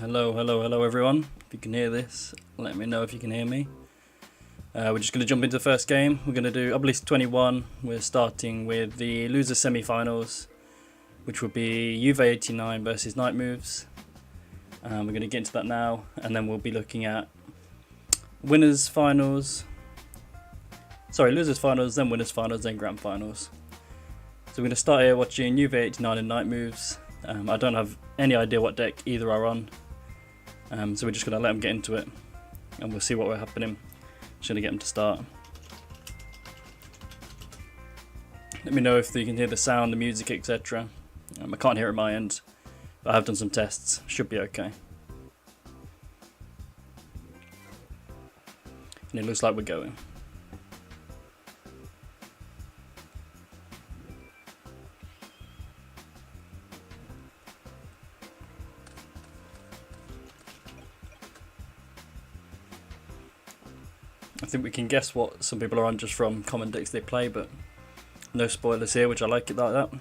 Hello everyone. If you can hear this, let me know if you can hear me. We're just going to jump into the first game. We're going to do Obelisk 21. We're starting with the loser semi-finals, which will be Juve 89 versus Night Moves. We're going to get into that now, and then we'll be looking at winners finals. Sorry, losers finals, then winners finals, then grand finals. So we're going to start here watching Juve 89 and Night Moves. I don't have any idea what deck either are on, so we're just going to let them get into it and we'll see what will happen. Just going to get them to start. Let me know if you can hear the sound, the music, etc. I can't hear it at my end, but I have done some tests. Should be okay. And it looks like we're going. I think we can guess what some people are on just from common decks they play, but no spoilers here, which I like it like that.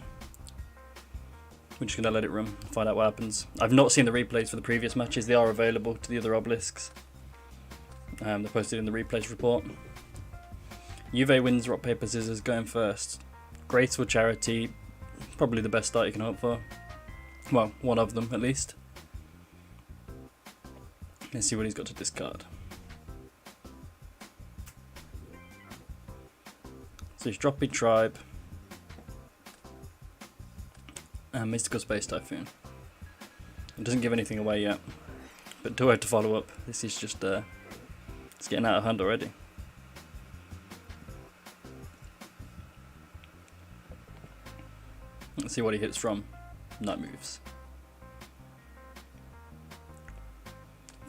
We're just going to let it run, find out what happens. I've not seen the replays for the previous matches. They are available to the other obelisks. They're posted in the replays report. Juve wins rock, paper, scissors, going first. Graceful Charity, probably the best start you can hope for. Well, one of them at least. Let's see what he's got to discard. So he's dropping Tribe and Mystical Space Typhoon. It doesn't give anything away yet, but do have to follow up. This is just it's getting out of hand already. Let's see what he hits from Night Moves.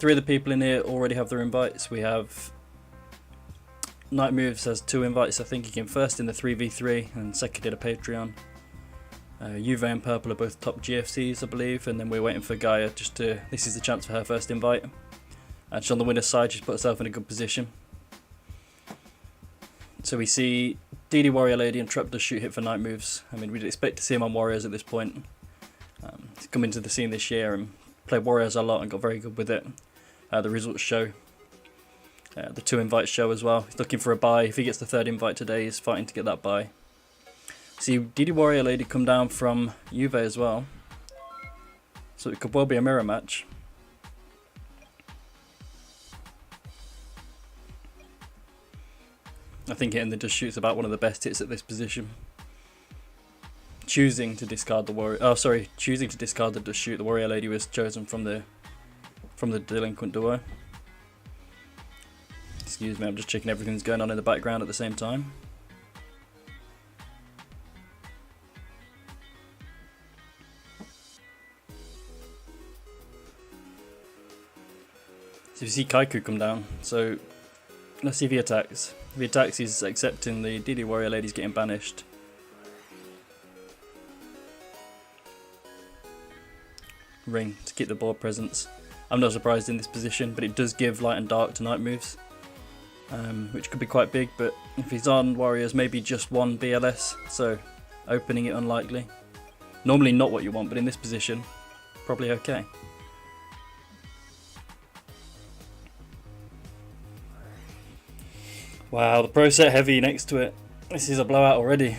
3 of the people in here already have their invites. We have Night Moves has 2 invites. I think he came first in the 3v3 and second in a Patreon. Juve and Purple are both top GFCs, I believe, and then we're waiting for Gaia just to. This is the chance for her first invite. And she's on the winner's side. She's put herself in a good position. So we see DD Warrior Lady and Trap does shoot hit for Night Moves. I mean, we'd expect to see him on Warriors at this point. He's come into the scene this year and played Warriors a lot and got very good with it. The results show. The 2 invites show as well. He's looking for a buy. If he gets the 3rd invite today, he's fighting to get that buy. See DD Warrior Lady come down from Juve as well. So it could well be a mirror match. I think hitting the Just Shoot's about one of the best hits at this position. Choosing to discard the Warrior. Oh, sorry. Choosing to discard the Just Shoot. The Warrior Lady was chosen from the delinquent duo. Excuse me, I'm just checking everything's going on in the background at the same time. So you see Kaiku come down, so let's see if he attacks. If he attacks, he's accepting the DD Warrior Lady's getting banished. Ring to keep the board presence. I'm not surprised in this position, but it does give light and dark to Night Moves. Which could be quite big, but if he's on Warriors, maybe just 1 BLS, so opening it unlikely. Normally not what you want, but in this position, probably okay. Wow, the Pro Set heavy next to it. This is a blowout already.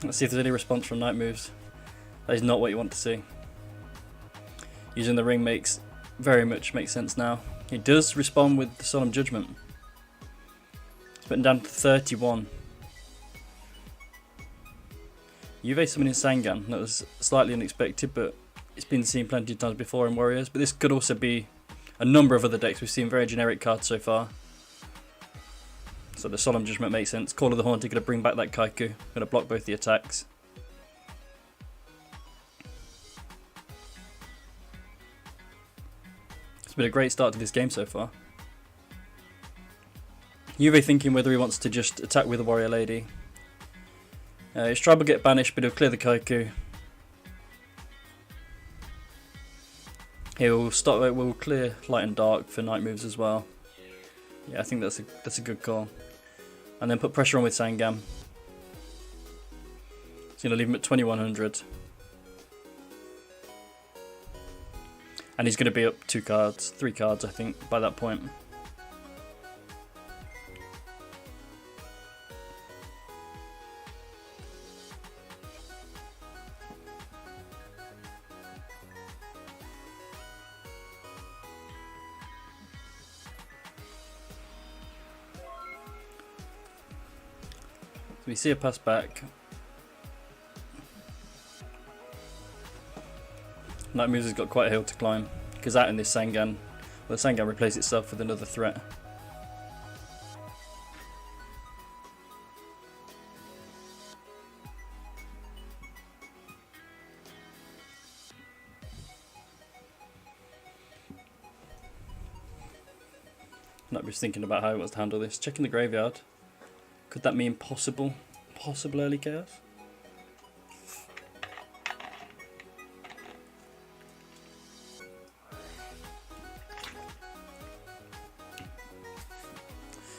Let's see if there's any response from Night Moves. That is not what you want to see. Using the ring very much makes sense now. He does respond with the Solemn Judgment. Putting down to 31. Juve summoning Sangan. That was slightly unexpected, but it's been seen plenty of times before in Warriors. But this could also be a number of other decks. We've seen very generic cards so far. So the Solemn Judgment makes sense. Call of the Haunted going to bring back that Kaiku. Going to block both the attacks. It's been a great start to this game so far. Juve thinking whether he wants to just attack with the Warrior Lady. His tribe will get banished, but he'll clear the Kaiku. We'll clear light and dark for Night Moves as well. Yeah, I think that's a good call. And then put pressure on with Sangam. It's going to leave him at 2100. And he's going to be up 2 cards, 3 cards I think by that point. We see a pass back. Nightmoves has got quite a hill to climb. Because out in this Sangan, well, the Sangan replaces itself with another threat. Nightmoves thinking about how he wants to handle this. Checking the graveyard. Could that mean possible early chaos?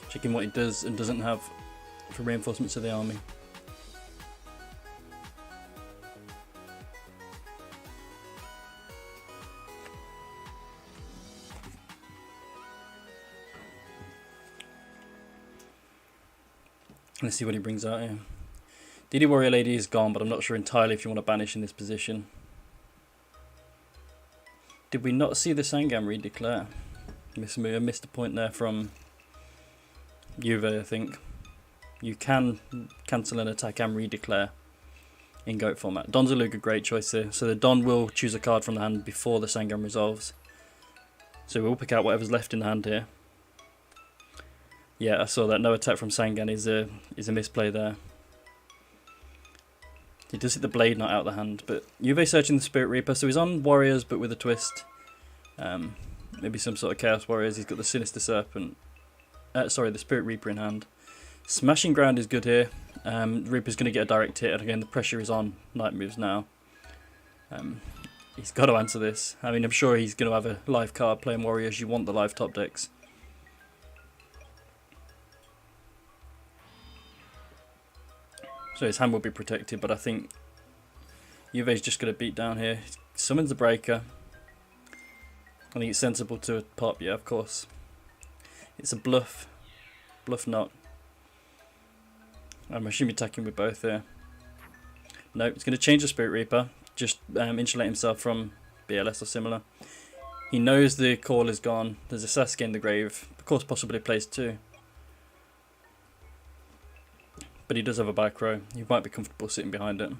Checking what he does and doesn't have for reinforcements of the army. Let's see what he brings out here. DD Warrior Lady is gone, but I'm not sure entirely if you want to banish in this position. Did we not see the Sangam redeclare? I missed a point there from Juve, I think. You can cancel an attack and redeclare in GOAT format. Don's a great choice here. So the Don will choose a card from the hand before the Sangam resolves. So we'll pick out whatever's left in the hand here. Yeah, I saw that. No attack from Sangan is a misplay there. He does hit the blade not out of the hand, but Juve searching the Spirit Reaper, so he's on Warriors but with a twist. Maybe some sort of Chaos Warriors. He's got the Sinister Serpent. Sorry, the Spirit Reaper in hand. Smashing Ground is good here. Reaper's going to get a direct hit, and again the pressure is on Nightmoves now. He's got to answer this. I mean, I'm sure he's going to have a live card playing Warriors. You want the live top decks. So his hand will be protected, but I think Juve's just going to beat down here. He summons the Breaker. I think it's sensible to pop, yeah, of course. It's a bluff. Bluff not. I'm assuming attacking with both here. No, it's going to change the Spirit Reaper. Just insulate himself from BLS or similar. He knows the call is gone. There's a Sasuke in the grave. Of course, possibly plays 2. But he does have a back row. He might be comfortable sitting behind it.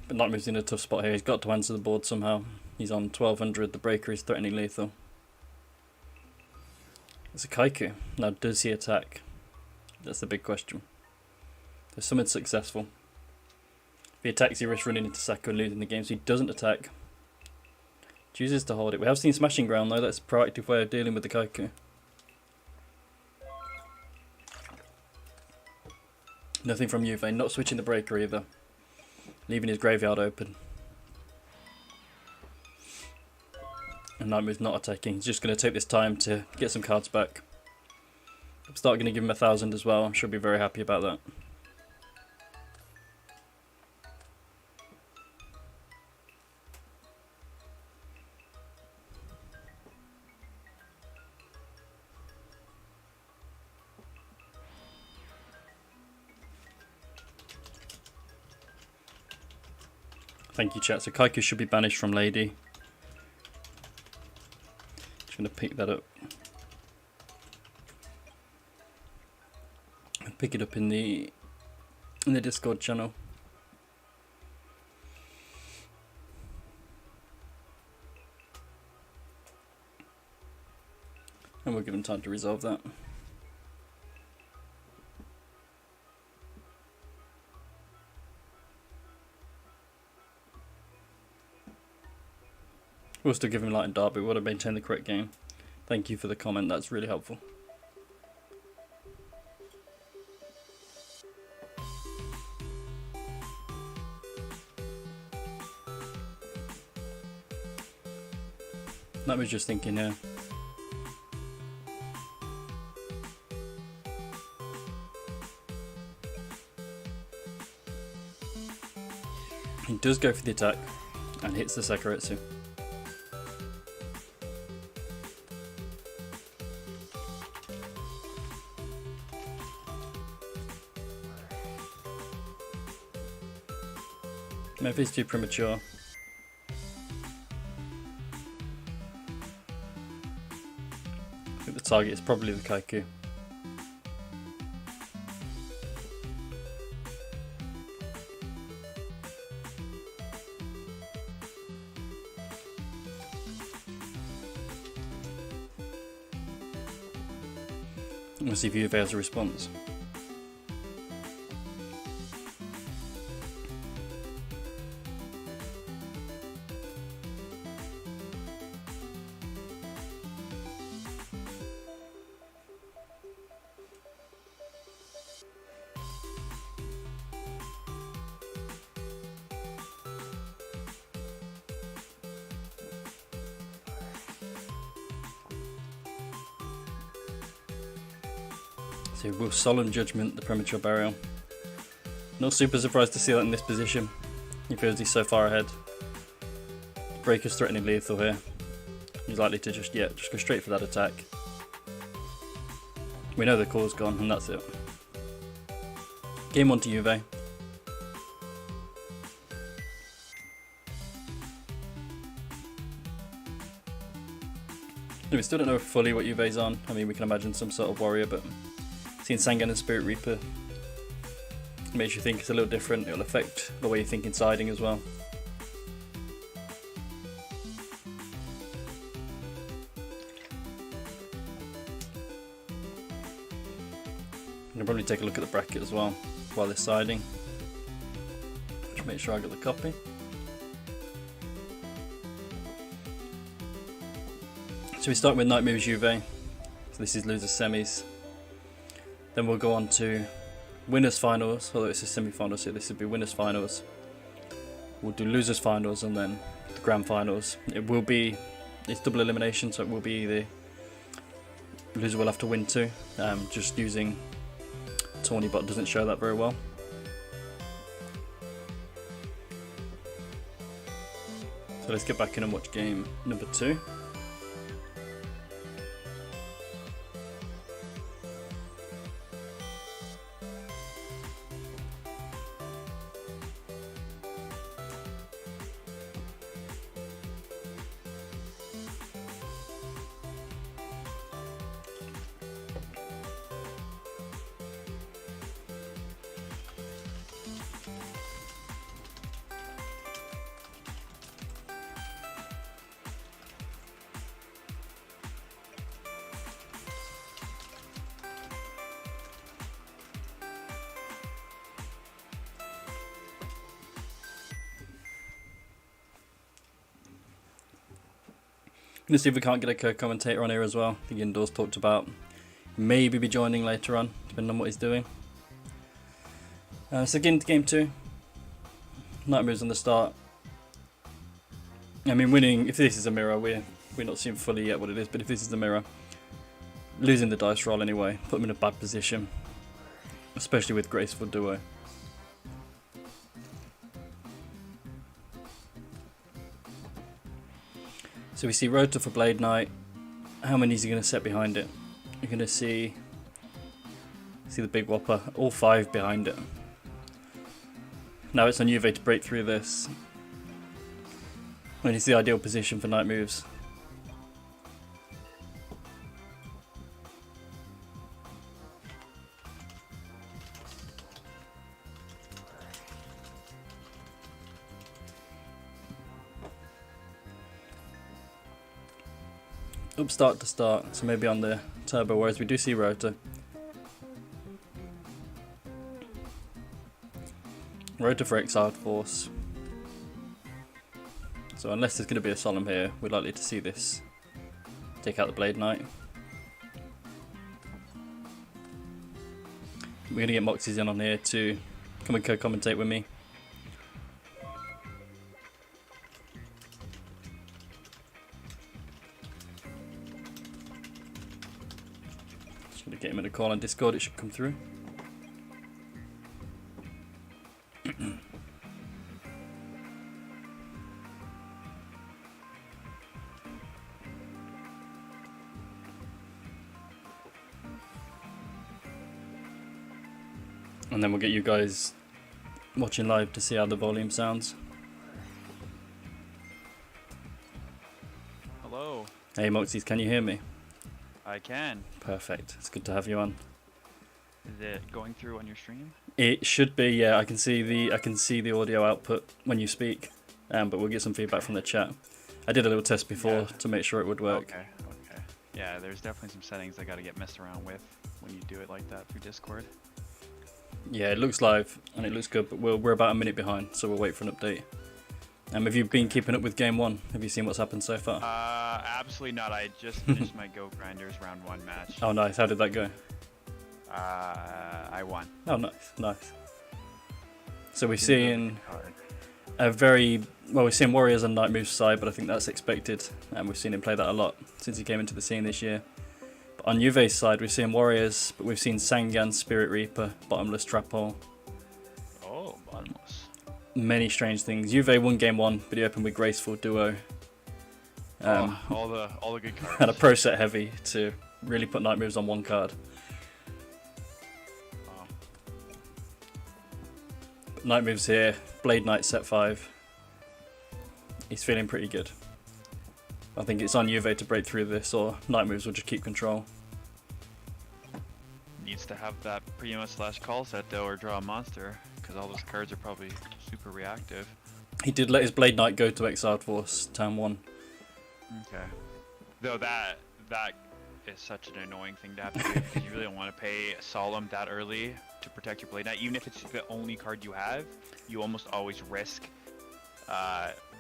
But Nightmove's in a tough spot here. He's got to answer the board somehow. He's on 1200. The Breaker is threatening lethal. It's a Kaiku. Now, does he attack? That's the big question. There's something successful. If he attacks, he risks running into Sako and losing the game. So he doesn't attack. Chooses to hold it. We have seen Smashing Ground though. That's a proactive way of dealing with the Kaiku. Nothing from Juve. Not switching the Breaker either. Leaving his graveyard open. And Nightmove's not attacking. He's just going to take this time to get some cards back. I'm going to give him 1,000 as well. I'm sure he'll be very happy about that. Thank you, chat. So Kaiku should be banished from Lady. Just going to pick that up. I'll pick it up in the Discord channel. And we'll give him time to resolve that. We'll still give him light and dark, but we want to maintain the correct game. Thank you for the comment, that's really helpful. That was just thinking here. does go for the attack and hits the Sakuretsu. Maybe it's too premature. I think the target is probably the Kaiku. We'll see if Juve has a response. So with solemn judgment, the premature burial. Not super surprised to see that in this position. He feels he's so far ahead. Breaker's threatening lethal here. He's likely to just go straight for that attack. We know the core's gone and that's it. Game on to Juve. We still don't know fully what Juve's on. I mean, we can imagine some sort of warrior, but seeing Sangan and Spirit Reaper makes you think it's a little different. It'll affect the way you think in siding as well. I'll probably take a look at the bracket as well while they're siding. Just make sure I get the copy. So we start with Night Moves Juve. So this is losers semis. Then we'll go on to winners finals, although it's a semi-final, so this would be winners finals. We'll do losers finals and then the grand finals. It's double elimination, so it will be the loser will have to win too. Just using TourneyBot doesn't show that very well. So let's get back in and watch game number 2. Let's see if we can't get a co-commentator on here as well. I think Indoors talked about maybe be joining later on, depending on what he's doing. So getting to game 2. Night Moves on the start. I mean, winning, if this is a mirror, we're not seeing fully yet what it is, but if this is the mirror, losing the dice roll anyway, put them in a bad position, especially with Graceful Duo. So we see Rota for Blade Knight. How many is he going to set behind it? You're going to see the big whopper, all 5 behind it. Now it's on Juve to break through this. And it's the ideal position for Night Moves. Up start to start, so maybe on the turbo, whereas we do see Rota. Rota for Exiled Force. So unless there's going to be a Solemn here, we're likely to see this take out the Blade Knight. We're going to get Moxie's in on here to come and co-commentate with me. Get him in a call on Discord, it should come through. and then we'll get you guys watching live to see how the volume sounds. Hello. Hey Moxies, can you hear me? I can. Perfect. It's good to have you on. Is it going through on your stream? It should be, yeah. I can see the audio output when you speak, but we'll get some feedback from the chat. I did a little test before to make sure it would work. Okay. Yeah, there's definitely some settings I got to get messed around with when you do it like that through Discord. Yeah, it looks live and it looks good, but we're about a minute behind, so we'll wait for an update. Have you been keeping up with Game 1? Have you seen what's happened so far? Absolutely not. I just finished my Go Grinders round 1 match. Oh, nice. How did that go? I won. Oh, nice. So we're seeing we're seeing Warriors on Night Move's side, but I think that's expected, and we've seen him play that a lot since he came into the scene this year. But on Juve's side, we're seeing Warriors, but we've seen Sangan, Spirit Reaper, Bottomless Trap Hole. Oh, Bottomless. Many strange things. Juve won Game 1, but he opened with Graceful Duo. All the good cards. And a Pro Set Heavy to really put Night Moves on one card. Night Moves here, Blade Knight set 5. He's feeling pretty good. I think it's on Juve to break through this, or Night Moves will just keep control. Needs to have that Prima / call set though, or draw a monster, because all those cards are probably super reactive. He did let his Blade Knight go to Exiled Force, turn 1. Okay. Though that is such an annoying thing to have to do, because you really don't want to pay Solemn that early to protect your Blade Knight. Even if it's the only card you have, you almost always risk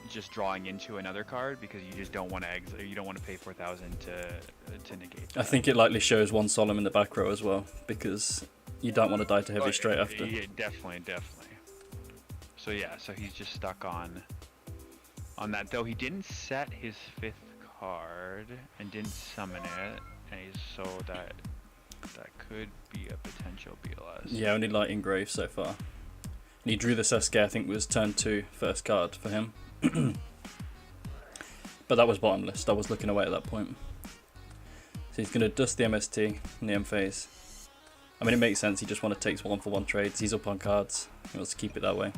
just drawing into another card, because you just don't want to exile. You don't want to pay 4,000 to negate that. I think it likely shows one Solemn in the back row as well, because you don't want to die to heavy straight after. Yeah, definitely. So yeah, so he's just stuck on that. Though he didn't set his 5th card and didn't summon it, so that could be a potential BLS. Yeah, only Lighting Grave so far. And he drew the Sasuke, I think was turn 2 first card for him. But that was bottomless. I was looking away at that point. So he's going to dust the MST in the M phase. I mean, it makes sense. He just wants to take 1-for-1 trades. He's up on cards. He wants to keep it that way.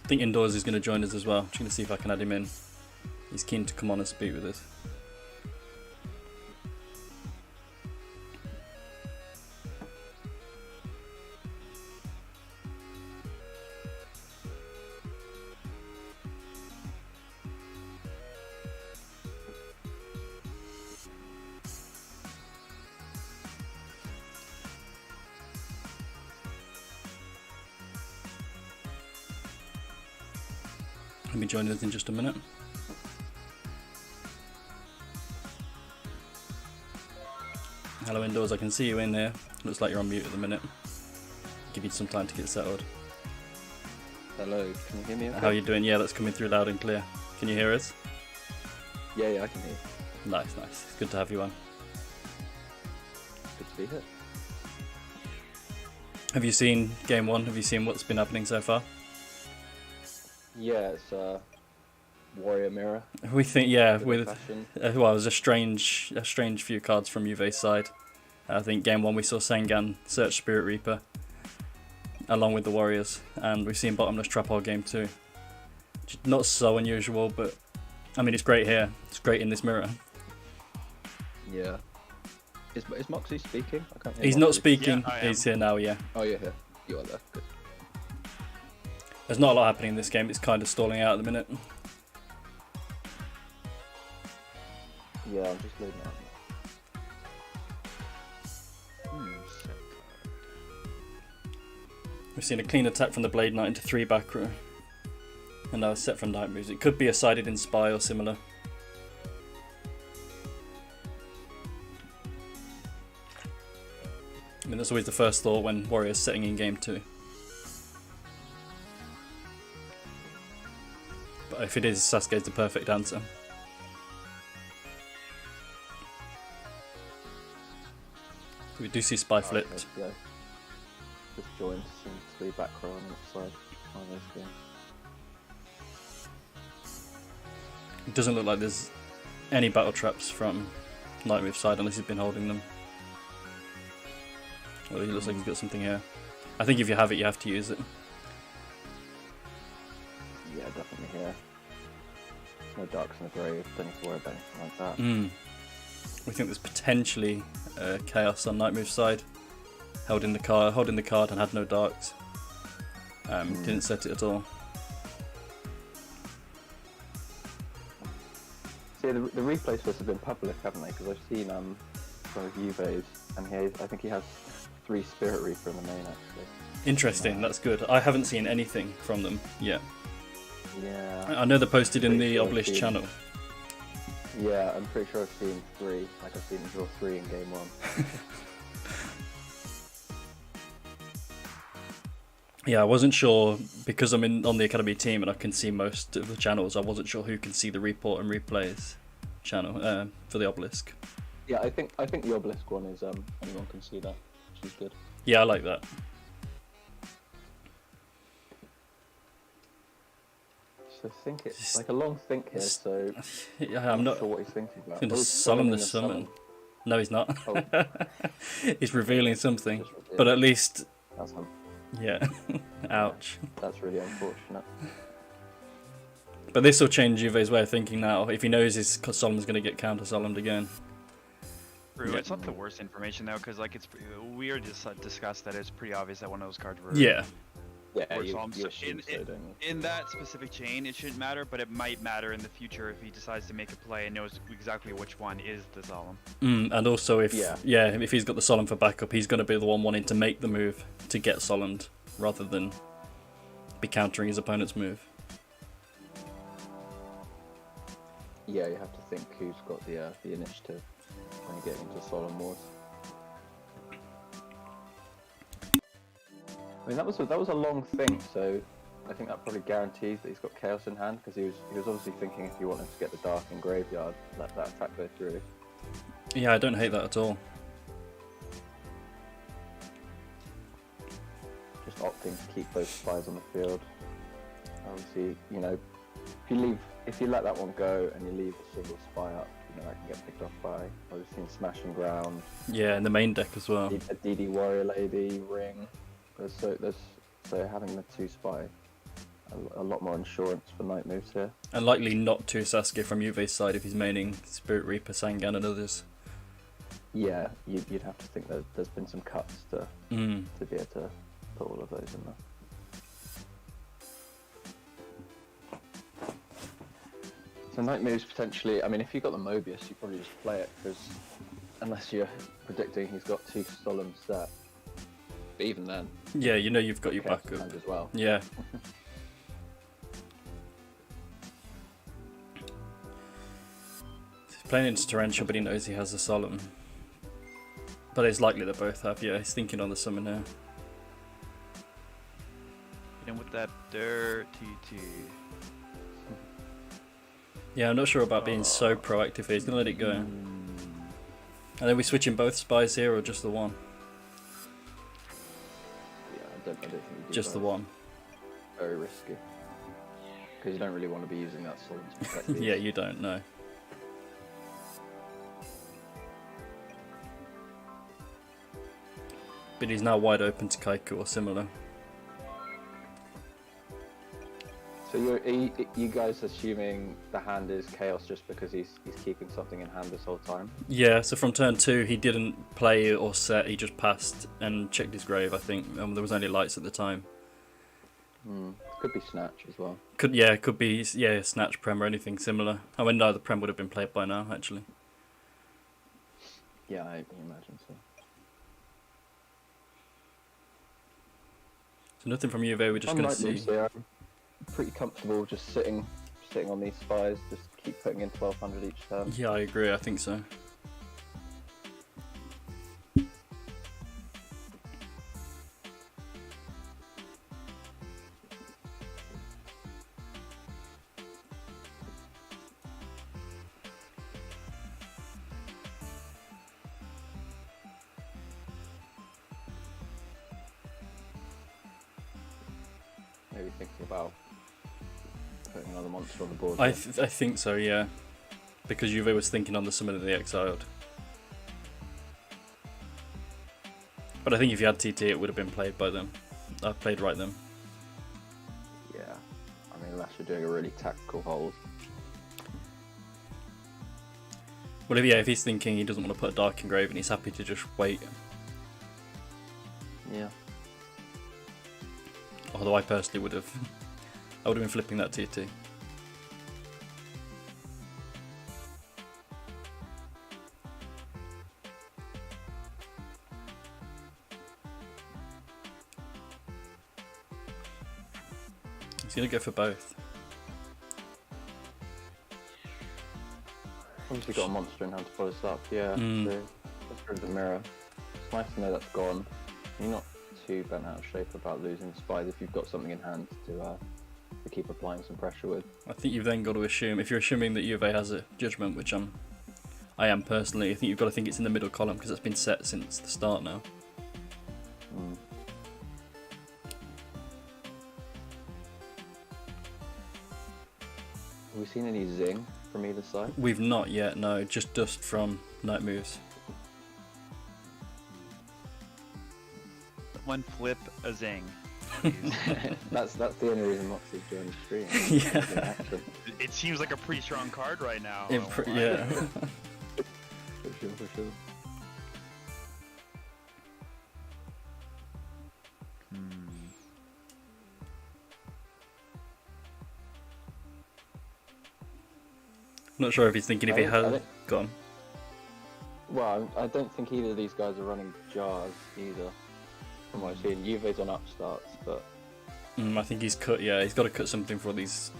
I think Indoors is going to join us as well. Just going to see if I can add him in. He's keen to come on and speak with us. He'll be joining us in just a minute. Hello Indoors, I can see you in there. Looks like you're on mute at the minute. Give you some time to get settled. Hello, can you hear me okay? How are you doing? Yeah, that's coming through loud and clear. Can you hear us? Yeah, I can hear you. Nice. It's good to have you on. Good to be here. Have you seen Game 1? Have you seen what's been happening so far? Yeah, it's Warrior Mirror. We think, yeah, with well, it was a strange few cards from Juve's side. I think Game 1 we saw Sangan search Spirit Reaper along with the Warriors, and we've seen Bottomless Trap Hole Game 2. Not so unusual, but I mean it's great here. It's great in this mirror. Yeah. Is Moxie speaking? I can't hear He's Moxie. not speaking. Yeah, He's here now. Yeah. Oh, you're here. You are there. Good. There's not a lot happening in this game. It's kind of stalling out at the minute. Yeah, I'm just loading out. We've seen a clean attack from the Blade Knight into 3 back row. And now a set from Night Moves. It could be a sided in Spy or similar. I mean, that's always the first thought when Warrior's setting in game 2. But if it is, Sasuke's the perfect answer. We do see Spy flipped. Okay, yeah. Just joined, seems to be back row on the side. Oh, this game. It doesn't look like there's any battle traps from Nightmare's side unless he's been holding them. Well, he looks like he's got something here. I think if you have it, you have to use it. Yeah, definitely here. No darks in the grave, don't need to worry about anything like that. We think there's potentially chaos on Nightmare's side. Holding the card and had no darks. Didn't set it at all. See, the replays for this have been public, haven't they? Because I've seen some of Juve's, and I think he has 3 Spirit Reaper in the main, actually. Interesting, that's good. I haven't seen anything from them yet. Yeah. I know they're posted in the Pretty sure I've Obelisk seen- channel. Yeah, I'm pretty sure I've seen 3. Like, I've seen him draw 3 in game 1. Yeah, I wasn't sure, because I'm on the Academy team and I can see most of the channels, I wasn't sure who can see the report and replays channel for the Obelisk. Yeah, I think the Obelisk one is anyone can see that, which is good. Yeah, I like that. So think it's like a long think here, so Yeah, I'm not sure what he's thinking about. going to Oh, he's summon the summoning summon. No, he's not. Oh. He's revealing something, Just reveal. but at least, That's, yeah. Ouch. that's really unfortunate. But this will change Juve's way of thinking now. If he knows his Solomon's going to get counter-Solomoned again. True, Yeah. it's not the worst information though, because like we already discussed that it's pretty obvious that one of those cards were. Yeah. Yeah, Or you Psalms. assume so, don't you? In that specific chain, it shouldn't matter, but it might matter in the future if he decides to make a play and knows exactly which one is the Solemn. And also if Yeah. if he's got the Solemn for backup, he's going to be the one wanting to make the move to get Solemned rather than be countering his opponent's move. Yeah, you have to think who's got the initiative when you get into Solemn Wars. I mean, that was a long thing, so I think that probably guarantees that he's got Chaos in hand, because he was obviously thinking if you want him to get the Dark in Graveyard, let that attack go through. Yeah, I don't hate that at all. Just opting to keep those spies on the field. Obviously, you know, if you let that one go and you leave a single spy up, you know, that can get picked off by obviously Smash and Ground, Yeah, in the main deck as well. a DD Warrior Lady, Ring. So having the 2 spy, a lot more insurance for night moves here. And likely not to Sasuke from Juve's side if he's maining Spirit Reaper, Sangan and others. Yeah, you'd have to think that there's been some cuts to be able to put all of those in there. So night moves potentially, I mean, if you've got the Mobius, you probably just play it, because unless you're predicting he's got 2 Solemn set. But even then, Yeah, you know you've got your Chaos in backup. hand as well. Yeah. He's playing into Torrential, but he knows he has a Solemn. But it's likely they both have, yeah. He's thinking on the summon here. And with that dirty T. Yeah, I'm not sure about being so proactive here. He's going to let it go. And then we switching both spies here, or just the one? Yeah, I don't think you do Just the both. one. Very risky. Because you don't really want to be using that Solemn to protect these. Yeah, you don't know. But he's now wide open to Kaiku or similar. So you guys assuming the hand is Chaos just because he's keeping something in hand this whole time? Yeah, so from turn 2 he didn't play or set, he just passed and checked his grave, I think. There was only lights at the time. Could be Snatch as well. Could be Snatch Prem or anything similar. I mean, no, the Prem would have been played by now, actually. Yeah, I imagine so. So nothing from Juve, we're just going to see. Yeah, I'm pretty comfortable just sitting on these spies, just keep putting in 1200 each turn. Yeah, I agree, I think so. you thinking about putting another monster on the board? I think so, yeah. Because Juve was thinking on the Summon of the Exiled. But I think if you had TT, it would have been played by them. Played right then. Yeah. I mean, unless you're doing a really tactical hold. Well, if he's thinking he doesn't want to put a Dark Engrave and he's happy to just wait. Yeah. Although I personally would have been flipping that TT. He's gonna go for both. Obviously got a monster in hand to follow this up, yeah. So let's go to the mirror. It's nice to know that's gone. You're not too bent out of shape about losing spies if you've got something in hand to keep applying some pressure with. I think you've then got to assume, if you're assuming that Juve has a judgment, which I am personally, I think you've got to think it's in the middle column because it's been set since the start now. Have we seen any zing from either side? We've not yet, no, just dust from night moves. One flip a zing. that's the only reason Moxie's joined the stream. Yeah. It seems like a pretty strong card right now. Yeah. For sure. Not sure if he's thinking if he has gone. Well, I don't think either of these guys are running jars either. From what I've seen, Juve's on upstarts, but I think he's cut. Yeah, he's got to cut something for all these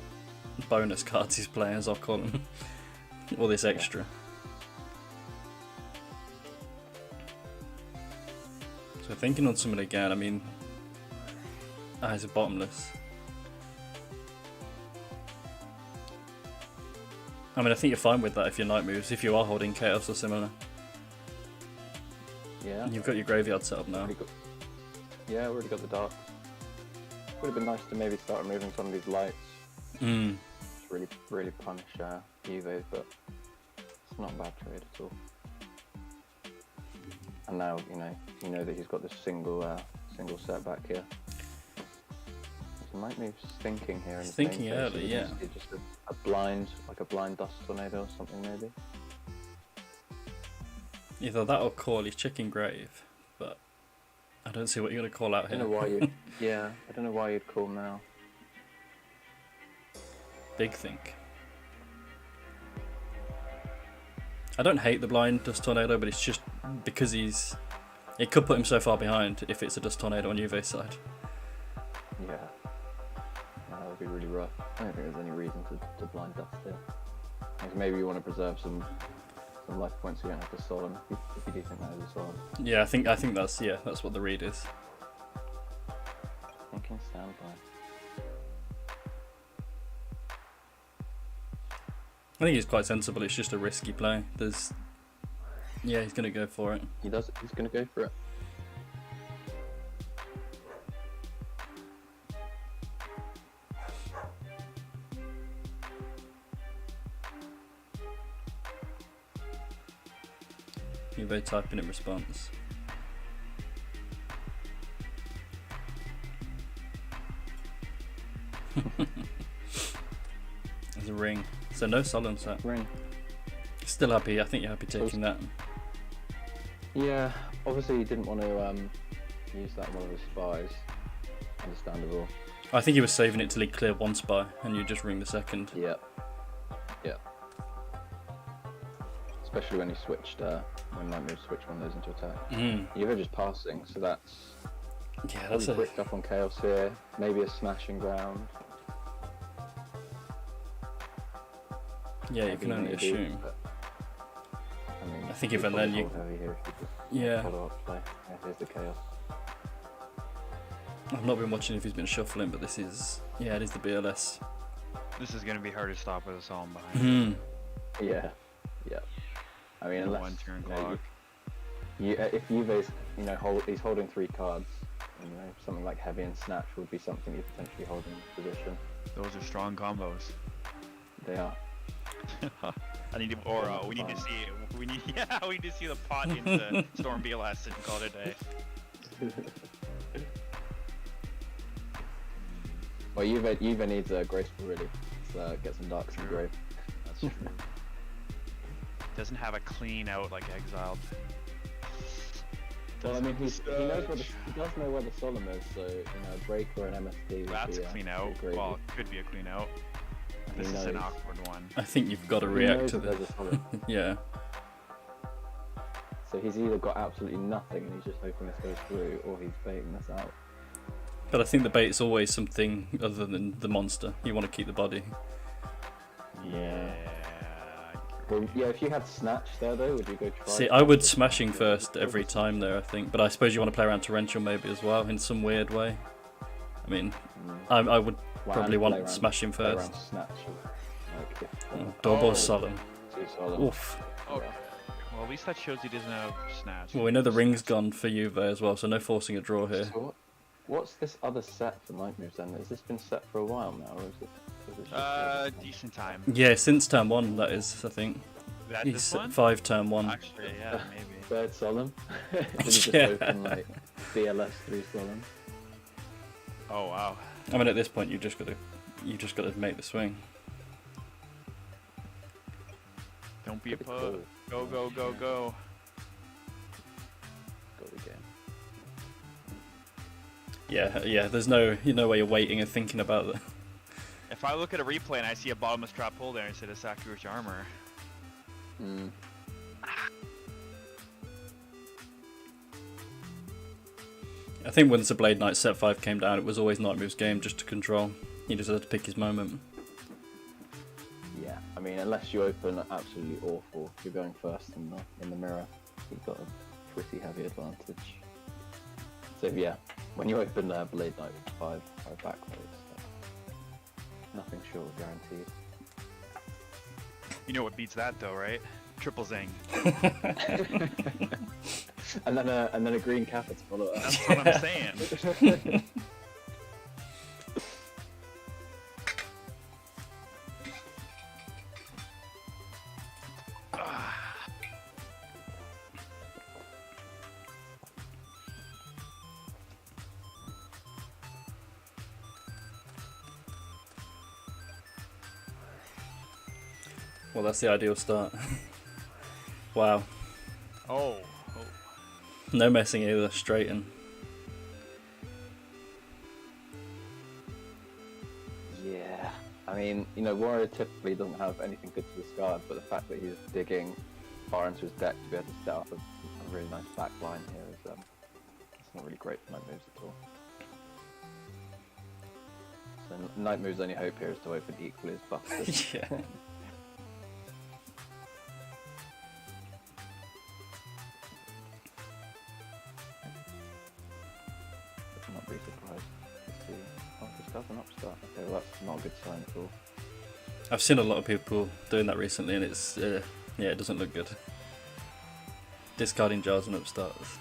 bonus cards he's playing, as I'll call them. All this extra. So thinking on someone again. I mean, eyes are bottomless. I mean, I think you're fine with that if your night moves, if you are holding Chaos or similar. yeah. You've got your graveyard set up now. Already got the dark. Would have been nice to maybe start removing some of these lights. Just really punish Juve, but it's not a bad trade at all. And now you know that he's got this single setback here. He might move thinking here. He's thinking early, yeah. Just a blind, like a blind dust tornado or something maybe. Either that or call. He's checking grave, but I don't see what you're going to call out here. I don't know why you. Yeah, I don't know why you'd call now. Big think. I don't hate the blind dust tornado, but it's just because it could put him so far behind if it's a dust tornado on Juve's side. Yeah. That would be really rough. I don't think there's any reason to blind dust here. Maybe you want to preserve some life points so you don't have to soul them if you do think that is as well. Yeah, I think that's what the read is. Thinking standby. I think it's quite sensible. It's just a risky play. He's going to go for it. He's going to go for it. Juve typing in response. There's a ring. So no solemn set. Ring. Still happy. I think you're happy taking that. Yeah, obviously he didn't want to use that on one of his spies. Understandable. I think he was saving it till he cleared one spy and you just ring the second. Yeah. Especially when he switched, when Night Move switched one of those into attack. You were just passing, so that's bricked up on Chaos here. Maybe a smashing ground. Yeah, you can only assume. But, I think even then you. Follow up play. Yeah, here's the Chaos. I've not been watching if he's been shuffling, but this is. Yeah, it is the BLS. This is going to be hard to stop with a solemn behind. Yeah. I mean, unless one turn clock. if Juve's, he's holding 3 cards, You know, something like heavy and snatch would be something you potentially hold in position. Those are strong combos. They are. I need to, or we need to see, we need to see the pot into Storm BLS and call it a day. Well, Juve needs a graceful really. So get some darks in the grave. That's true. Doesn't have a clean out like Exiled. Well, I mean, he does know where the Solemn is, so, you know, a break or an MSD would That's be, a clean out. pretty Well, it could be a clean out. He This is an knows. awkward one. I think you've got to He react knows to that this. there's a Solemn. Yeah. So he's either got absolutely nothing and he's just hoping this goes through, or he's baiting this out. But I think the bait's always something other than the monster. You want to keep the body. Yeah. Well, yeah, if you had Snatch there though, would you go try? See, I would smashing first every time there, I think. But I suppose you want to play around torrential maybe as well in some weird way. I mean, I would probably want smashing play first. around Snatch, like if, Double Oh. solemn. too solid. Oof. Oh, well, at least that shows he doesn't have Snatch. Well, we know the ring's gone for Juve as well, so no forcing a draw here. So what's this other set for Night Moves then? Has this been set for a while now, or is it just Decent time. Yeah, since turn 1, that is, I think. That He's this one? 5 turn 1. Actually, yeah, maybe. Third Solemn? Did he just Yeah. open like DLS 3 Solemn? Oh wow. I mean, at this point, you just got to make the swing. Don't be a Pretty pub. cool. Go, go, go, go. Go again. Yeah. There's no way you're waiting and thinking about that. If I look at a replay and I see a bottomless trap pull there instead of Sakuru's armor, I think once the Blade Knight set 5 came down, it was always Night Move's game just to control. He just had to pick his moment. Yeah, I mean, unless you open absolutely awful, if you're going first in the mirror, you've got a pretty heavy advantage. So yeah, when you open Blade Knight with 5 backwards, nothing short of guaranteed. you know what beats that though, right? Triple Zing. and then a green kappa to follow up. That's what I'm saying. Well, that's the ideal start. Wow. Oh. No messing either, straight in. Yeah, I mean, you know, Warrior typically doesn't have anything good to discard, but the fact that he's digging far into his deck to be able to set up a really nice back line here is it's not really great for Night Moves at all. So Night Moves' only hope here is to open equally as busted. Yeah. I'd not be surprised to see. Oh, this guy's an upstart. Okay, well that's not a good sign at all. I've seen a lot of people doing that recently, and it's yeah, it doesn't look good. Discarding jars and upstarts.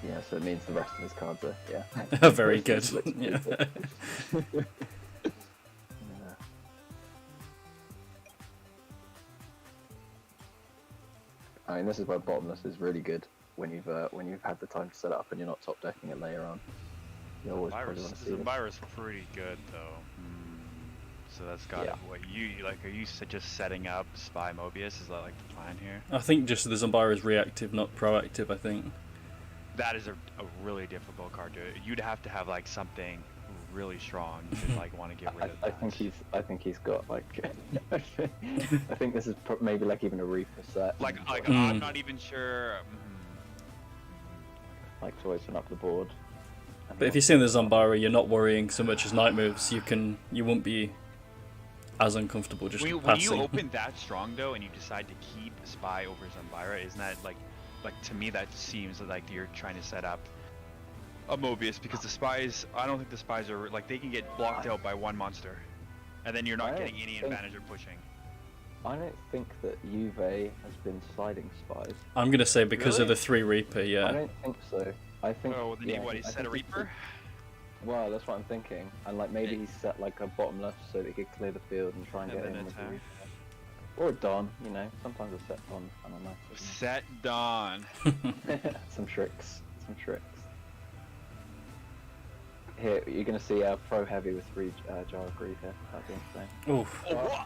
Yeah, so it means the rest of his cards are, yeah. Very good. Yeah. Yeah. I mean, this is where bottomless is really good when you've had the time to set it up and you're not top decking it later on. You always probably want to see it. Virus pretty good though. So that's got Yeah. what you like. Are you just setting up Spy Mobius? Is that like the plan here? I think just the Zombara is reactive, not proactive, I think. That is a really difficult card to. You'd have to have like something really strong to like want to get rid of. I think he's got like I think this is maybe like even a Reaper set. Like I'm not even sure. Like to open up the board. But if you're seeing the Zombara, you're not worrying so much as Night Moves. You won't be as uncomfortable just When passing. you open that strong though, and you decide to keep Spy over Zombara, isn't that like to me that seems like you're trying to set up a Mobius, because the Spies, I don't think the Spies are like, they can get blocked out by one monster, and then you're not getting any advantage of pushing. I don't think that Juve has been sliding spies. I'm gonna say because of Really? the 3 Reaper, I yeah. don't think so. I think. Oh, then yeah, what? He I set a think Reaper? Well, that's what I'm thinking. And like maybe he set like a bottom left so that he could clear the field and try and And get then in with the attack. Reaper. Or a Don, you know. Sometimes a set Don kind of nice. Set Dawn. Some tricks. Some tricks. Here, you're gonna see Pro Heavy with 3 Jar of Greed here. That'd be insane. Oof. Oh,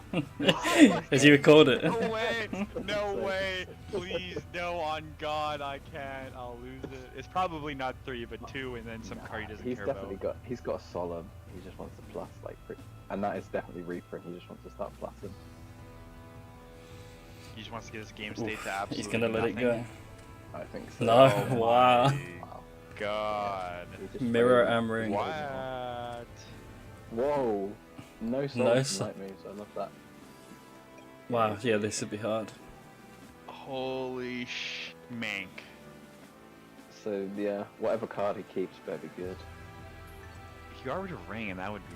what? As you record it. No way! No way! Please, no, on God, I can't. I'll lose it. It's probably not 3, but 2, and then some card he doesn't He's care definitely about. got. He's got a solemn. He just wants to plus like, and that is definitely Reaper. And he just wants to start plussing. He just wants to get his game state to absolutely He's gonna let it nothing. go. I think so. No, Oh wow. my God. He just Mirror played- Amring. What? Whoa! No No solemn sol- light moves. I love that. Wow, yeah, this would be hard. Holy mank. So yeah, whatever card he keeps better be good. If you already ring, and that would be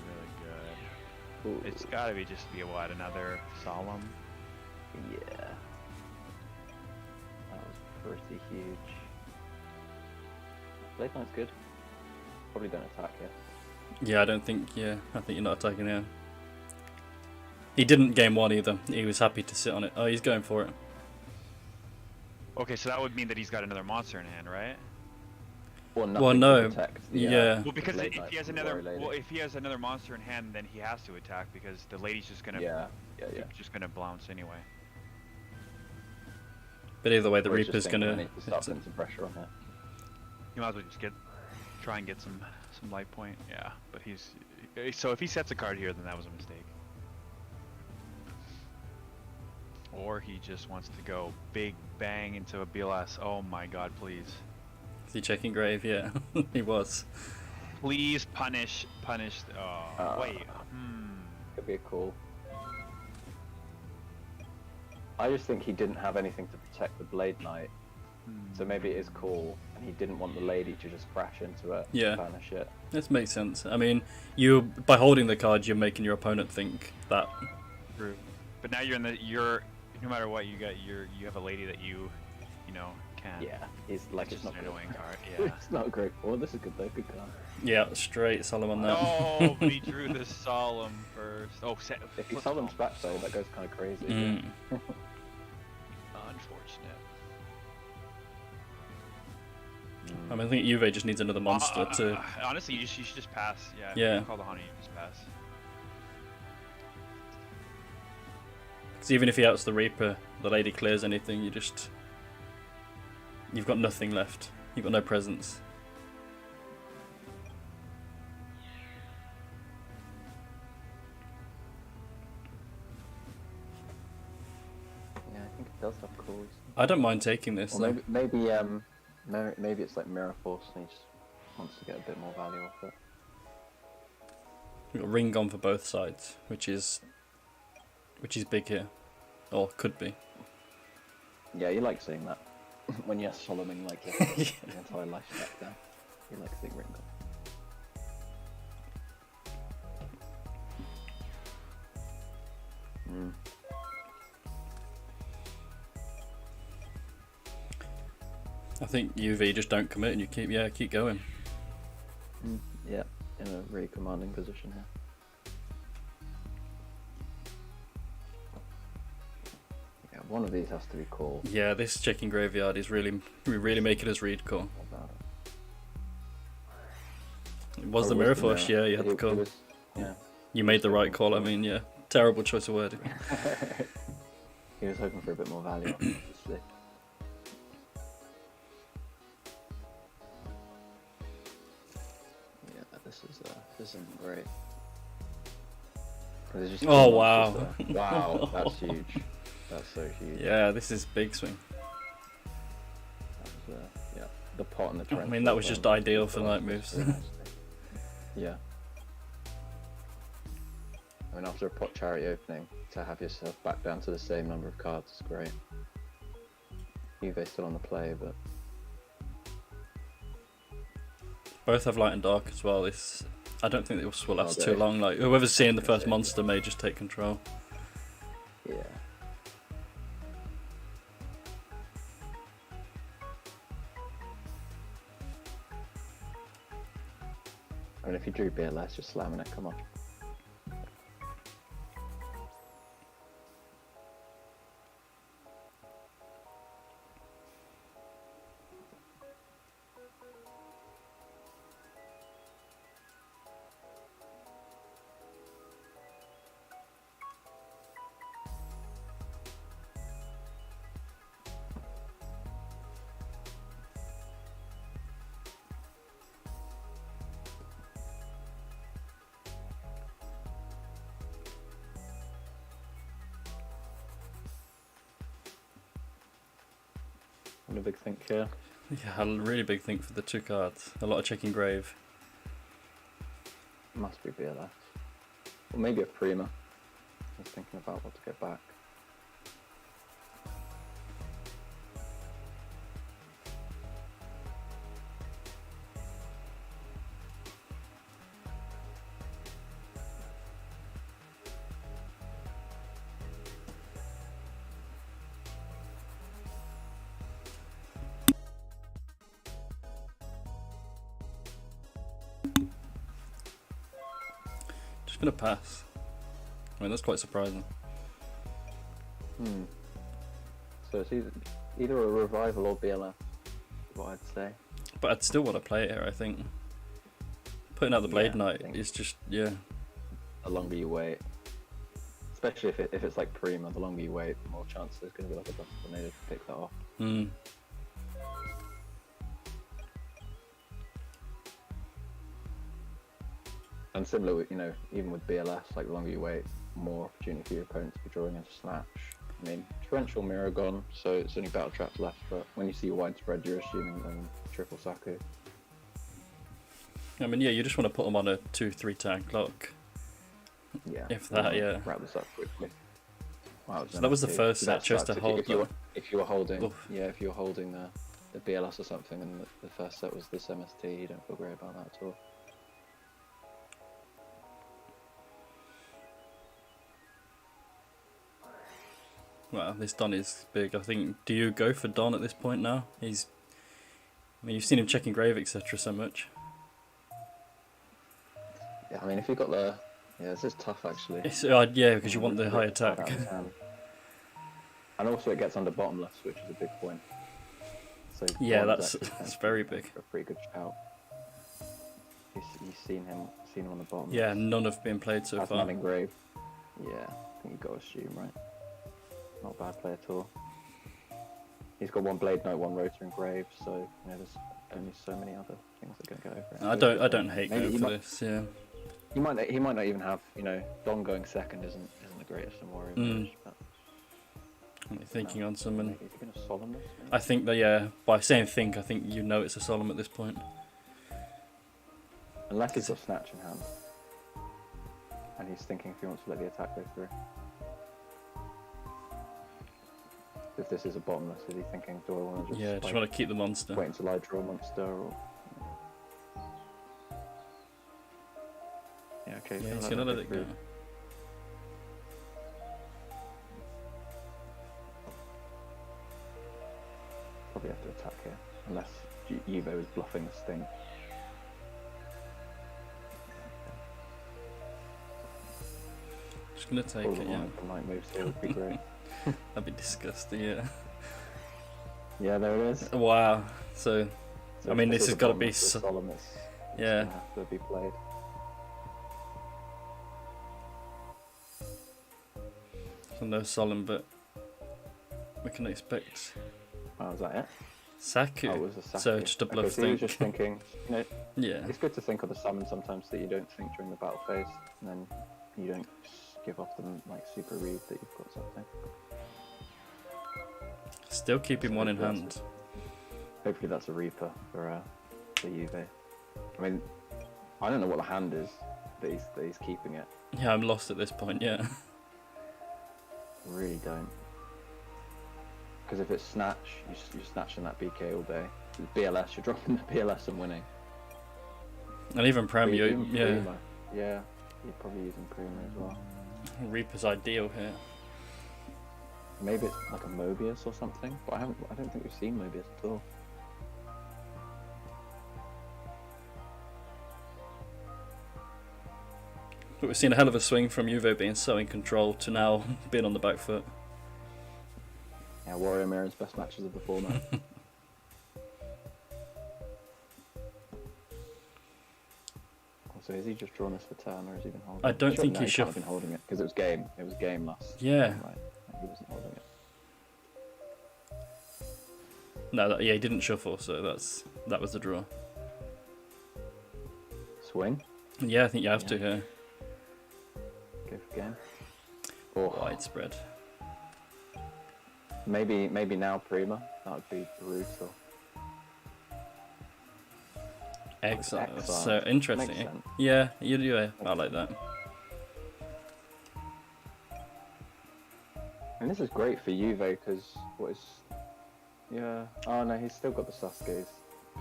really good. Ooh, It's gotta be just be what, another solemn? yeah. That was pretty huge. Blade Knight's good. Probably don't attack yet. Yeah, I think you're not attacking here. He didn't game 1 either. He was happy to sit on it. Oh, he's going for it. Okay, so that would mean that he's got another monster in hand, right? Or nothing Well, to no. protect Yeah. Well, because Blade if Knight he has from the another, Warrior Lady. well, if he has another monster in hand, then he has to attack because the lady's just gonna, Yeah. just gonna bounce anyway. But either way, the Or he's Reaper's just thinking, I gonna. need to start putting some pressure on her. You might as well just try and get some life point. Yeah, but so if he sets a card here, then that was a mistake. Or he just wants to go big bang into a BLS. Oh my God, please. Is he checking grave? Yeah, he was. Please punish. Oh, wait. Could be a call. I just think he didn't have anything to protect the Blade Knight, so maybe it is cool, and he didn't want the lady to just crash into it Yeah. and banish it. This makes sense. I mean, by holding the card, you're making your opponent think that. True. But now no matter what you have a lady that you can. Yeah, he's like, It's it's just not an good. annoying card. Yeah. It's not a great call. This is good though. Good card. Yeah, straight solemn on that. No, but he drew the solemn first. Oh, If he Solemn's back though, that goes kind of crazy. Mm. Unfortunate. I mean, I think Juve just needs another monster to. Honestly, you should just pass. Yeah. Yeah. Call the honey. You just pass. Because even if he outs the Reaper, the lady clears anything, you've got nothing left. You've got no presence. Yeah, I think it does have calls. I don't mind taking this. Or though. maybe it's like Mirror Force, and he just wants to get a bit more value off it. We've got ring on for both sides, which is big here, or could be. Yeah, you like seeing that when you're Solomon like your entire life stack down. You like seeing ring on. I think UV just don't commit and you keep going. Yeah, in a really commanding position here. Yeah, one of these has to be called. Yeah, this checking graveyard is really making us read call. What about it? It was Or the was mirror the force, mirror? yeah, you had the It call. was- yeah. You made the right call, I mean, yeah. Terrible choice of wording. He was hoping for a bit more value, obviously. Yeah, this isn't great. There's just Oh, two wow. monsters there. Wow, that's huge. That's so huge. Yeah, this is big swing. That was, yeah, the pot and the trench. I mean, that was just ideal for night moves. Yeah. I mean, after a pot charity opening, to have yourself back down to the same number of cards is great. Juve still on the play, but Both have light and dark as well. I don't think will last Oh, too they- long. Like whoever's seeing the first Yeah. monster may just take control. yeah. I mean, if you drew BLS, just slamming it, come on. What a big think here. Yeah, a really big thing for the 2 cards. A lot of checking grave. Must be BLS. Or maybe a Prima. I was thinking about what to get back. Just gonna pass. I mean, that's quite surprising. So it's either a revival or BLS, is what I'd say. But I'd still want to play it here, I think. Putting out the Blade Yeah, I Knight think is just, yeah. The longer you wait, especially if it's like Prima, the longer you wait, the more chance there's going to be like a Dust Tornado to pick that off. And similar with, even with BLS, like the longer you wait, more opportunity for your opponent to be drawing into Snatch. I mean, Torrential Mirror gone, so it's only Battle Traps left, but when you see widespread, you're assuming then triple Saku. I mean, yeah, you just want to put them on a 2-3 turn clock. Yeah. If that, yeah. Wrap this up quickly. Wow, So that was the first set, chose to hold if you were holding, if you were holding the BLS or something, and the first set was this MST, you don't feel great about that at all. Well, this Don is big. I think. Do you go for Don at this point now? I mean, you've seen him checking grave, etc. so much. Yeah, I mean, if you got the, this is tough actually. It's, yeah, because you want the high attack. And also, it gets under bottomless, which is a big point. So yeah, Don's that's very big. A pretty good shout. You've seen him on the bottom. Yeah, none have been played so far. None in grave. Yeah, I think you got to assume, right? Not a bad play at all. He's got 1 Blade Knight, 1 Rotor in grave, so there's only so many other things that are going to go over it. I don't hate going for this. Yeah. He might not even have, Don going second isn't the greatest in Warrior Mage, but I'm thinking on someone. Is he going to solemn this? I think that, yeah, by saying think, I think it's a solemn at this point. Unless he's got Snatch in hand. And he's thinking if he wants to let the attack go through. If this is a bottomless, is he thinking, do I want to just... just want to keep the monster. Wait until I draw a monster, or... Yeah, okay. Yeah, he's going to let it go. Probably have to attack here, unless Evo is bluffing the Sting. Just going to take it, yeah. The night moves here would be great. That'd be disgusting, yeah. Yeah, there it is. Wow. So I mean, this has got to be solemn. Yeah. Have to be played. So no solemn, but we can expect. Oh, was that it? Saku. Oh, it was a Saku. So just a bluff so he was just thinking. Yeah. It's good to think of the summon sometimes that you don't think during the battle phase, and then you don't give off them like super read that you've got something. Still keeping one in hand. Hopefully that's a Reaper for Juve. I mean, I don't know what the hand is that he's keeping it. Yeah, I'm lost at this point. Yeah. I really don't. Because if it's Snatch, you're snatching that BK all day. If it's BLS, you're dropping the BLS and winning. And even Prem, yeah. Prima. Yeah, you're probably using Prima as well. Reaper's ideal here. Maybe it's like a Mobius or something, but I don't think we've seen Mobius at all. But we've seen a hell of a swing from Juve being so in control to now being on the back foot. Yeah, Warrior Mirror's best matches of the format. So has he just drawn this for turn, or has he been holding it? I don't think no, he can't should have been holding it, because it was game. It was game last. Yeah. Right. He wasn't holding it. No, yeah, he didn't shuffle, so that was the draw. Swing. Yeah, I think you have to here. Go for game. Oh, Widespread. maybe now Prima. That would be brutal. Excellent. Excellent. So interesting. Makes sense. Yeah, I like that. And this is great for Juve because what is? Yeah. Oh no, he's still got the Sasuke's.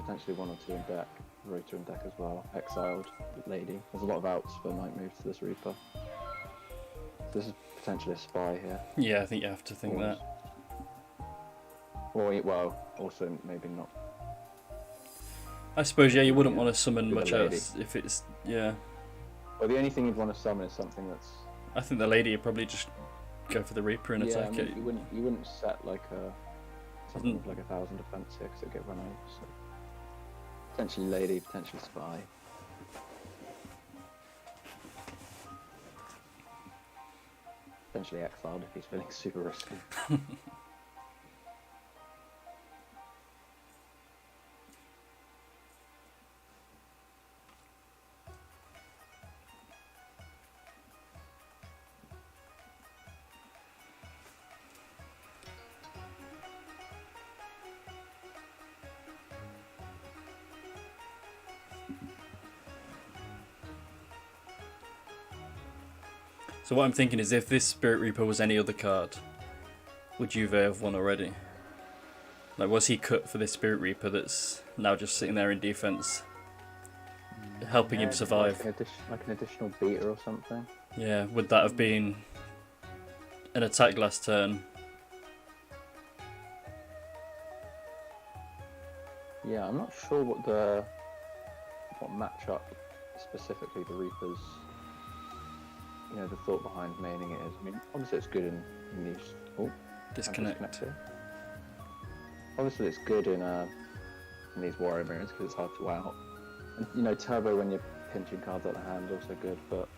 Potentially one or two in deck. Rota in deck as well. Exiled lady. There's a lot of outs for night moves to this Reaper. This is potentially a spy here. Yeah, I think you have to think that. Or well, also maybe not. I suppose, yeah, you wouldn't want to summon With much a lady. else if it's, yeah. Well, the only thing you'd want to summon is something that's. I think the lady would probably just go for the Reaper and Yeah, I attack mean, it. you wouldn't set like a something with like 1,000 defense here because it'd get run over. So potentially lady, potentially spy. Potentially exiled if he's feeling super risky. So what I'm thinking is if this Spirit Reaper was any other card, would Juve have won already? Like, was he cut for this Spirit Reaper that's now just sitting there in defense, helping him survive? Like an additional beater or something. Yeah, would that have been an attack last turn? Yeah, I'm not sure what matchup specifically the Reapers. You know, the thought behind maining it is. I mean, obviously it's good in these. Oh, Disconnect. here. Obviously it's good in these Warrior Mirrors because it's hard to out. And you know, Turbo when you're pinching cards out of the hand is also good, but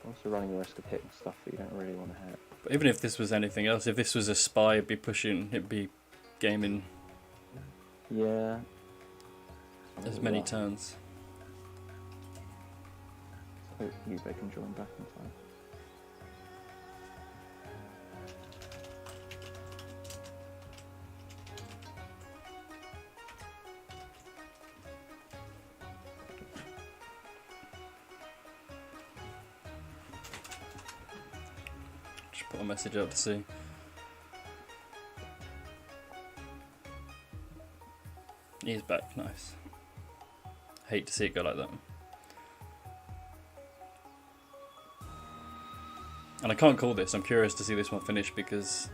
also running the risk of hitting stuff that you don't really want to hit. But even if this was anything else, if this was a spy, it'd be pushing, it'd be gaming Yeah. as many turns. I hope Juve can join back in time. Just put a message out to see. He's back, nice. Hate to see it go like that. And I can't call this, I'm curious to see this one finish because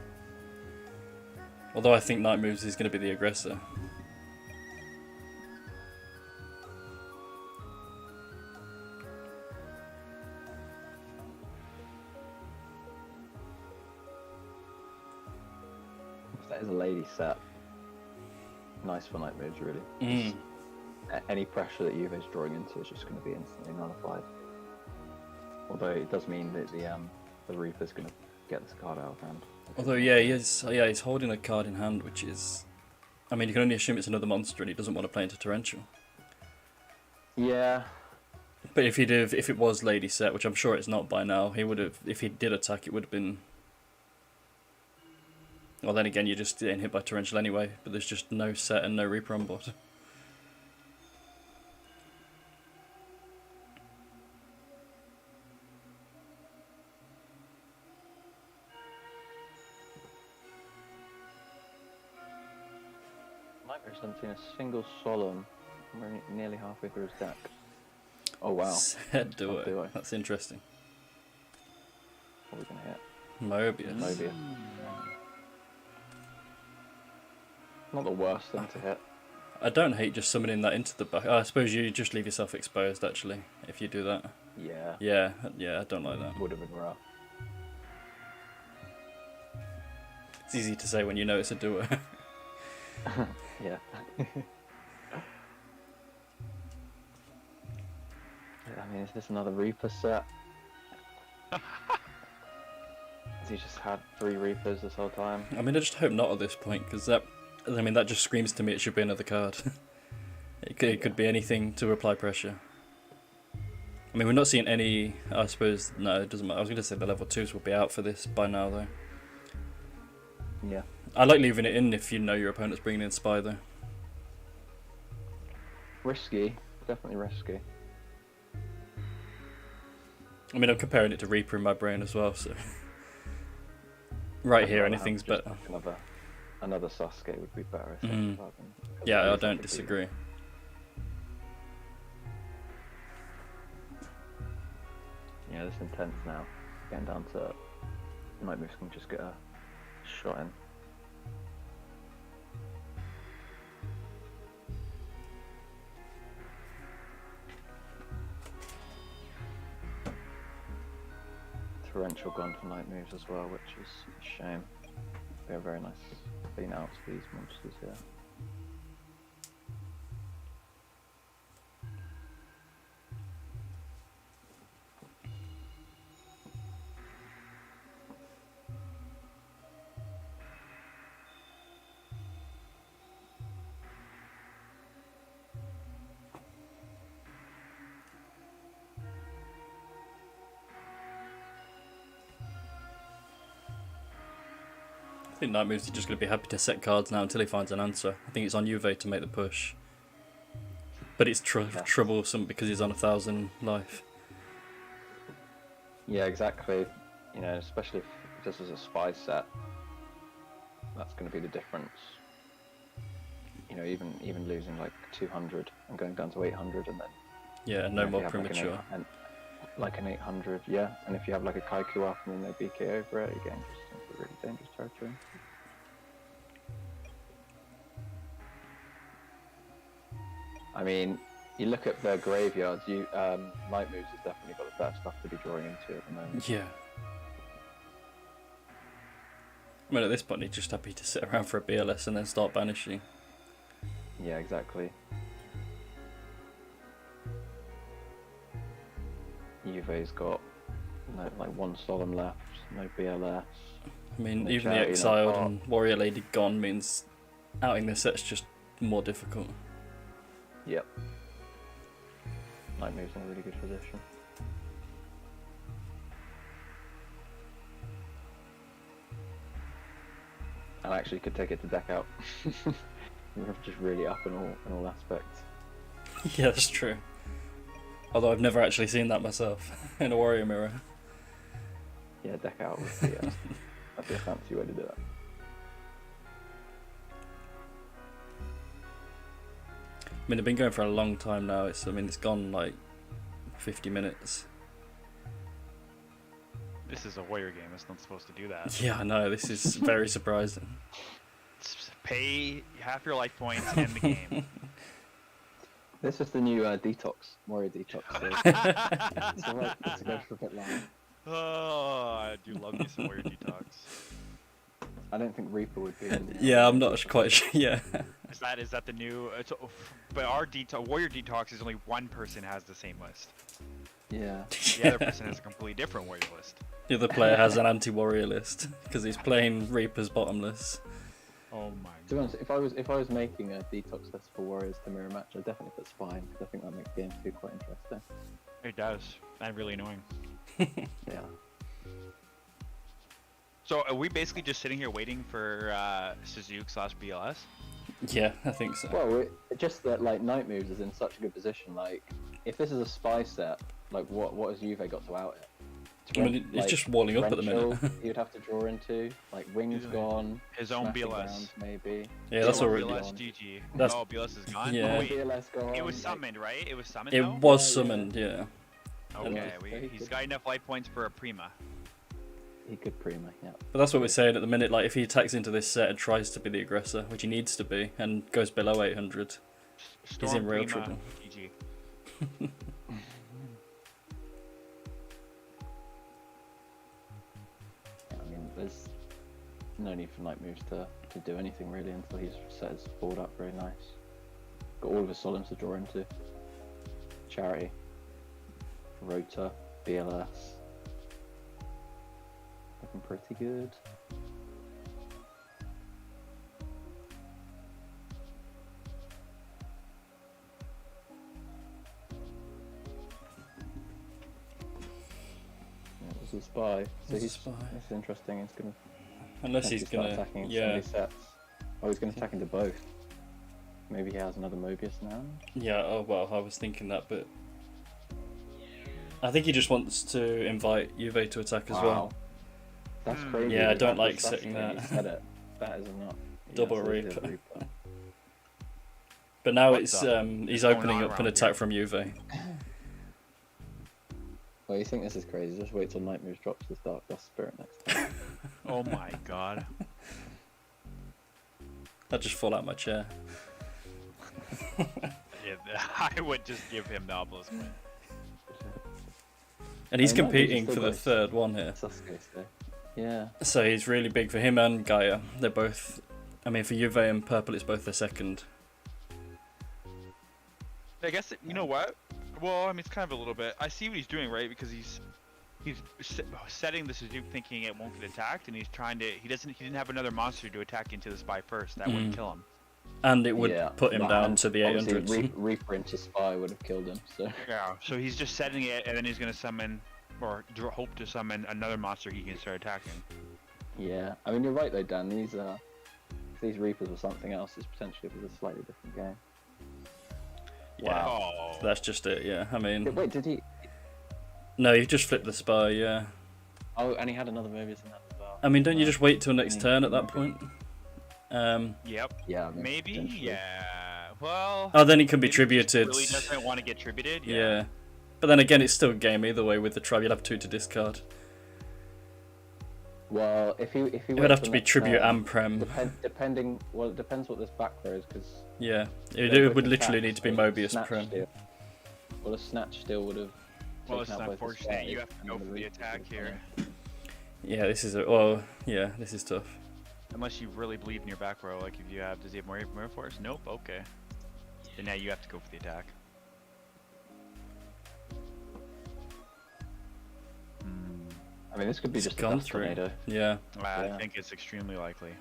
although I think Night Moves is going to be the aggressor. That is a lady set. Nice for night moves, really. Mm. Any pressure that Juve's drawing into is just going to be instantly nullified. Although it does mean that the Reaper's going to get this card out of hand. Although he's holding a card in hand, which is, I mean, you can only assume it's another monster, and he doesn't want to play into torrential. Yeah. But if it was lady set, which I'm sure it's not by now, he would have. If he did attack, it would have been. Well, then again, you're just getting hit by torrential anyway. But there's just no set and no Reaper on board. Nightmare's done seen a single solemn. We're nearly halfway through his deck. Oh wow. Set duo. That's interesting. What are we going to hit? Mobius. Mobius. Not the worst thing to hit. I don't hate just summoning that into the back. I suppose you just leave yourself exposed, actually, if you do that. Yeah. Yeah, I don't like that. Would have been rough. It's easy to say when you know it's a doer. Yeah. I mean, is this another Reaper set? Has he just had 3 Reapers this whole time? I mean, I just hope not at this point, because that just screams to me it should be another card. It could be anything to apply pressure. I mean, we're not seeing any, I suppose, no, it doesn't matter. I was going to say the level 2s will be out for this by now, though. Yeah. I like leaving it in if you know your opponent's bringing in Spy, though. Risky. Definitely risky. I mean, I'm comparing it to Reaper in my brain as well, so... right I'd here, rather anything's have just better. like another Sasuke would be better, I think. rather than- Yeah, I Obelisk don't would be- disagree. Yeah, this intense now. Getting down to Nightmares can just get a shot in. Torrential gone for night moves as well, which is a shame. Be a very nice clean out for these monsters here. I think Night Moves is just going to be happy to set cards now until he finds an answer. I think it's on Juve to make the push. But it's troublesome because he's on 1,000 life. Yeah, exactly. You know, especially if this is a spy set, that's going to be the difference. You know, even losing like 200 and going down to 800, and then Yeah, no more premature. Like an 800, yeah. And if you have like a Kaiku up and then they BK over it, you're getting just into really dangerous territory. I mean, you look at their graveyards. Night Moves has definitely got the better stuff to be drawing into at the moment. Yeah. I mean, at this point, he's just happy to sit around for a BLS and then start banishing. Yeah, exactly. Juve's got like 1 Solemn left, no BLS. I mean, No even the charity, no Exiled pot. and Warrior Lady gone means outing this set's just more difficult. Yep. Night Move's in a really good position. And actually could take it to deck out. We're just really up in all aspects. Yeah, that's true. Although I've never actually seen that myself in a Warrior Mirror. Yeah, deck out would be that'd be a fancy way to do it. I mean, they've been going for a long time now. It's gone like 50 minutes. This is a warrior game. It's not supposed to do that. Yeah, I know. This is very surprising. Pay half your life points and the game. This is the new detox, Warrior Detox. So let's go for a bit long. Oh, I do love me some warrior detox. I don't think Reaper would be in Yeah, I'm not quite sure. Yeah. Is that the new? But our warrior detox is only one person has the same list. Yeah. The other person has a completely different warrior list. The other player has an anti-warrior list because he's playing Reaper's bottomless. Oh my To be honest, if I was making a detox list for Warriors to mirror match, I'd definitely put Spine because I think that makes game 2 quite interesting. It does. And really annoying. Yeah. So are we basically just sitting here waiting for Suzuki/BLS? Yeah, I think so. Well, just that like Night Moves is in such a good position. Like, if this is a spy set, like what has Juve got to out it? I mean, it's just walling up at the minute. He would have to draw into like Wings gone. His own Smashing BLS. Grounds, maybe. Yeah, that's His own already. BLS GG. That's- Oh, BLS is gone? Yeah. Oh, wait. BLS gone. It was like- summoned, right? It was summoned It though? was Yeah, summoned, yeah. Okay, Yeah. he's got enough life points for a Prima. He could prima, yeah. But that's what we're saying at the minute. Like, if he attacks into this set and tries to be the aggressor, which he needs to be, and goes below 800, he's in real trouble. GG. I mean, there's no need for night moves to do anything really until he's set his board up very nice. Got all of his solemns to draw into. Charity, Rota, BLS. Looking pretty good. It was a spy. So It's a he's spy. That's interesting. It's gonna Unless he's start gonna, attacking in yeah, so many sets. Oh, he's gonna attack into both. Maybe he has another Mobius now. yeah. Oh well, I was thinking that, but I think he just wants to invite Juve to attack as well. That's crazy. Yeah, I don't That's- like that's setting the way that. you said it. That is not Double so it's Reaper. a Reaper. But now What it's the- he's going opening on up an around attack here? from Juve. Well, you think this is crazy? Just wait till Night Moves drops this Dark Dust Spirit next time. Oh my god. I'd just fall out my chair. Yeah, I would just give him the Obelisk win. And he's I know, but he's competing still for the got- third one here. Sasuke, so. Yeah. So he's really big for him and Gaia. They're both, I mean, for Juve and Purple, it's both their second. I guess you know what? Well, I mean, it's kind of a little bit. I see what he's doing, right? Because he's setting the Suzuki thinking it won't get attacked, and he's trying to. He didn't have another monster to attack into the spy first. That wouldn't kill him. And it would Yeah, put him but down to the obviously 800s. Reaper into Spy would have killed him, so. Yeah. So he's just setting it, and then he's gonna summon, or hope to summon another monster he can start attacking. Yeah. I mean, you're right though, Dan. If these Reapers were something else, it's potentially a slightly different game. Yeah, Oh. that's just it, yeah. I mean, Wait, did he? no, you just flip the spy, yeah. Oh, and he had another Mobius in that as well. I mean, don't you just wait till next turn at that point? Yep. Yeah. I mean, Maybe. potentially. Yeah. Well. Oh, then it can be maybe he just tributed. Really doesn't want to get tributed. Yeah. But then again, it's still a game either way with the tribe. You'll have 2 to discard. Well, if he It would have to be tribute and prem. Depending. Well, it depends what this back row is, because. Yeah, it would literally need to be Mobius prem. Well, a snatch steal would have. Well, it's taken out both the unfortunate. Spy You have to and go then for the Reaper attack would've here. come Yeah, this is this is tough. Unless you really believe in your back row, like if you have, does he have more force? Nope. Okay. Then now you have to go for the attack. in. I mean, this could be It's just a gone dust through. tornado. Yeah. I Yeah. think it's extremely likely.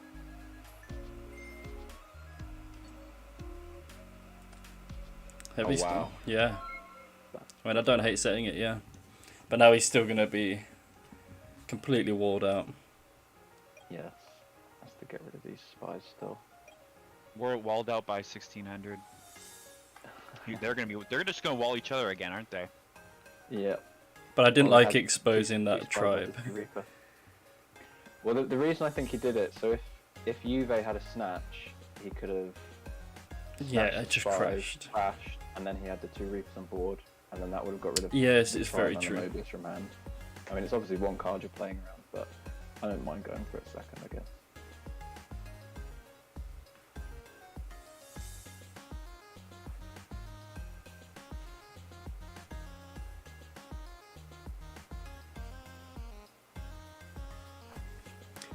Heavy Oh, still. wow. Yeah. I mean, I don't hate setting it, yeah. But now he's still going to be completely walled out. Yes. Has to get rid of these spies still. We're walled out by 1600. They're just gonna wall each other again, aren't they? Yeah. But I didn't Well, like had exposing two that spies tribe. with the Reaper. Well, the reason I think he did it, so if Juve had a snatch, he could have. Yeah, snatched it just spies, crashed. and then he had the 2 Reapers on board, and then that would have got rid of. Yes, the it's tribe very and the true. Mobius from hand. I mean, it's obviously one card you're playing around, but I don't mind going for it second, I guess.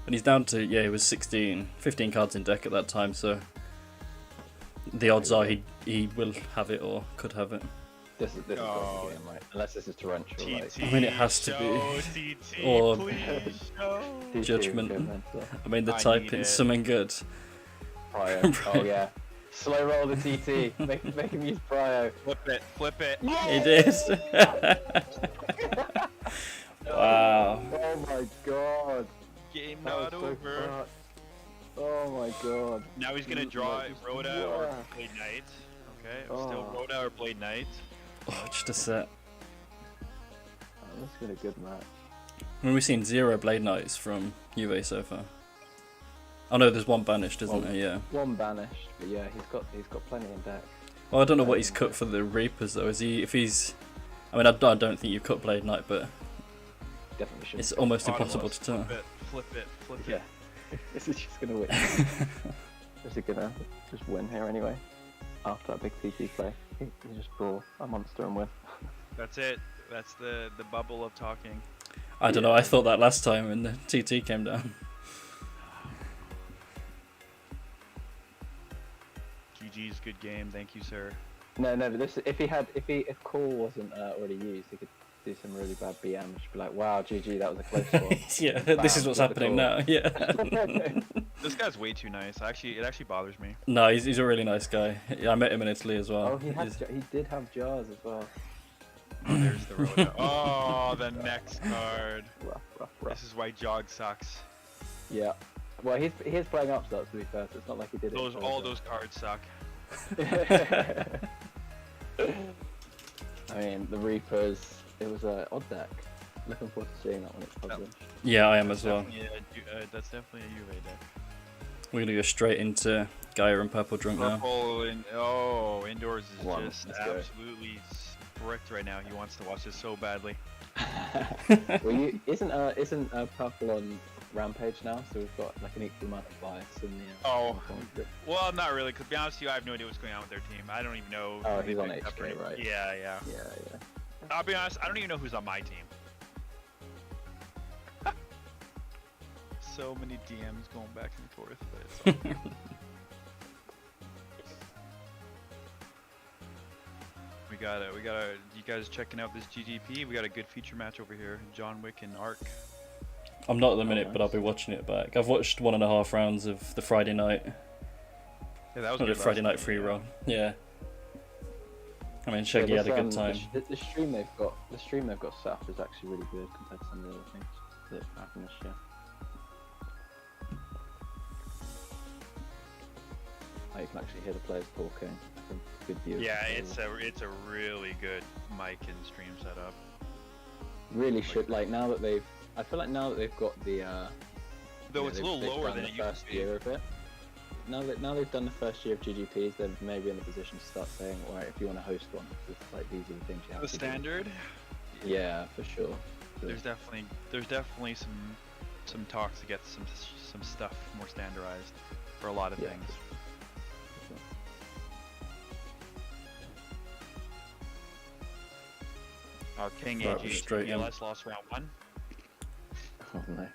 And he's down to, yeah, he was 15 cards in deck at that time, so the odds are he will have it or could have it. This is Oh. the game, right? Unless this is torrential, like. I mean, it has to be. TT, Or- please show. Judgment. Mental. I mean, the I need typing's it. something good. Prio. Oh yeah. Slow roll the TT. Make him use Prio. Flip it. He did. Wow. Oh my god. Game That was not so over. fucked. Oh my god. Now he's gonna Dude, draw like, just Rhoda or whack. Blade Knight. Okay, still Oh. Rhoda or Blade Knight. Oh, just a set. Oh, this has been a good match. I mean, we've seen 0 Blade Knights from Juve so far. Oh no, there's one banished, isn't One. there? Yeah. One banished, but yeah, he's got plenty in deck. Well, I don't know what he's cut for the Reapers though. Is he? If he's, I mean, I don't think you cut Blade Knight, but definitely shouldn't. It's almost impossible to turn. Flip it. Yeah. This is just gonna win. Is he gonna just win here anyway? After that big TT play, he just draw a monster and win. That's it. That's the bubble of talking. I don't know. I thought that last time when the TT came down. GG's, good game. Thank you, sir. No, but this if Call wasn't already used, he could do some really bad BM. Just be like, wow, GG, that was a close one. Yeah, this is what's happening now. Yeah. This guy's way too nice. It actually bothers me. No, he's a really nice guy. I met him in Italy as well. Oh, he did have jars as well. Oh, there's the road. Oh, the next card. Rough. This is why Jog sucks. Yeah. Well, he is playing upstarts to be fair, so it's not like he did it. All those cards suck. I mean, the Reapers, it was an odd deck. Looking forward to seeing that when it's published. Yeah, I am as well. That's definitely a Juve deck. We're gonna go straight into Gaia and Purple Drunk now. Indoors is Let's go. absolutely bricked right now. He wants to watch this so badly. Well, isn't Purple on Rampage now? So we've got like an equal amount of bias in the. Well, not really. Cause to be honest with you, I have no idea what's going on with their team. I don't even know. Oh, he's on HK, right? Yeah. I'll be honest. I don't even know who's on my team. So many DMs going back and forth, but it's all good. We got you guys checking out this GGP? We got a good feature match over here. John Wick and Ark. I'm not at the minute, but I'll be watching it back. I've watched 1.5 rounds of the Friday night. Yeah, that was Not good. the Friday night free roll. Yeah. I mean, Shaggy had a good time. The stream they've got set up is actually really good compared to some of the other things that happened this year. You can actually hear the players talking. Good view. Yeah, it's a really good mic and stream setup. Really should now that they've. I feel like now that they've got the. Though it's a little lower than it used to be. Year of it. Now they've done the first year of GGPs, they're maybe in the position to start saying, alright, if you want to host one, it's like these are the things you have The to standard. Do. Yeah, for sure. There's definitely some talks to get some stuff more standardized for a lot of things. Our King Right, AG straight in. ELS lost round 1. Oh no.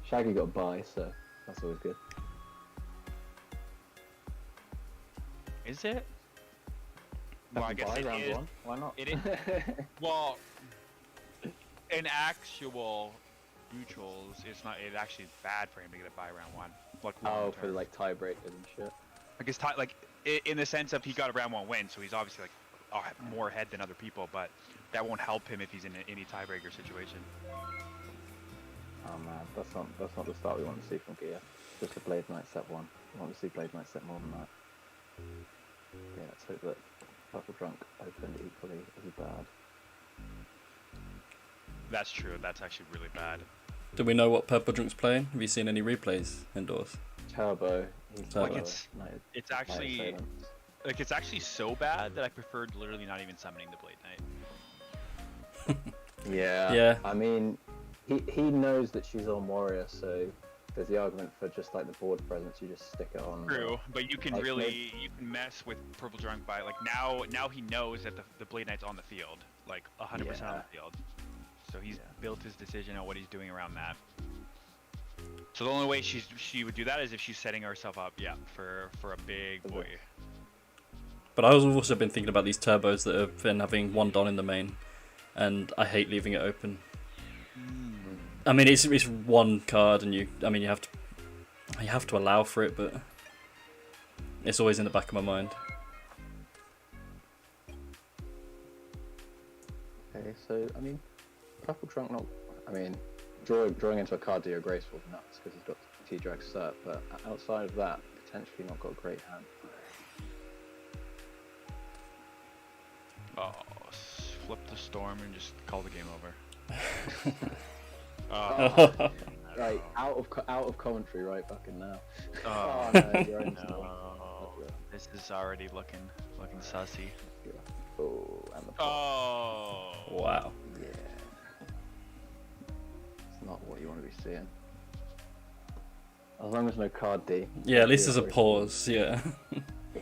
Shaggy got a bye, so that's always good. Is it? Well, I guess Bye it round is. 1. Why not? It is. Well, in actual neutrals, it's not. It actually is bad for him to get a bye round 1. Like Oh, for like tiebreakers and shit. I guess in the sense of he got a round 1 win, so he's obviously like more ahead than other people, but that won't help him if he's in any tiebreaker situation. Oh man, that's not the start we want to see from Gear. Just a Blade Knight set 1. We want to see Blade Knight set more than that. Yeah, let's hope that Purple Drunk opened equally as bad. That's true. That's actually really bad. Do we know what Purple Drunk's playing? Have you seen any replays indoors? Turbo. Turbo. It's actually it's actually so bad that I preferred literally not even summoning the Blade Knight. Yeah. I mean, he knows that she's on Warrior, so there's the argument for just like the board presence. You just stick it on. True, but you can you can mess with Purple Drunk by like now he knows that the Blade Knight's on the field, like 100% on the field. So he's built his decision on what he's doing around that. So the only way she would do that is if she's setting herself up, for a big boy. But I've also been thinking about these turbos that have been having 1 Don in the main, and I hate leaving it open. I mean, it's 1 card, and you have to allow for it, but it's always in the back of my mind. Okay, so I mean, Purple Drunk drawing into a card to your graceful nuts because he's got T-Drag cert, but outside of that, potentially not got a great hand. Oh, flip the storm and just call the game over. Right, out of commentary right fucking now. Oh, no, you're in no. This is already looking sussy. Oh. and the pot. Oh. Wow. Yeah. It's not what you want to be seeing. As long as no card D. Yeah, at least there's a pause. Yeah.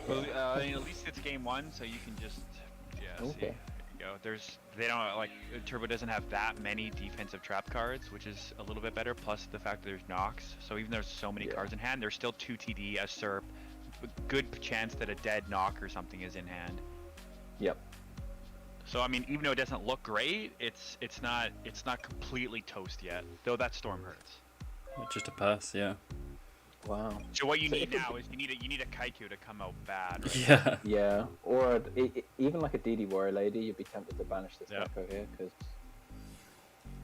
Well, I mean, at least it's game one, so you can just see. Okay. There you go. They don't like Turbo doesn't have that many defensive trap cards, which is a little bit better. Plus the fact that there's knocks, so even though there's so many cards in hand, there's still 2 TD, a SERP, good chance that a dead knock or something is in hand. Yep. So I mean, even though it doesn't look great, it's not completely toast yet. Though that storm hurts. Just a pass. Yeah. Wow. So what you So need if it- now is you need a Kaiku to come out bad. Right? Yeah. Yeah, or even like a DD Warrior Lady, you'd be tempted to banish this Yeah. Echo here, because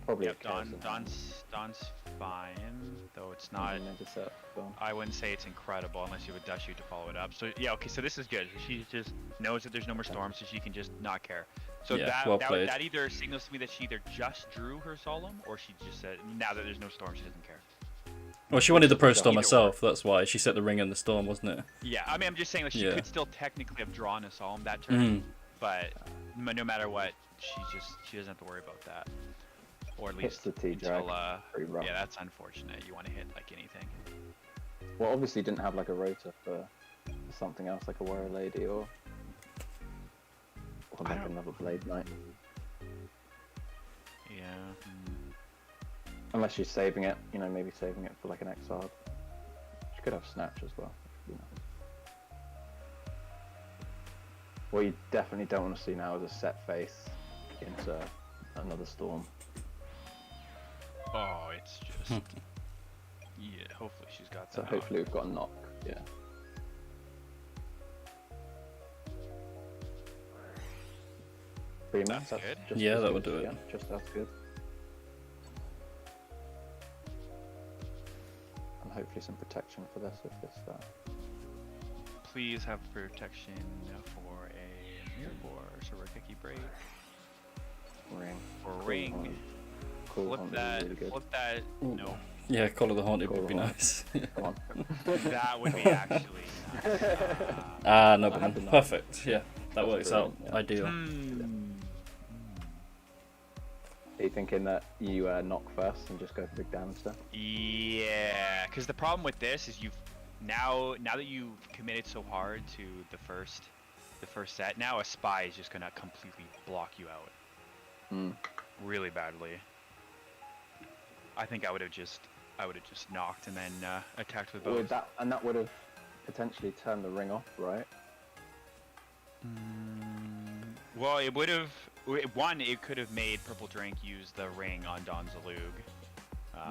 probably Yep, a chaos in hand. Don's fine, though it's And not. then intercept, boom. I wouldn't say it's incredible unless you would dash you to follow it up. So yeah, okay, so this is good. She just knows that there's no more storms, so she can just not care. So Yeah, well played. that either signals to me that she either just drew her solemn, or she just said now that there's no storm, she doesn't care. Well, she wanted the Pro Storm Either herself. That's why she set the ring in the storm, wasn't it? Yeah, I mean, I'm just saying like she Yeah. could still technically have drawn a solemn that turn, Mm. but no matter what, she doesn't have to worry about that. Or at Hits least the T-drag, until, pretty rough. yeah, that's unfortunate. You want to hit like anything. Well, obviously didn't have like a rotor for something else, like a Warrior Lady or I like don't- another Blade Knight. Yeah. Unless she's saving it, you know, maybe saving it for like an Exile. She could have Snatch as well, you know. What you definitely don't want to see now is a set face into another Storm. Oh, it's just. Yeah, hopefully she's got So that. hopefully we've got a knock, yeah. Three That's minutes, good. just Yeah, as that good, would do it. Yeah, just as good. And hopefully some protection for this if it's Please have protection for a mirror or Rikiki break ring. or ring. Cool, Flip Hunt is that. really good. Flip that. No, Yeah, Call of the Haunted Call would of be the nice. Come on. that would be actually. Nice. Ah, no I had problem. the knife. Perfect. Yeah, that That's works out. brilliant, yeah. Ideal. Are you thinking that you knock first and just go for big damage there? Yeah, because the problem with this is you've now that you've committed so hard to the first set, now a spy is just gonna completely block you out really badly. I think I would have just knocked and then attacked with both. Would that, and that would have potentially turned the ring off, right? Well, it would have. One, it could have made Purple Drink use the ring on Don Zalug.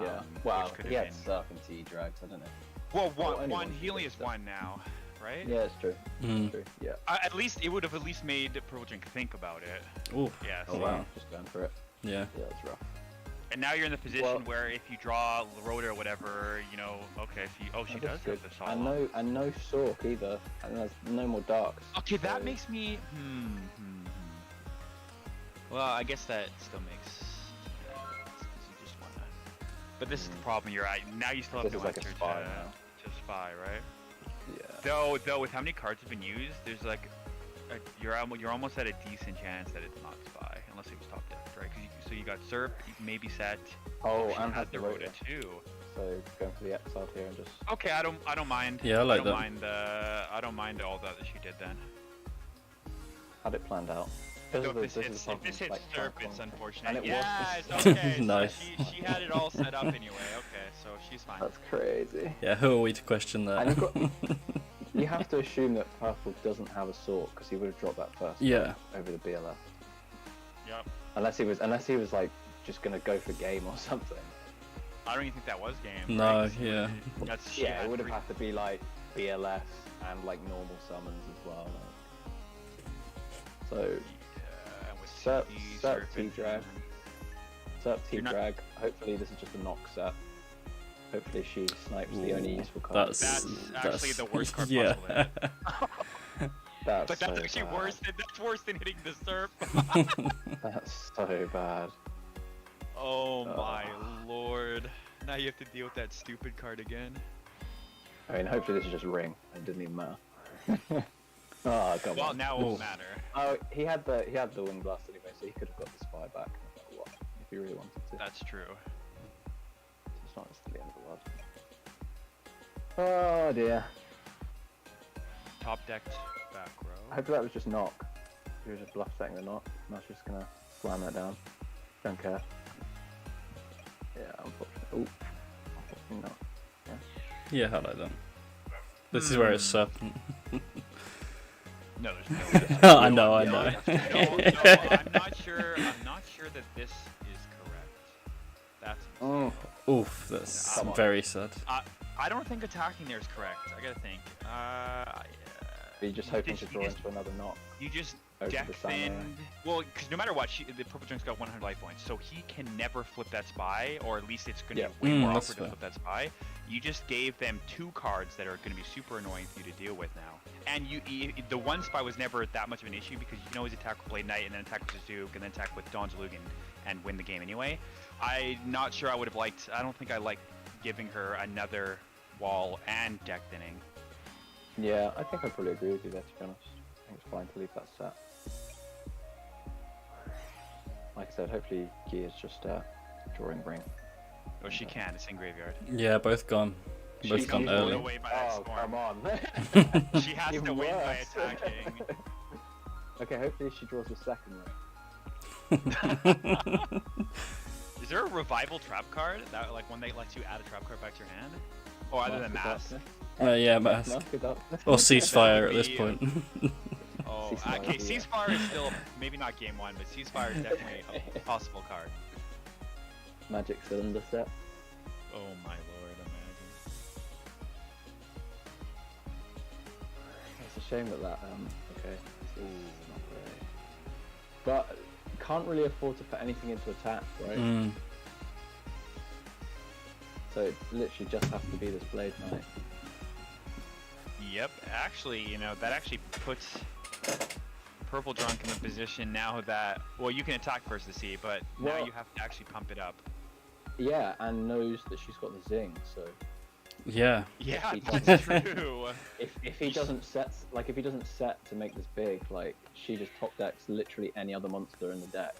Yeah. Well, which could he have had been. Surf and T-drags, I don't know. Well, Well, only one one he only should has get one now, right? Yeah, it's true. Mm. It's true. Yeah. At least it would have at least made Purple Drink think about it. Ooh. Yeah. Oh see? wow, just going for it. Yeah. Yeah, that's rough. And now you're in the position Well- where if you draw Rotor or whatever, you know, okay, if you, she That's does good. have the solid. And no Sork either. And there's no more darks. Okay, that so- makes me. Well, I guess that still makes sense, 'cause you just wanna. But this is the problem you're at. Now you still have This no is like a answer spy now. to spy, right? Yeah. Though with how many cards have been used, there's like, you're almost at a decent chance that it's not spy, unless it was top deck, right? So you got Serp, maybe set. Oh, she and had has the the Rota Rota. too. So going for the Exile here and just. Okay, I don't mind. Yeah, I like don't that. mind. I don't mind all that she did then. Had it planned out. So This if is this the hits, problem, Serp, like, it's unfortunate. And it was Yeah, just- it's okay. So Nice. she had it all set up anyway. Okay, so she's fine. That's crazy. Yeah, who are we to question that? And you have to assume that Purple doesn't have a Sork because he would have dropped that first. Yeah. Over the BLF. Yep. Unless he was like just gonna go for game or something. I don't even think that was game. No, right? 'Cause yeah. That's she Yeah, had it would have three- had to be like BLS and like normal summons as well. So Yeah, with Serp CP, Serp Serpent, T-drag. Serp You're not- T-drag. Hopefully this is just a knock set. Hopefully she snipes the only Ooh, useful card. That's actually the worst card yeah. possible. That's But that's so actually bad. worse than hitting the Serp. That's so bad. Oh my lord. Now you have to deal with that stupid card again. I mean, hopefully this is just ring. It didn't even matter. Oh, come Well, on. now it won't matter. Oh, he had the wing blast anyway, so he could have got the spy back no matter what, if he really wanted to. That's true. It's not the end of the world. Oh dear. Top decked back row. Hopefully that was just knock. He was just bluff setting the knock. And I was just gonna slam that down. Don't care. Yeah, unfortunately. Ooh. Unfortunately not. Yeah, how like that. This is where it's serpent. No, there's no. I know. No, I'm not sure. I'm not sure that this is correct. That's. Oof, that's Come on. very sad. I don't think attacking there is correct. I gotta think. Are you just hoping to draw into another knock? You just Over deck the Samurai. thin. Well, because no matter what, the purple junk's got 100 life points, so he can never flip that spy, or at least it's gonna be way more that's awkward to flip that spy. You just gave them 2 cards that are gonna be super annoying for you to deal with now. And the one spy was never that much of an issue because you can always attack with Blade Knight and then attack with Zazook and then attack with Dawn Zalugan and win the game anyway. I'm not sure I would have liked. I don't think I liked giving her another wall and deck thinning. Yeah, I think I'd probably agree with you there, to be honest. I think it's fine to leave that set. Like I said, hopefully Gia's just drawing ring. Oh, she can. It's in graveyard. Yeah, both gone. Both She's gone blown early. away by that Oh, storm. come on. She has Even to win by worse. attacking. Okay, hopefully she draws the second ring. Is there a revival trap card that like one that lets you add a trap card back to your hand? Or other than mask? Yeah, mask. Mask it up. Or ceasefire at That would this be, point. Oh, Ceasefire, okay. yeah. Ceasefire is still maybe not game 1, but ceasefire is definitely a possible card. Magic cylinder set. Oh my lord, imagine. It's a shame that okay, this is not great. But can't really afford to put anything into attack, right? So it literally just has to be this Blade Knight. Yep, actually, you know, that actually puts Purple Drunk in the position now that, well, you can attack first to see, but now Well- you have to actually pump it up. Yeah, and knows that she's got the zing, so Yeah. Yeah, he that's true. if he doesn't set to make this big, like she just top decks literally any other monster in the deck.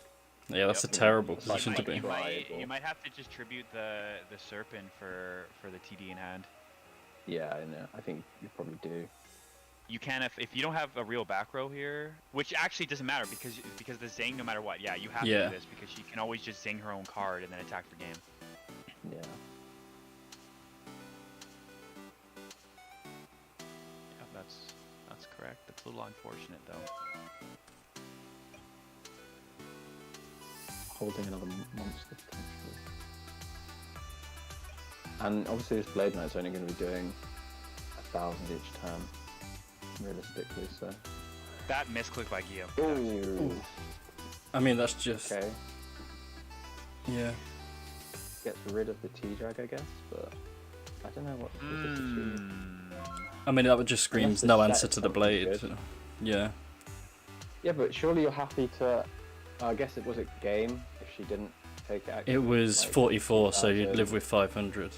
Yeah, that's Yep. a terrible It's like position to my be. try. You might have to just tribute the Serpent for the TD in hand. Yeah, I know. I think you probably do. You can if you don't have a real back row here, which actually doesn't matter because the zing, no matter what, yeah, you have to Yeah. do this because she can always just zing her own card and then attack for game. Yeah. Yeah, that's correct. That's a little unfortunate though. Holding another monster potentially. And obviously this Blade Knight's only going to be doing 1,000 each turn, realistically, so. That misclick by Gio. Ooh. I mean, that's just. Okay. Yeah. Gets rid of the T-Drag, I guess, but I don't know what this is achieve. I mean, that would just screams the no set answer to the itself blade. is good. Yeah. Yeah, but surely you're happy to. I guess it was a game if she didn't take it. It was like, 44, so you'd 2,000. live with 500.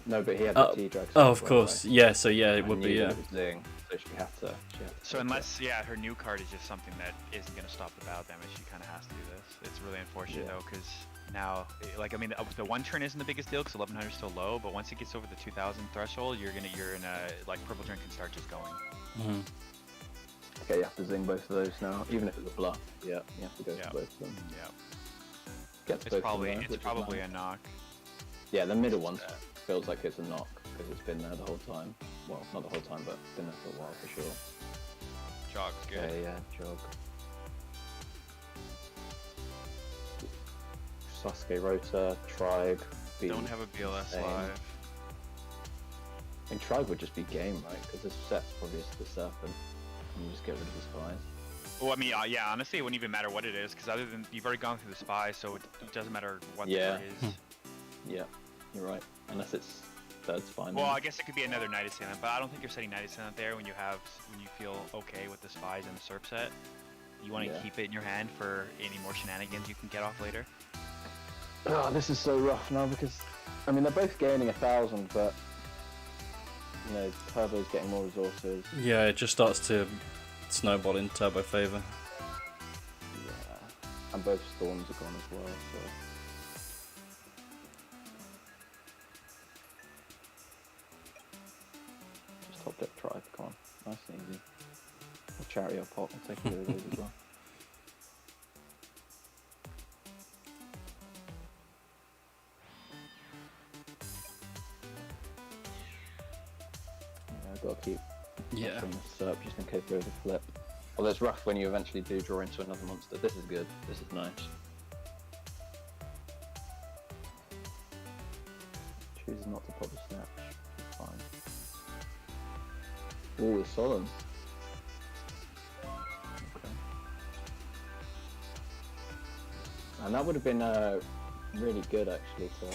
No, but he had the T-Drag. Oh, of course. Yeah, so yeah, it would be, yeah. Zing, so she had to. So unless, yeah, her new card is just something that isn't going to stop the battle damage, she kind of has to do this. It's really unfortunate Yeah. though, because now, like, I mean, the one turn isn't the biggest deal because 1100 is still low, but once it gets over the 2000 threshold, you're in a, like, Purple Drink can start just going. Mhm. Okay, you have to zing both of those now, even if it's a bluff. Yeah, you have to go Yeah. for both of them. Yeah. Gets It's both probably, of them, it's which is probably nice. a knock. Yeah, the middle one feels like it's a knock because it's been there the whole time. Well, not the whole time, but been there for a while for sure. Jog's good. Okay, yeah, jog. Sasuke Rota, Tribe, B. Don't have a BLS Same. live. I mean, Tribe would just be game, right? Because this set's probably just the Serpent. And you just get rid of the spies. Well, I mean, yeah, honestly, it wouldn't even matter what it is, because other than, you've already gone through the spy, so it doesn't matter what Yeah. the card is. Yeah, you're right. Unless it's third spine. Well, I guess it could be another Night Assailant, but I don't think you're setting Night Assailant there when you feel okay with the spies and the Serp set. You want to Yeah. keep it in your hand for any more shenanigans you can get off later. Oh, this is so rough now because, I mean, they're both gaining 1,000, but you know, Turbo's getting more resources. Yeah, it just starts to snowball in Turbo favour. Yeah, and both Storms are gone as well, so... Just top deck Tribe, come on. Nice and easy. Or Charity or Pop, I'll take either of those as well. Yeah, I've got to keep from this up just in case there is a flip. Although it's rough when you eventually do draw into another monster. This is good. This is nice. Chooses not to pop the snatch. It's fine. Oh, it's solemn. Okay. And that would have been really good actually to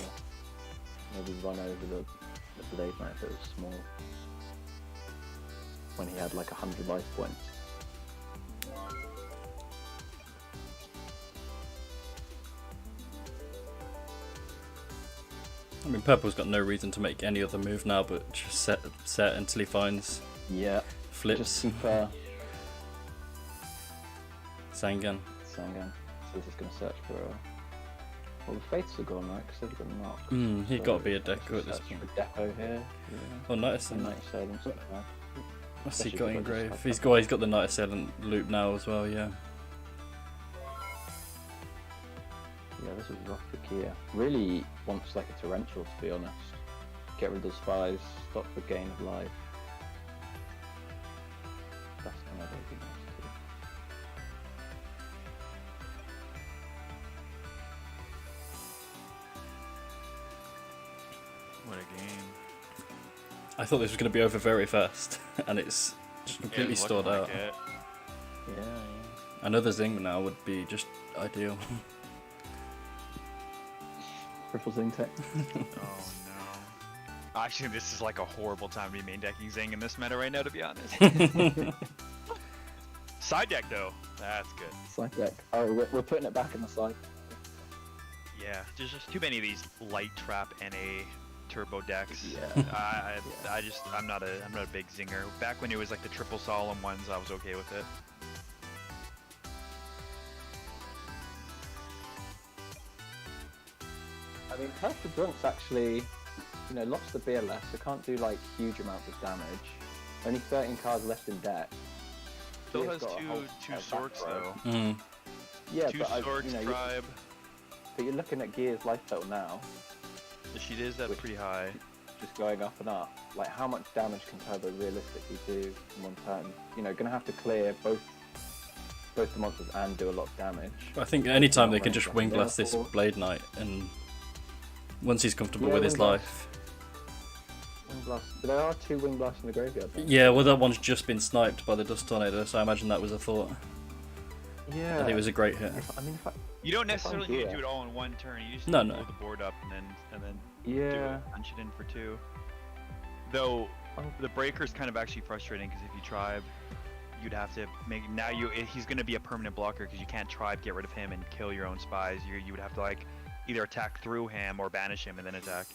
maybe run over the blade knight if it was small. When he had like 100 life points. I mean, Purple's got no reason to make any other move now, but just set until he finds flips. Just keep Sangan. So he's just going to search for well, the Faiths are gone, right? Because they've got knocked. He's got to be a Deco at this point. For Deco here. Yeah. Oh, Knight Assailant. Knight Assailant. What's he got engraved? He's got the Knight Assailant loop now as well, yeah. Yeah, this is rough for Kia. Really wants like a torrential, to be honest. Get rid of the spies, stop the gain of life. That's another big nice too. What a game. I thought this was going to be over very fast, and it's just completely stalled out. Like Yeah. Another Zing now would be just ideal. Triple Zing tech. Oh no. Actually, this is like a horrible time to be main decking Zing in this meta right now, to be honest. Side deck though, that's good. Side deck. Oh, we're putting it back in the side. Yeah, there's just too many of these light trap NA turbo decks. Yeah. I'm not a big Zinger. Back when it was like the triple solemn ones, I was okay with it. I mean, Purple Drunk's actually, lost the BLS, so can't do like huge amounts of damage. Only 13 cards left in deck. Still Gear's has got a two Sorks back row. though. Yeah, Two but Sorks, Tribe. But you're looking at Gear's life total now, The sheet is that pretty high. just going up and up. Like, how much damage can Turbo realistically do in one turn? Gonna have to clear both the monsters and do a lot of damage. I think anytime they can just Wing Blast this Blade Knight, and once he's comfortable with his life. Wing Blast. But there are 2 Wing Blasts in the graveyard. Yeah, well, that one's just been sniped by the Dust Tornado, so I imagine that was a thought. Yeah. I think it was a great hit. You don't necessarily need to do it all in one turn. You just need to hold the board up and then punch it in for 2. Though the breaker's kind of actually frustrating because if you tribe, you'd have to make he's going to be a permanent blocker because you can't tribe, get rid of him, and kill your own spies. You would have to like either attack through him or banish him and then attack.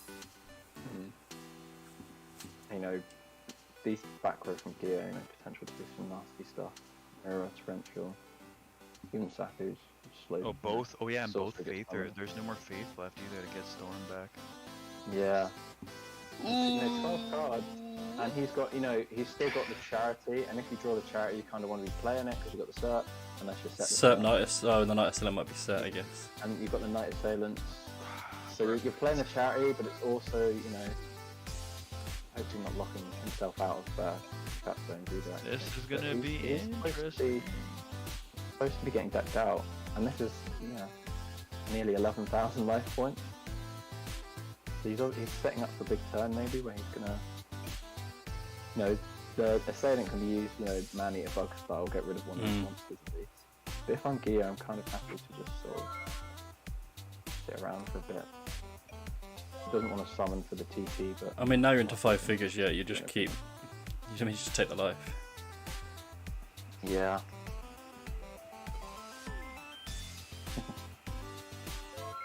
These back row from Gear, potential to do some nasty stuff. Mirror, Torrential, even Saku's slow. Oh, both? Oh yeah, and both Faith. There's no more Faith left either to get Storm back. Yeah. 12 cards. And he's got, he's still got the Charity, and if you draw the Charity, you kind of want to be playing it because you've got the Serp, and that's your set. Serp Knight, the Knight Assailant might be set, I guess. And you've got the Knight Assailants. So you're playing the Charity, but it's also, hopefully not locking himself out of Fat Zone Redirect. This is going to be interesting. Supposed to be getting decked out, and this is, nearly 11,000 life points. So he's setting up for a big turn maybe, where he's gonna, the Assailant can be used, Man-Eater Bug style, get rid of one of these monsters at least. But if I'm Gear, I'm kind of happy to just sort of sit around for a bit. He doesn't want to summon for the TP, but... I mean, now you're into 5 figures, yeah, you just you just take the life. Yeah.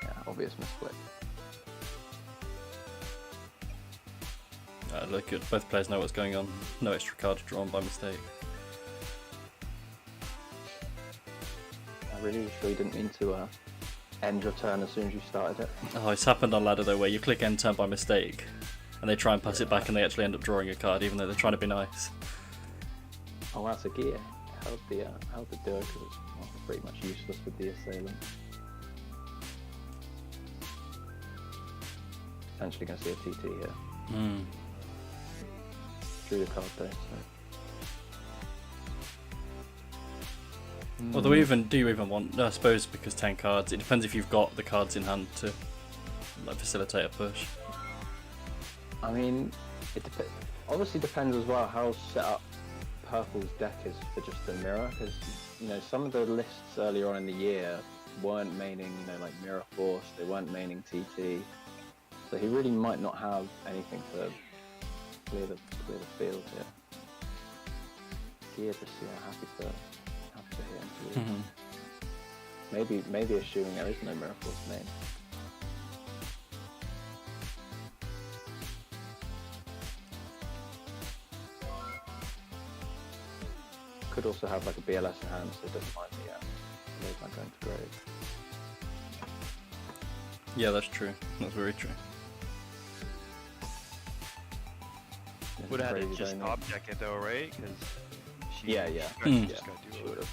Yeah, obvious misclick. look good. Both players know what's going on. No extra cards drawn by mistake. I really sure you didn't mean to end your turn as soon as you started it. Oh, it's happened on ladder though, where you click end turn by mistake, and they try and pass it back, and they actually end up drawing a card, even though they're trying to be nice. Oh, that's a gear. How'd the do it? Because it's pretty much useless with the assailant. Potentially going to see a TT here. Hmm. Drew the card though. So. Although do you even want? I suppose because 10 cards. It depends if you've got the cards in hand to like facilitate a push. I mean, it obviously depends as well how set up Purple's deck is for just the mirror, because you know some of the lists earlier on in the year weren't maining, you know, like Mirror Force. They weren't maining TT, so he really might not have anything to clear the field here. Gear just happy to hit him. Maybe assuming there is no Mirror Force main. Could also have like a BLS in hand, so it doesn't mind me not going to grave. Yeah, that's true. That's very true. Would have had to just object it though, right? Because she just got to do it.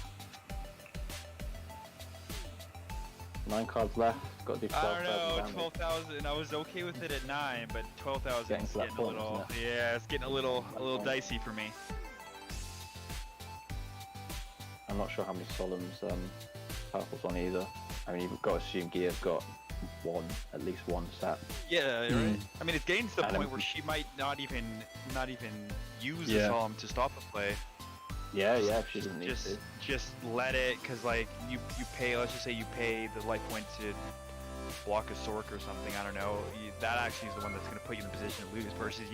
9 cards left. Got to do 12,000 I don't know, damage. 12,000. I was okay with it at 9, but 12,000 Getting is to that getting a point, little. isn't Yeah, it's getting a little dicey for me. I'm not sure how many Solemns Purple's on either. I mean, you've got to assume Gear's got at least one set. Yeah, right. I mean, it's getting to the And point where she might not even use the Yeah. Solemn to stop a play. Yeah, if she doesn't need to. Just let it, because like you pay. Let's just say you pay the life point to block a Sork or something. I don't know. That actually is the one that's going to put you in the position to lose. Versus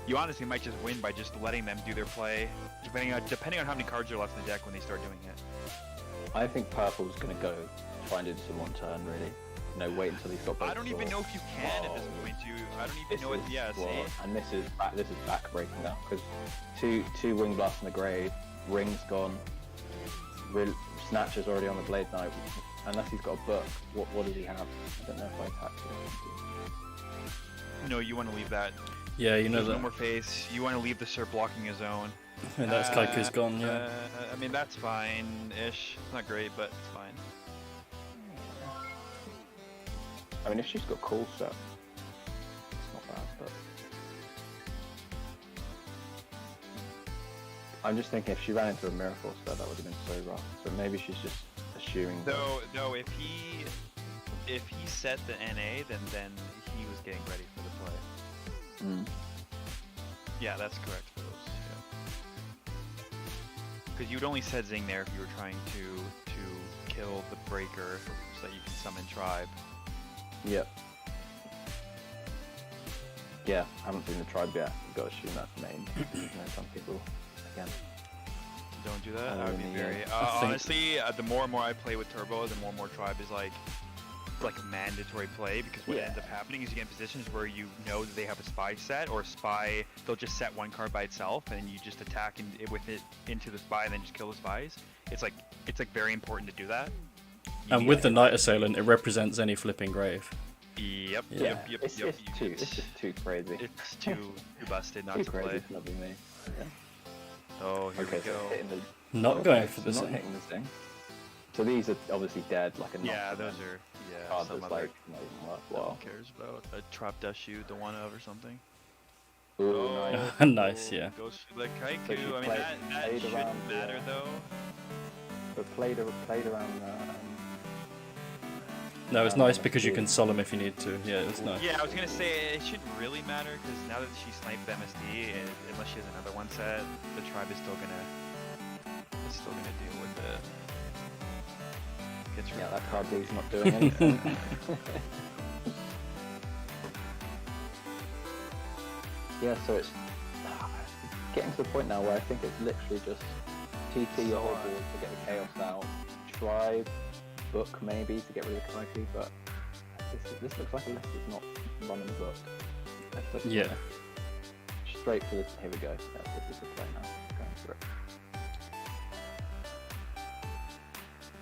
you honestly might just win by just letting them do their play, depending on how many cards are left in the deck when they start doing it. I think Purple's going to go find it in one turn, really. No, wait until he's got both. I don't even know if you can at this point. I don't even know what. Yeah, see. And this is back breaking now, because two Wing Blasts in the grave, Ring's gone, Snatcher's already on the Blade Knight. Unless he's got a book, what does he have? I don't know if I attack him. No, you want to leave that. Yeah, you know There's that. no more face. You want to leave the Sir blocking his own. And that's Kaiku's gone, yeah. I mean, that's fine-ish. It's not great, but it's fine. I mean, if she's got Cool Set, it's not bad, but... I'm just thinking if she ran into a Mirror Force set, that would have been so rough. So maybe she's just assuming... No, if he set the NA, then he was getting ready for the play. Yeah, that's correct for those, yeah. Because you'd only set Zing there if you were trying to kill the Breaker so that you can summon Tribe. Yep. Yeah, I haven't seen the Tribe yet. You've got to assume that's main. You know, some people, again... Don't do that. I would be very... honestly, the more and more I play with Turbo, the more and more Tribe is like a mandatory play, because what ends up happening is you get in positions where you know that they have a spy set, or a spy, they'll just set one card by itself and you just attack with it into the spy and then just kill the spies. It's like very important to do that. And with the Night Assailant, it represents any flipping grave. Yep. It's just too crazy. It's too busted not too to crazy play. to not be me. Yeah. Oh, here we go. Not going for the not Zing. hitting the Zing. So these are obviously dead, like a Yeah, knock those event. are Card some that's other. like not even No worthwhile. one cares about a Trap Dust Shoot, the one of or something. Ooh, nice. Nice, yeah. Goes for the Kaiku. So she I mean, played that shouldn't around, matter though. But played around No, it's nice because you can solemn if you need to. Yeah, it's nice. Yeah, I was gonna say it shouldn't really matter, because now that she sniped MSD, unless she has another one set, the Tribe is still gonna deal with it. Gets yeah, rid that of card league's not doing anything. Yeah, so it's getting to the point now where I think it's literally just TT your whole board to get the chaos out, Tribe, book maybe to get rid of Kaiki, but this looks like a list that's not running the book. Yeah. straight for the. Here we go. This is the play now. Going through it.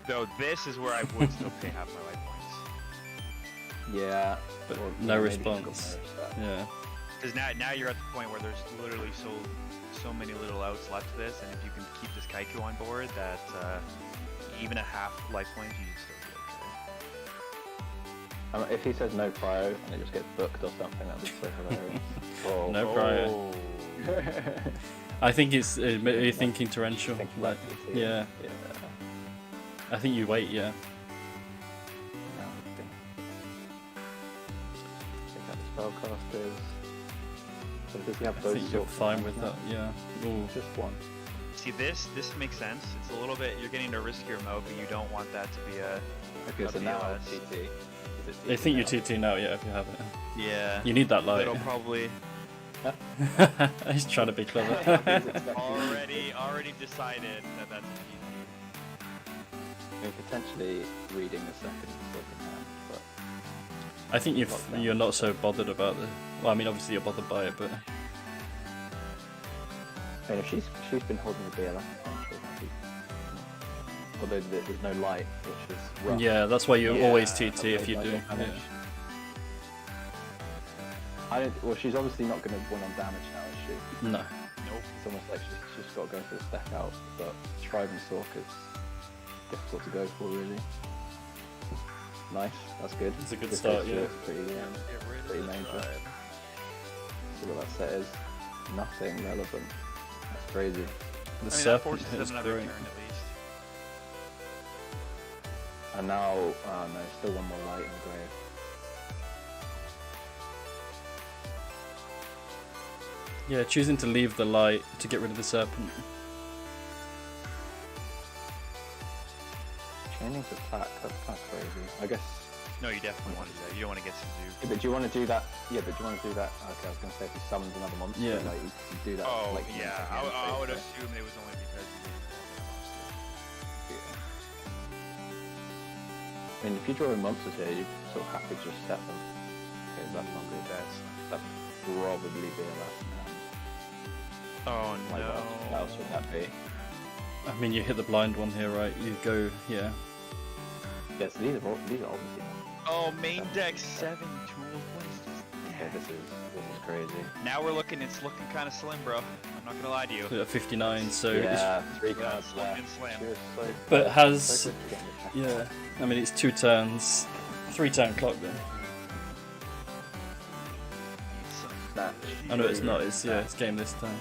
Though this is where I would still pay half my life points. Yeah, But or no maybe she's got response. no respect. Yeah. Because now you're at the point where there's literally so many little outs left to this, and if you can keep this Kaiku on board, that even at half life points, you should still be okay. If he says no cryo and it just gets booked or something, that'd be so hilarious. Oh. No cryo. I think it's you're thinking torrential. Think Like, about it, yeah. Yeah. I think you wait. Yeah. Check out the spellcasters. So does he have I both think you're sorts? fine with that. Yeah. Ooh. Just one. See, this makes sense. It's a little bit, you're getting a riskier mode, but you don't want that to be a Okay, so now PLS. TT. Is it They think now? you're TT now. Yeah, if you have it. Yeah. You need that light. It'll probably He's trying to be clever. already decided that that's a I mean, potentially reading the second hand, but I think you're not so bothered about the. Well, I mean, obviously you're bothered by it, but I mean, if she's been holding the BLS, potentially, that'd be... although there's no light, which is rough. yeah, that's why you Yeah, always TT if you Like do. damage. Yeah. I don't. Well, she's obviously not going to win on damage now, is she? No. Nope. It's almost like she's got to go for the step out, but Tribe and Sork is difficult to go for, really. Nice, that's good. It's a good This start, is yeah. Pretty, Get rid pretty of the major. tribe. See what that set is. Nothing relevant. That's crazy. The I mean, that serpent forces is another great. turn at least. And now, no, still one more light in the grave. Yeah, choosing to leave the light to get rid of the serpent. Chaining to attack, that's kind of crazy. I guess. No, you definitely want to do that. You don't want to get some Yeah, Zook. but do you want to do that? Yeah, but do you want to do that? Okay, I was going to say if you summoned another monster, Yeah. like you could do that. Oh, like, you yeah. know, I would phase, assume it was only because you didn't want the monster. yeah. I mean, if you draw in monsters here, you sort of have to just set them. Okay, that's not good. That's probably be a last hand. Oh, Like, no. what else would that be? I mean, you hit the blind one here, right? You go, yeah. Yeah, so these are obviously. Oh, main deck 7 tools. What is this? Okay, this is crazy. Now it's looking kind of slim, bro. I'm not gonna lie to you. So at 59, so it's, Yeah, 3 Yeah, cards slim left. and slam. She was so but close, has so close to getting the check. yeah. I mean, it's 2 turns, 3 turn clock then. Snatch. Oh no, it's not. It's it's game this time.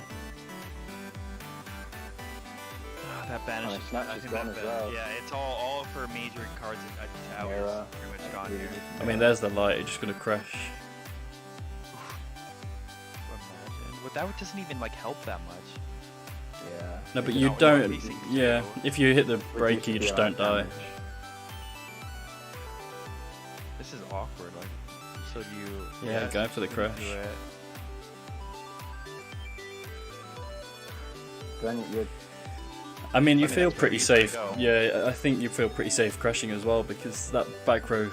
That banishes. Oh, Snatch I is think gone that as well. Yeah, it's all for major cards at towers. Mirror. Pretty much gone here. I mean, there's the light. It's just gonna crash. Imagine. But that doesn't even like help that much. Yeah. No, but No, you it's don't. not basic Yeah, too. if you hit the Reduces breaker, you the just amount don't of die. damage. This is awkward. Like, so do you? Yeah, go for the do crash. it. Then you I mean, you I mean, feel that's pretty where you safe. usually go. Yeah, I think you feel pretty safe crashing as well because that back row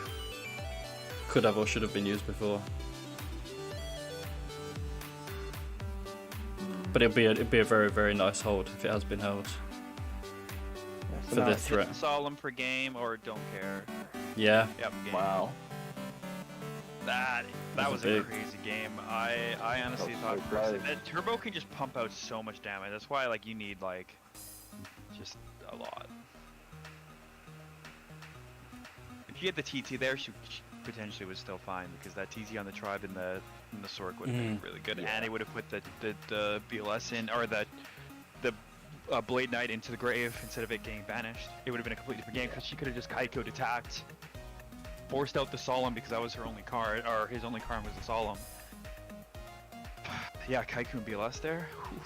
could have or should have been used before. But it'd be a very, very nice hold if it has been held yeah, so for now the it's- threat. Solemn for game or don't care. Yeah, Yep. Game. Wow. That That's was a a big- crazy game. I honestly That's thought so first close. that Turbo can just pump out so much damage. That's why like you need like just a lot. If you had the TT there, she potentially was still fine because that TT on the tribe and the Sork would have been really good, Yeah. and it would have put the BLS in or the Blade Knight into the grave instead of it getting banished. It would have been a completely different game because she could have just Kaiko'd attacked. Forced out the Solemn because that was her only card, or his only card was the Solemn. Yeah, Kaiku and BLS there. Whew.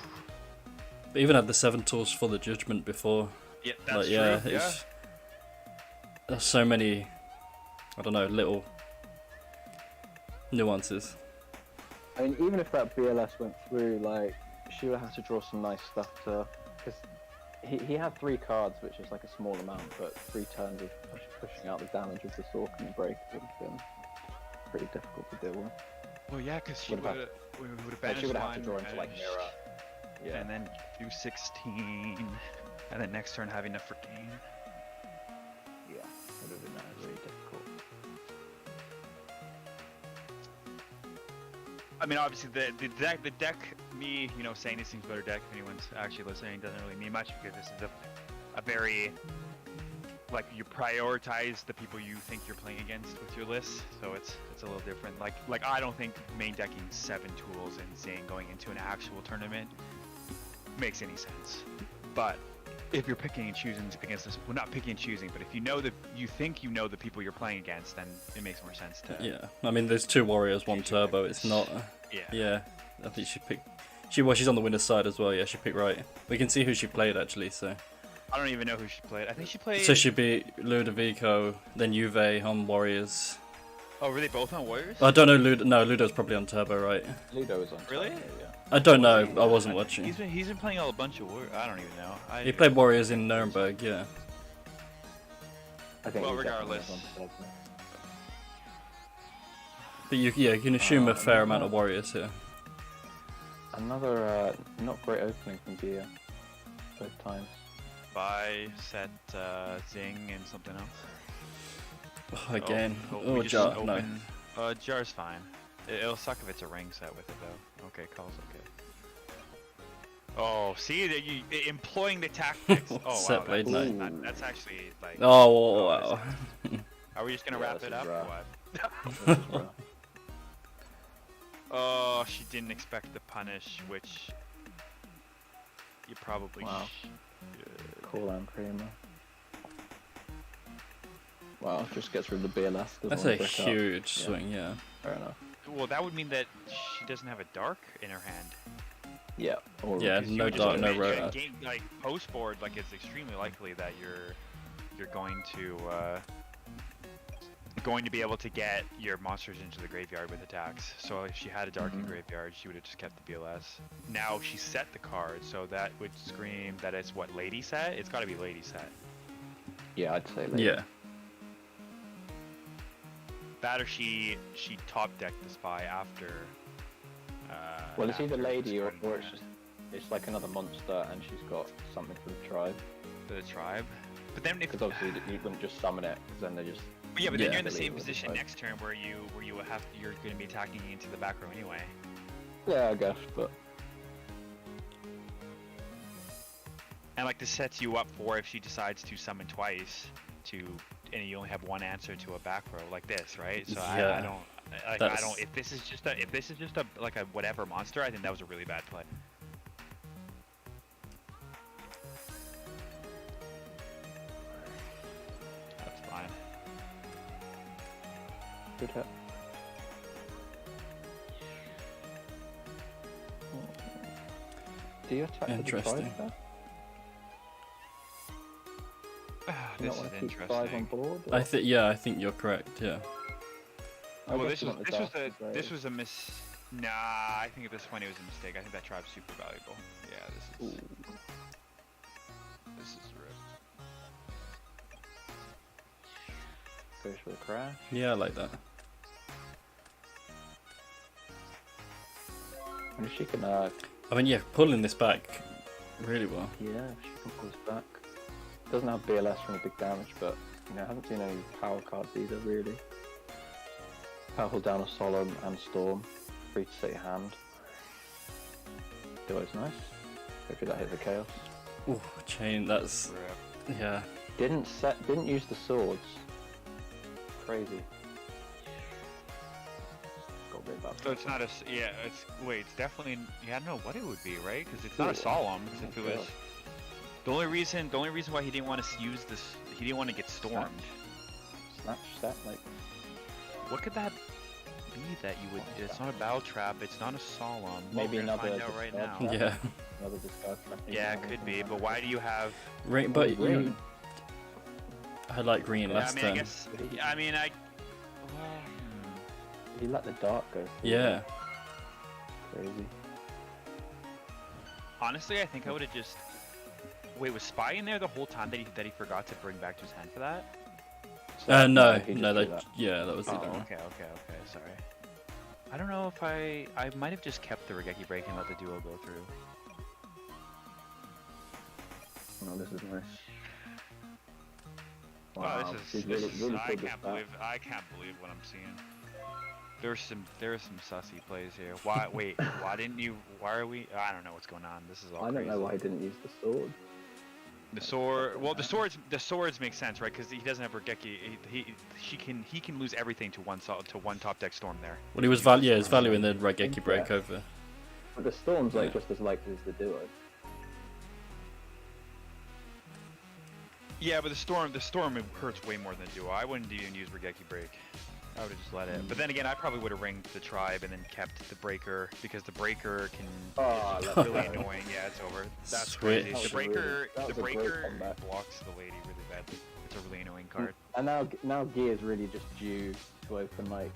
but even had the 7 tools for the judgment before. Yeah, that's Like, yeah, true. it's, there's so many, I don't know, little nuances. I mean, even if that BLS went through, like, she would have to draw some nice stuff to... Because he had 3 cards, which is like a small amount, but 3 turns of pushing out the damage of the Sork and the break would have been pretty difficult to deal with. Well, yeah, because she Would would have have Like, banished she would have one, to draw into like banish, mirror. Yeah. and then do 16, and then next turn having to freaking. Yeah. Would have been really difficult. I mean, obviously the deck, me, you know, saying this seems better deck if anyone's actually listening doesn't really mean much because this is a very, like, you prioritize the people you think you're playing against with your list, so it's a little different. Like I don't think main decking 7 tools and saying going into an actual tournament makes any sense. But if you're picking and choosing against this, well, not picking and choosing, but if you know that you think you know the people you're playing against, then it makes more sense to. Yeah, I mean, there's 2 warriors, 1 turbo. It's not. Yeah. Yeah, I think she picked. She's on the winner's side as well. Yeah, she picked right. We can see who she played actually. So. I don't even know who she played. I think she played. So she beat Ludovico, then Juve on warriors. Oh, were they both on Warriors? I don't know. No, Ludo's probably on turbo, right? Ludo was on. Really? Turbo, yeah. I don't know. I wasn't watching. He's been playing a bunch of Warriors. I don't even know. He played warriors in Nuremberg. Yeah. I think Well, he definitely regardless. was on Turbo. But you can assume a fair amount of warriors here. Another not great opening from Gia. Both times. Buy, set, Zing, and something else. Again. we Oh, just jar. No. open- Jar's fine. It'll suck if it's a ring set with it though. Okay, call's okay. Oh, see that you employing the tactics. Oh wow, Set blade knight. that's actually like. Oh wow. Are we just gonna Yeah, wrap this it is up or rough. what? Oh, she didn't expect the punish, which you probably Wow. should. Cool and Creamer. Wow, just gets rid of the BLS. doesn't That's want a to brick up. huge swing. Yeah. Fair enough. Well, that would mean that she doesn't have a dark in her hand. Yeah. Or Yeah, Because you no would just dark, no imagine road. game, like post board, like it's extremely likely that you're going to be able to get your monsters into the graveyard with attacks. So if she had a dark in graveyard, she would have just kept the BLS. Now she set the card, so that would scream that it's what, lady set? It's got to be lady set. Yeah, I'd say later. Yeah. That or she top decked the spy after. Well, it's either after lady or scoring it's just it's like another monster and she's got something for the tribe. the tribe. But then if Because obviously you wouldn't just summon it, because then they just. but yeah, but Yeah. then you're in the Delete same with the position tribe. next turn where you're going to be attacking into the back row anyway. Yeah, I guess, but And like this sets you up for if she decides to summon twice and you only have one answer to a back row like this, right? So I Yeah. don't I That's- don't if this is just a like a whatever monster, I think that was a really bad play. That's fine. good hit. Do you attack with the Interesting. tribe there? Do This you not is want to keep 5 on interesting. board? I think you're correct. Yeah. I Well, guess you want the dark as well. this was a miss. Nah, I think at this point it was a mistake. I think that tribe's super valuable. Yeah, this is rip. Goes for the crash. Yeah, I like that. And if she can, I mean, yeah, pulling this back really well. yeah, if she can pull us back. Doesn't have BLS from the big damage, but you know, I haven't seen any power cards either, really. Powerful down a Solemn and Storm. Free to set your hand. Always nice. Hopefully that hit the chaos. Ooh, chain. That's Rip. yeah. Didn't use the swords. Crazy. Got a bit about So it's not a it's definitely yeah I don't know what it would be, right? Because it's not a solemn. Because if it was the only reason why he didn't want to use this, he didn't want to get stormed. Snatch set, like What could that be that you would? It's not a battle trap. It's not a solemn. Well, maybe we're gonna another find out right discard now. trap. Yeah. another discard trap. Yeah, it could be. But why do you have? Ring, but Ring. you. I like green Yeah, last I turn. guess. I mean, I. Well, He let the dark go. through. Yeah. Crazy. Honestly, I think I would have just. Wait, was Spy in there the whole time that he forgot to bring back to his hand for that? So, No, he just no, did that was the Oh, other one. okay, sorry. I don't know if I might have just kept the Regeki break and let the duo go through. Oh, this is nice. Wow, Wow, this she's is really I pulled this can't back. believe what I'm seeing. There's some sussy plays here. Why are we? I don't know what's going on. This is all I don't crazy. know why he didn't use the sword. The sword. Well, the swords make sense, right? Because he doesn't have Regeki. He can lose everything to one top deck storm there. Well, he was he's valuing the Regeki break over. But the storm's like just as likely as the duo. Yeah, but the storm hurts way more than the duo. I wouldn't even use Regeki break. I would have just let it. But then again, I probably would have ringed the tribe and then kept the breaker because the breaker can. Oh, It's really annoying. Yeah, it's over. That's Switch. crazy. That The was a great breaker comeback. blocks the lady really badly. It's a really annoying card. And now Gear's really just due to open like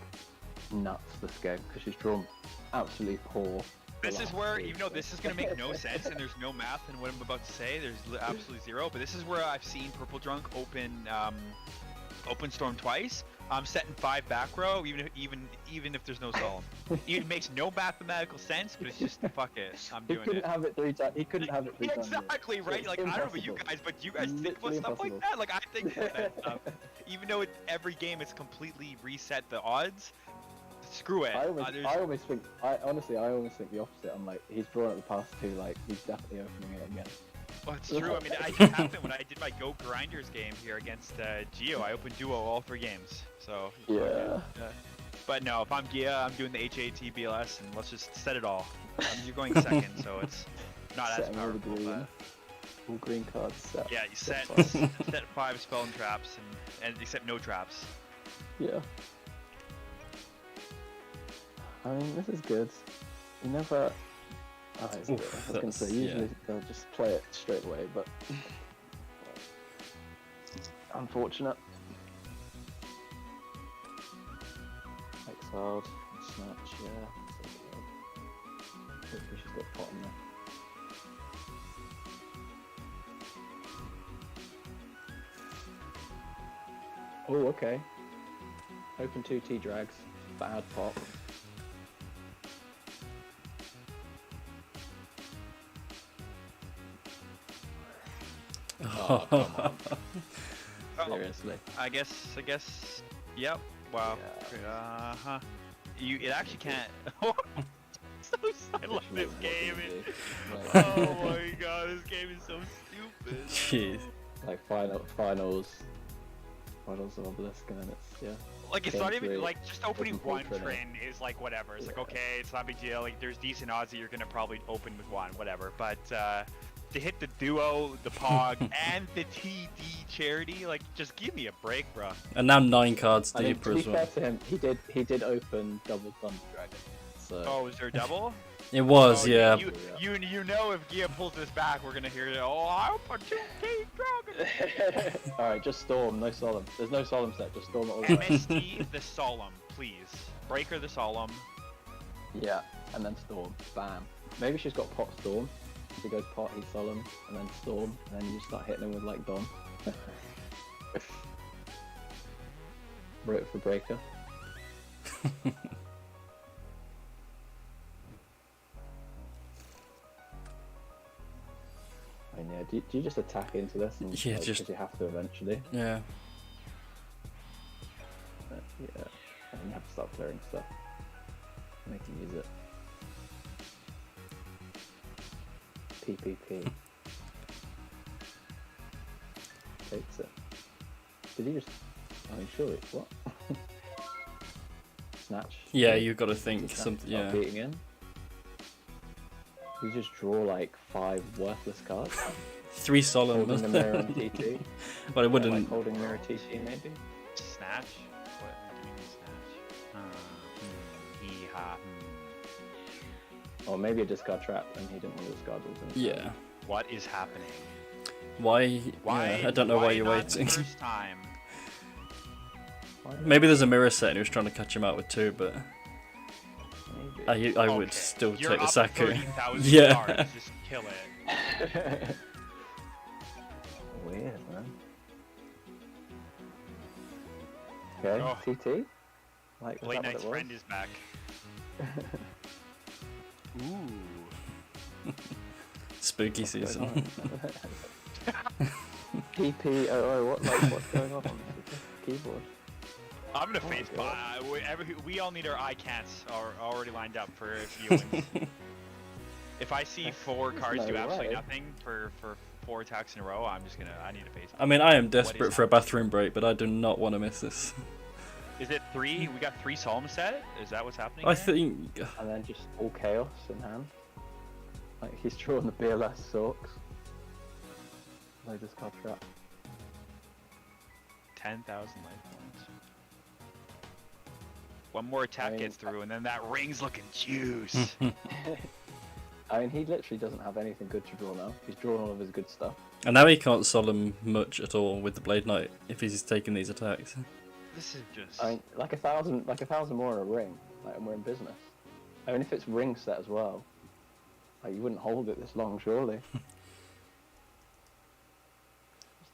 nuts this game because she's drawn absolutely poor. This is where, even though this is going to make no sense and there's no math in what I'm about to say, there's absolutely zero, but this is where I've seen Purple Drunk open Storm twice. I'm setting 5 back row, even if there's no solemn. It makes no mathematical sense, but it's just fuck it. I'm He doing couldn't it. have it 3 times. He couldn't have it 3 times. Exactly right. It's Like I don't know about you impossible. guys, but you guys think about Literally stuff like impossible. that. Like I think about that stuff. Even though every game it's completely reset the odds. Screw it. I almost think the opposite. I'm like, he's drawn it the past 2. Like he's definitely opening it again. Well, it's true. I mean, it just happened when I did my Go Grinders game here against Geo. I opened duo all 3 games. So Yeah. But no, if I'm Gia, I'm doing the HAT BLS, and let's just set it all. You're going second, so it's not as Setting all the powerful. green. But All green cards set. yeah, you set 5 spell and traps, and except no traps. Yeah. I mean, this is good. You never. Oh, it's good. I was gonna say usually they'll just play it straight away, but unfortunate. Exiled, snatch, yeah. Hopefully she's got pot in there. Oh, okay. Open 2 T-Drags. Bad pop. Oh, come on. Seriously. I guess. Yep. Wow. Yeah. It actually can't. So silent. This game is. Like, Oh my god, this game is so stupid. Jeez. like finals of Obelisk, and then it's Like it's Game not even 3 like just opening doesn't pull one Trinity. Trin is like whatever. It's like Yeah. okay, it's not a big deal. Like there's decent odds that you're gonna probably open with one, whatever. But to hit the duo, the Pog, and the TD charity, like just give me a break, bro. And now 9 cards I mean, deeper to be as fair well. to him, he did open double Thunder Dragon. So Oh, is there a double? It was, Oh, yeah. You know if Gia pulls this back, we're gonna hear it. Oh, I'll put 2K Dragon. all right, just Storm, no Solemn. There's no Solemn set, just Storm it all the way. MSD the Solemn, please. Breaker the Solemn. Yeah, and then Storm. Bam. Maybe she's got Pot Storm. She goes Pot, he's Solemn, and then Storm, and then you just start hitting him with like Dom. Root for Breaker. I mean, yeah, do you just attack into this? And, Yeah, like, just- 'cause you have to eventually. Yeah. Yeah, and you have to start clearing stuff. Make him use it. PPP. Takes it. Did he just... I mean, surely, what? Snatch? Yeah, you've got to think Snatch, something. start Yeah. beating in. You just draw like 5 worthless cards. 3 solemn. Holding the mirror and TT. But it Like wouldn't. holding mirror TT maybe. Snatch? What do you mean snatch? Hee-ha. Or maybe a discard trap and he didn't want to discard those. Yeah. What is happening? Why? Why? Yeah, I don't know why you're not waiting. The first time. Maybe there's a mirror set and he was trying to catch him out with 2, but Maybe. I would Okay, still you're take the up Saku. 30,000 Yeah. cards, just kill it. Weird, man. Okay, Oh. TT. Like, was Late that what Night's it was? friend is back. Ooh. Spooky season. PPOO, what's going on this keyboard? I'm gonna face we all need our icans already lined up for viewings. If I see 4 cards no do absolutely way. nothing for 4 attacks in a row, I need to face I mean, I am desperate is for a bathroom break, but I do not want to miss this. Is it 3? We got 3 Solemn set? Is that what's happening I here? think. And then just all chaos in hand. Like, he's drawing the BLS Sorks. No discard trap. 10,000 life points. One more attack gets through, and then that ring's looking juice. I mean, he literally doesn't have anything good to draw now. He's drawn all of his good stuff. And now he can't solemn much at all with the Blade Knight if he's taking these attacks. This is just. I mean, like a thousand more in a ring, like, and we're in business. I mean, if it's ring set as well, like, you wouldn't hold it this long, surely.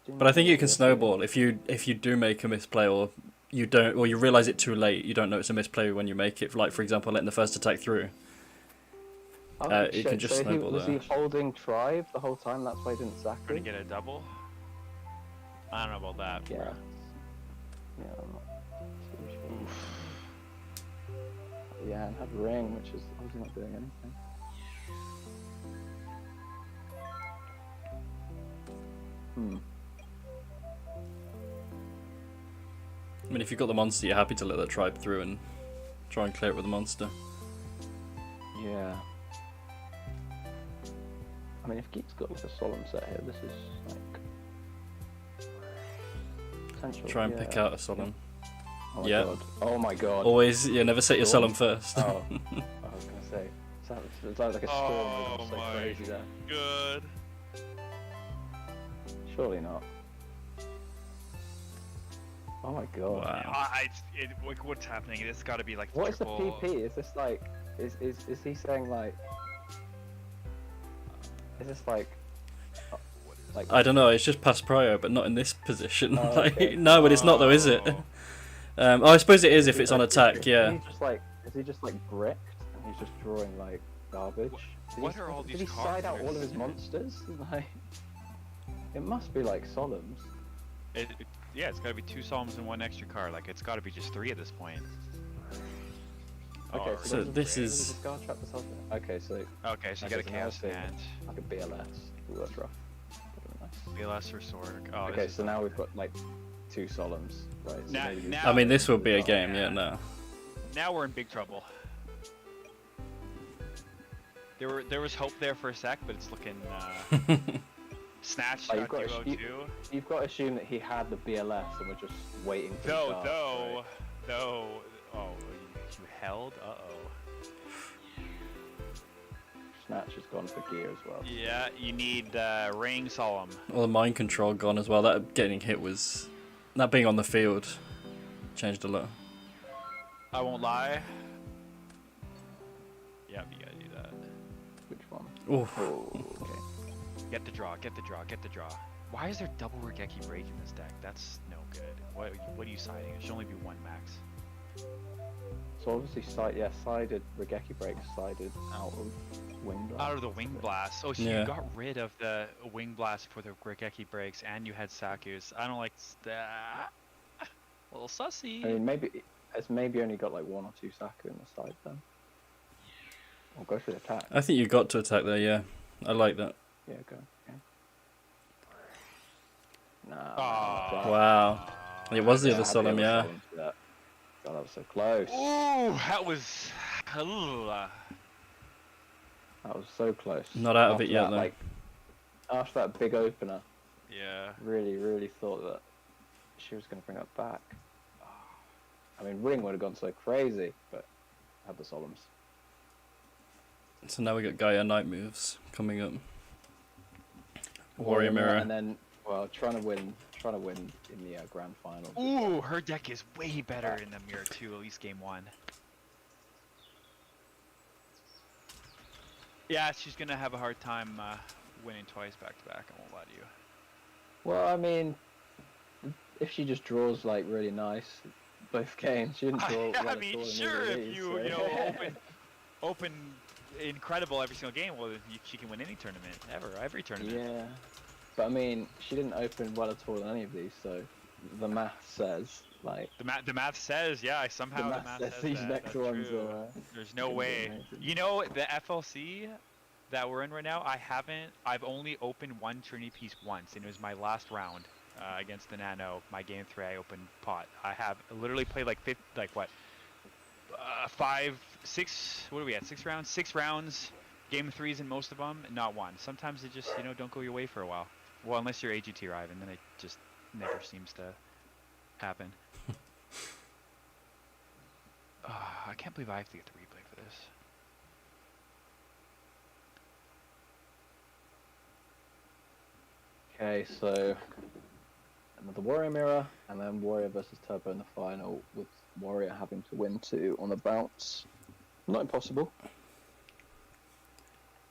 But I think it can snowball if you do make a misplay, or you don't, or you realize it too late. You don't know it's a misplay when you make it. Like, for example, letting the first attack through. It can just snowball was there. he holding Tribe the whole time? That's why he didn't sack Gonna it? get a double? I don't know about that. Yeah. Bro. Yeah, I'm not too sure. Yeah, and had ring, which is obviously not doing anything. I mean, if you've got the monster, you're happy to let that tribe through and try and clear it with the monster. Yeah. I mean, if Geek's got like a solemn set here, this is like potential. Try and pick out a solemn. Oh my Yeah. god. Oh my god. Always, yeah, never set your Cool. solemn first. Oh, I was gonna say. It sounds like a storm. Oh It was so my crazy there. Good. Surely not. Oh my god. Wow. What's happening? It's got to be like What is the triple. PP? Is this like? Is he saying like? Is this like? I don't know, it's just past prior, but not in this position. Oh, Like, okay. no, but it's not though, is it? I suppose it is if it's on attack, Is yeah. he just like bricked and he's just drawing like garbage? What are all these Did he cards side out that are all of his monsters? Like, it must be like solemns. Yeah, it's got to be 2 Solemns and 1 extra card. Like, it's got to be just 3 at this point. Okay, Oh, So there's a- this there's a is- discard trap that's helping. Okay, so Okay, so you got a there's another Chaos thing, hand. like a BLS. Ooh, that's rough. Nice. BLS or Sword. Oh, Okay, this is so now not we've good. got like 2 solemns, right? So Now- maybe you- now- I mean, this will be a Oh, game, yeah. yeah, no. Now we're in big trouble. There was hope there for a sec, but it's looking snatched Oh, on you've got duo to- 2. You've got to assume that he had the BLS and we're just waiting for the Though, cards, though, right? oh, you held? Uh-oh. Snatch has gone for gear as well. Yeah, you need Ring Solemn. Well, the mind control gone as well. That getting hit was... That being on the field changed a lot. I won't lie. Yep, you gotta do that. Which one? Oof. Oh, okay. Get the draw, get the draw, get the draw. Why is there double Regeki Break in this deck? That's no good. What are you siding? It should only be 1 max. So obviously, sided Regeki Break sided out of Wing Blast. Out of the Wing Blast. Oh, so Yeah. you got rid of the Wing Blast for the Regeki Breaks, and you had Saku's. I don't like that. A little sussy. I mean, maybe it's maybe only got like 1 or 2 Saku in the side then. Or go for the attack. I think you got to attack there, yeah. I like that. Yeah, go. Yeah. Nah. Aw. Wow. It was the Yeah, other I had solemn, the yeah. other solemn for that. God, that was so close. Ooh, that was. That was so close. Not out of it After yet, that, though. Like, after that big opener, Yeah. really thought that she was going to bring it back. I mean, Ring would have gone so crazy, but had the solemns. So now we got Gaia Knight moves coming up. Warrior Mirror. And then, well, trying to win in the grand final. Ooh, her deck is way better in the Mirror 2, at least game 1. Yeah, she's gonna have a hard time winning twice back to back, I won't lie to you. Well, I mean, if she just draws like really nice, both games. She didn't draw well I at mean, all in sure, either of if these, you so- you know open incredible every single game, well, she can win any tournament ever, every tournament. Yeah, but I mean, she didn't open well at all in any of these, so the math says like The math says, yeah, somehow the math says these that. next That's ones true. are. There's no gonna be way. amazing. You know, the FLC that we're in right now, I've only opened one Trinity piece once, and it was my last round against the Nano. My game 3, I opened pot. I have literally played like 5, 6. What are we at? 6 rounds. 6 rounds. Game 3s in most of them, not one. Sometimes they just don't go your way for a while. Well, unless you're AGT Rive, and then it just never seems to happen. I can't believe I have to get the replay for this. Okay, so another Warrior Mirror, and then Warrior versus Turbo in the final, with Warrior having to win 2 on the bounce. Not impossible.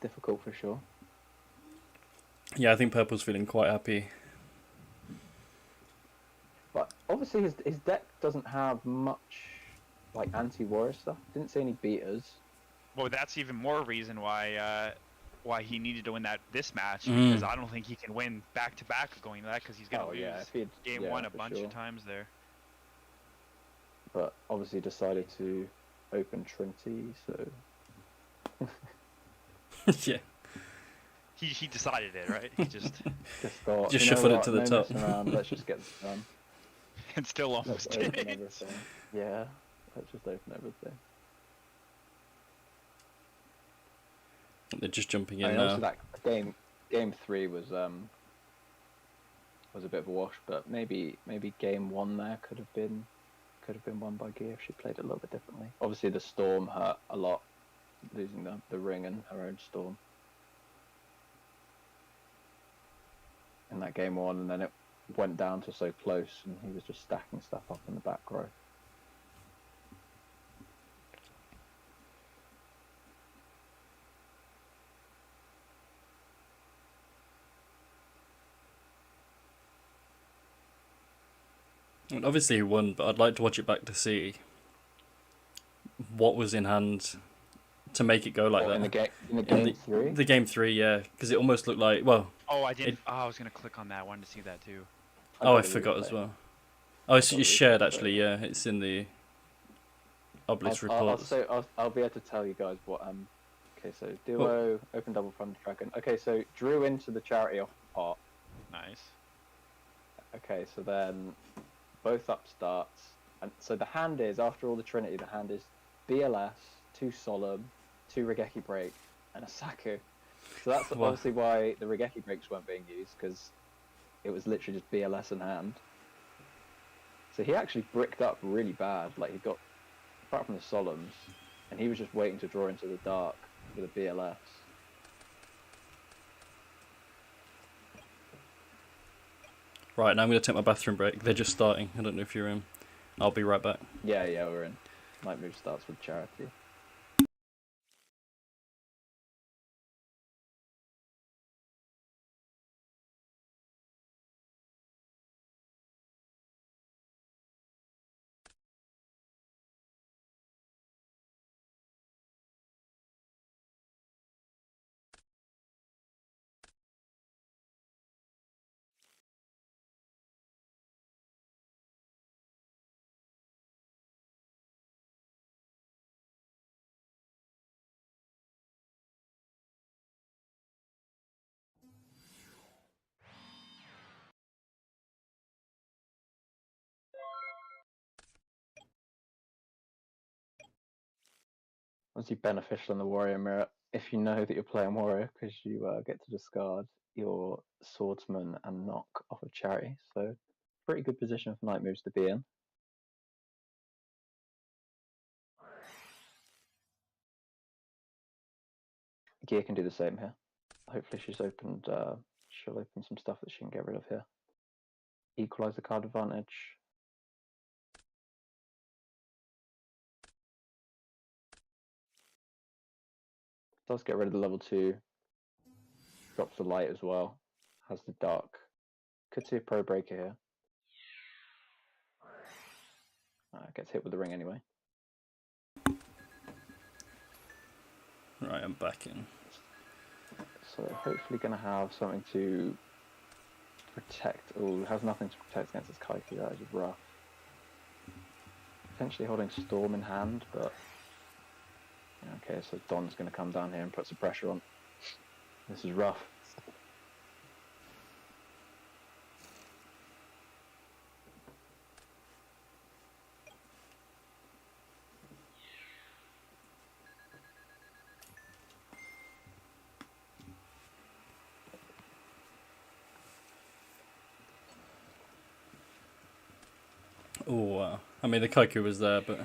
Difficult for sure. Yeah, I think Purple's feeling quite happy. But obviously his deck doesn't have much like anti-Warrior stuff. Didn't see any beaters. Well, that's even more reason why he needed to win this match, because I don't think he can win back to back going to that, because he's gonna lose game 1 a bunch of times there. But obviously decided to open Trinity, so Yeah. He decided it, right? He just thought, Just you know shuffled it what, to the no top. messing around, let's just get this done. and still Let's almost open did. everything. Yeah, let's just open everything. They're just jumping in I mean, now. also that game 3 was a bit of a wash, but maybe game 1 there could have been won by Gia if she played it a little bit differently. Obviously the storm hurt a lot, losing the ring and her own storm in that game 1, and then it went down to so close, and he was just stacking stuff up in the back row. And obviously he won, but I'd like to watch it back to see what was in hand to make it go like that. In the game 3? The game 3, yeah, because it almost looked like, well... Oh, I didn't. I was going to click on that. I wanted to see that too. I forgot as well. Oh, it's shared actually, yeah, it's in the Obelisk reports. I'll be able to tell you guys what... Okay, so duo, open double from the dragon. Okay, so drew into the charity off the pot. Nice. Okay, so then both up starts, and so the hand is, after all the Trinity, the hand is BLS, 2 Solemn, 2 Regeki Break, and a Saku. So that's obviously why the Regeki Breaks weren't being used, because it was literally just BLS in hand. So he actually bricked up really bad, like he got, apart from the Solemns, and he was just waiting to draw into the dark with a BLS. Right, now I'm going to take my bathroom break. They're just starting. I don't know if you're in. I'll be right back. Yeah, we're in. Night Move starts with charity. Obviously beneficial in the Warrior Mirror if you know that you're playing Warrior, because you get to discard your Swordsman and knock off of Charity. So pretty good position for Night Moves to be in. Gia can do the same here. Hopefully she'll open some stuff that she can get rid of here. Equalize the card advantage. Does get rid of the level 2. Drops the light as well. Has the dark. Could see a Pro Breaker here. Gets hit with the ring anyway. Right, I'm back in. So hopefully going to have something to protect. Oh, has nothing to protect against this Kaiku. That is rough. Potentially holding Storm in hand, but okay. So Don's going to come down here and put some pressure on. This is rough. Oh, wow. I mean, the Kaiku was there, but...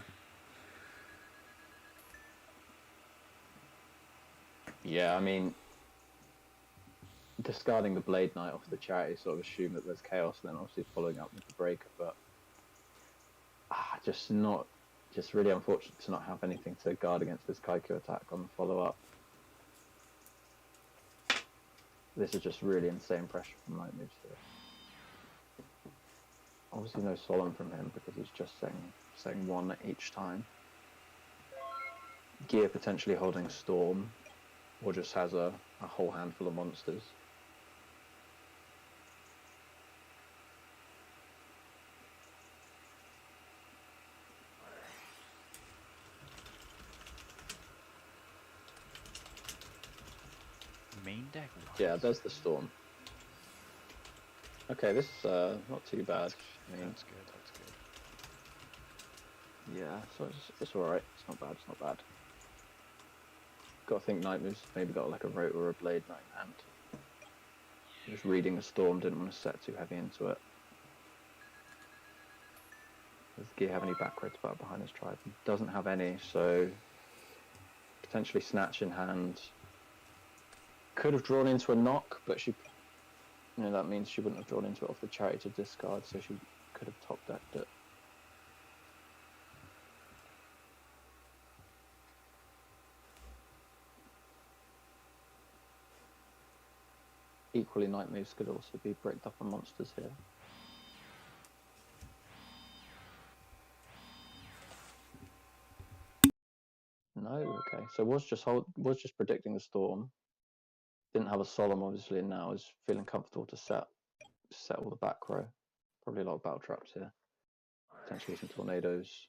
Yeah, I mean, discarding the Blade Knight off the charity, sort of assume that there's chaos, and then obviously following up with the breaker, but just really unfortunate to not have anything to guard against this Kaiku attack on the follow-up. This is just really insane pressure from Night Moves here. Obviously no Solemn from him because he's just saying one each time. Gear potentially holding Storm, or just has a whole handful of monsters. Main deck. Yeah, there's the Storm. Okay, this is not too bad. I mean, That's good. That's good. yeah, so it's alright. It's not bad. It's not bad. Got to think Night Moves. Maybe got like a Rote or a Blade Knight in hand. Just reading the Storm. Didn't want to set too heavy into it. Does Gear have any back roads behind his tribe? He doesn't have any, so potentially Snatch in hand. Could have drawn into a knock, but she, that means she wouldn't have drawn into it off the charity to discard, so she could have top decked it. Equally, Night Moves could also be bricked up on monsters here. No, okay. So was just predicting the Storm. Didn't have a Solemn obviously, and now is feeling comfortable to set all the back row. Probably a lot of battle traps here. Potentially some tornadoes.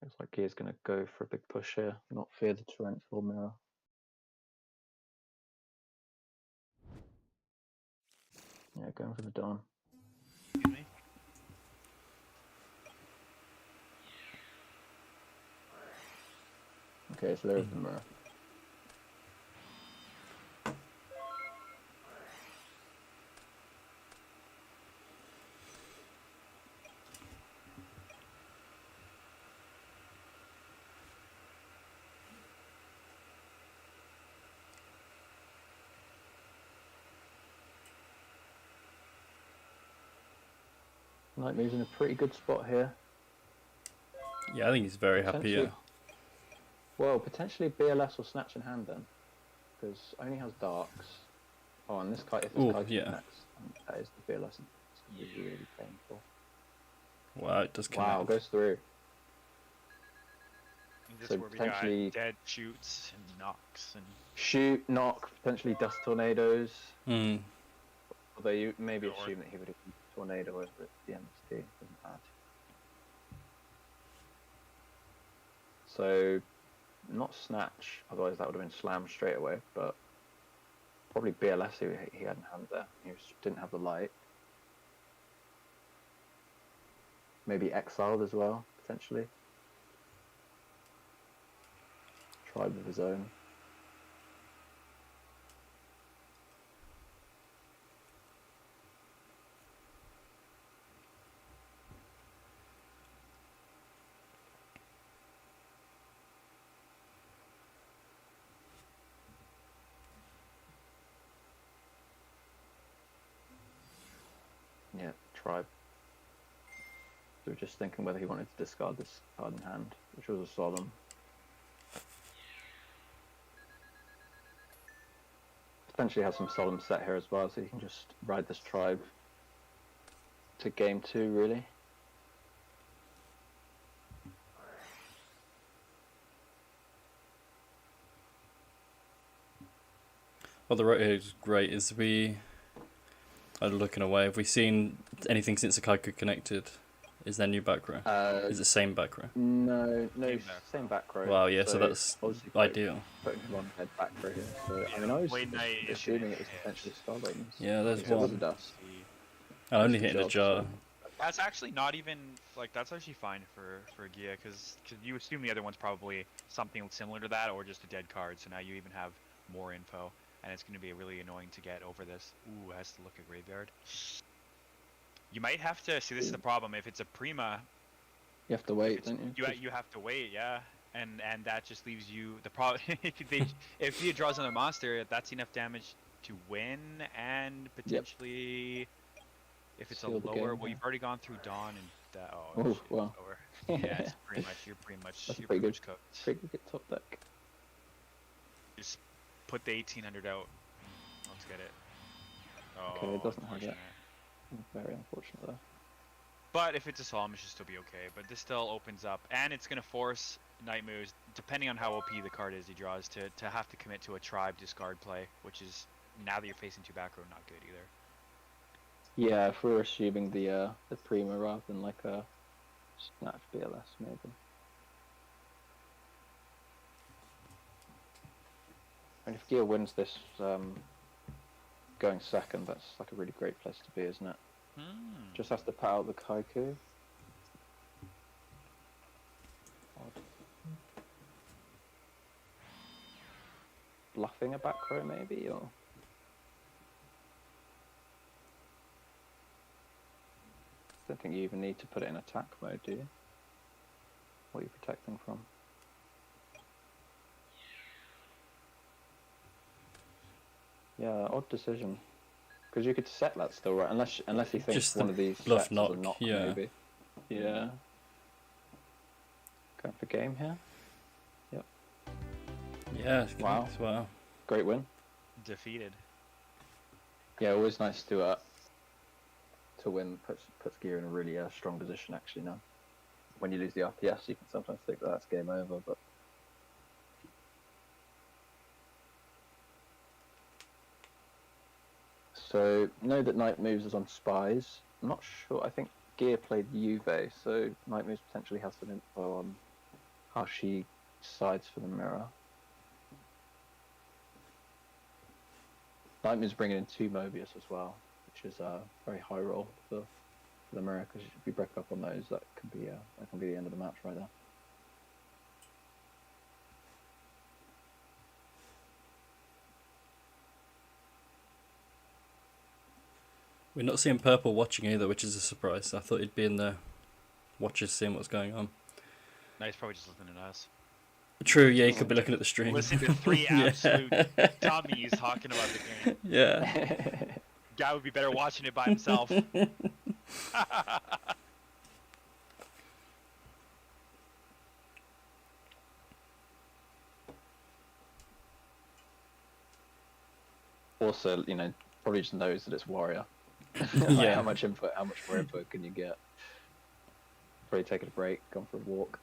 Looks like Gear's going to go for a big push here, not fear the torrential mirror. Yeah, going for the Dawn. Excuse me. Okay, so there is the mirror. Night Moves in a pretty good spot here. Yeah, I think he's very happy, yeah. Well, potentially BLS or Snatch in hand then. Because only has Darks. Oh, and this kite, if this kite connects, that is the BLS. It's going to be really painful. Wow, it does connect. Wow, goes through. This So is where we potentially got dead shoots and knocks and shoot, knock, potentially dust tornadoes. Hmm. Although you maybe assume that he would have used tornado over at the MST. Doesn't matter. So, not Snatch, otherwise that would have been slammed straight away, but probably BLS he had in hand there. Didn't have the light. Maybe exiled as well, potentially. Tribe of his own. Yeah, tribe. So we're just thinking whether he wanted to discard this card in hand, which was a Solemn. Potentially has some Solemn set here as well, so you can just ride this tribe to game 2, really. What the rotate is great is we are looking away. Have we seen anything since the Kaiku connected? Is there new back row? Is it same back row? No, Same same back row. Wow, yeah, so that's obviously ideal. putting him on head back row here. So, I mean, I was Blade Knight is assuming it was gonna potentially Starlings. Yeah, there's So it was a one. dust. I only Good hit in a job, jar. so- That's actually not even like that's actually fine for Gia because you assume the other one's probably something similar to that or just a dead card. So now you even have more info, and it's going to be really annoying to get over this. Ooh, has to look at graveyard. You might have to see. This is the problem. If it's a Prima, You have to wait, don't you? you have to wait, yeah. And that just leaves you the problem. if Gia draws another monster, that's enough damage to win and potentially. If it's Seal a the lower, game, well, yeah. you've already gone through Dawn and that. Oh, Oh, shit, wow. lower. Yeah, it's pretty much. You're pretty much. That's You're pretty pretty much good. cooked. Pretty good top deck. Just put the 1800 out. Let's get it. Oh, Okay, it doesn't have that. unfortunate. Very unfortunate though. But if it's a Solemn, it should still be okay. But this still opens up, and it's gonna force Night Moves, depending on how OP the card is he draws, to have to commit to a Tribe discard play, which is now that you're facing 2 back row, not good either. Yeah, if we're assuming the Prima rather than like a Snatch BLS maybe. And if Gia wins this going second, that's like a really great place to be, isn't it? Just has to put out the Kaiku. Odd. Bluffing a back row maybe, or I don't think you even need to put it in attack mode, do you? What are you protecting from? Yeah, odd decision. Because you could set that still, right? Unless you think Just one the of these bluff sets is a knock, knock, yeah. maybe. Yeah. Going for game here. Yep. Yeah. Wow. Wow. Great win. Defeated. Yeah, always nice to win. Puts gear in a really strong position actually now. When you lose the RPS, you can sometimes think that that's game over, but. So, know that Night Moves is on Spies. I'm not sure. I think Gear played Juve, so Night Moves potentially has some info on how she decides for the mirror. Night Moves bringing in 2 Mobius as well, which is a very high roll for the mirror, because if you break up on those, that can be the end of the match right there. We're not seeing Purple watching either, which is a surprise. I thought he'd be in there, watching, seeing what's going on. No, he's probably just listening to us. True, yeah, he could be looking at the stream. Listen to 3 Yeah. absolute dummies talking about the game. Yeah. Guy would be better watching it by himself. Also, probably just knows that it's Warrior. Yeah. How much more input can you get? Probably taking a break, gone for a walk.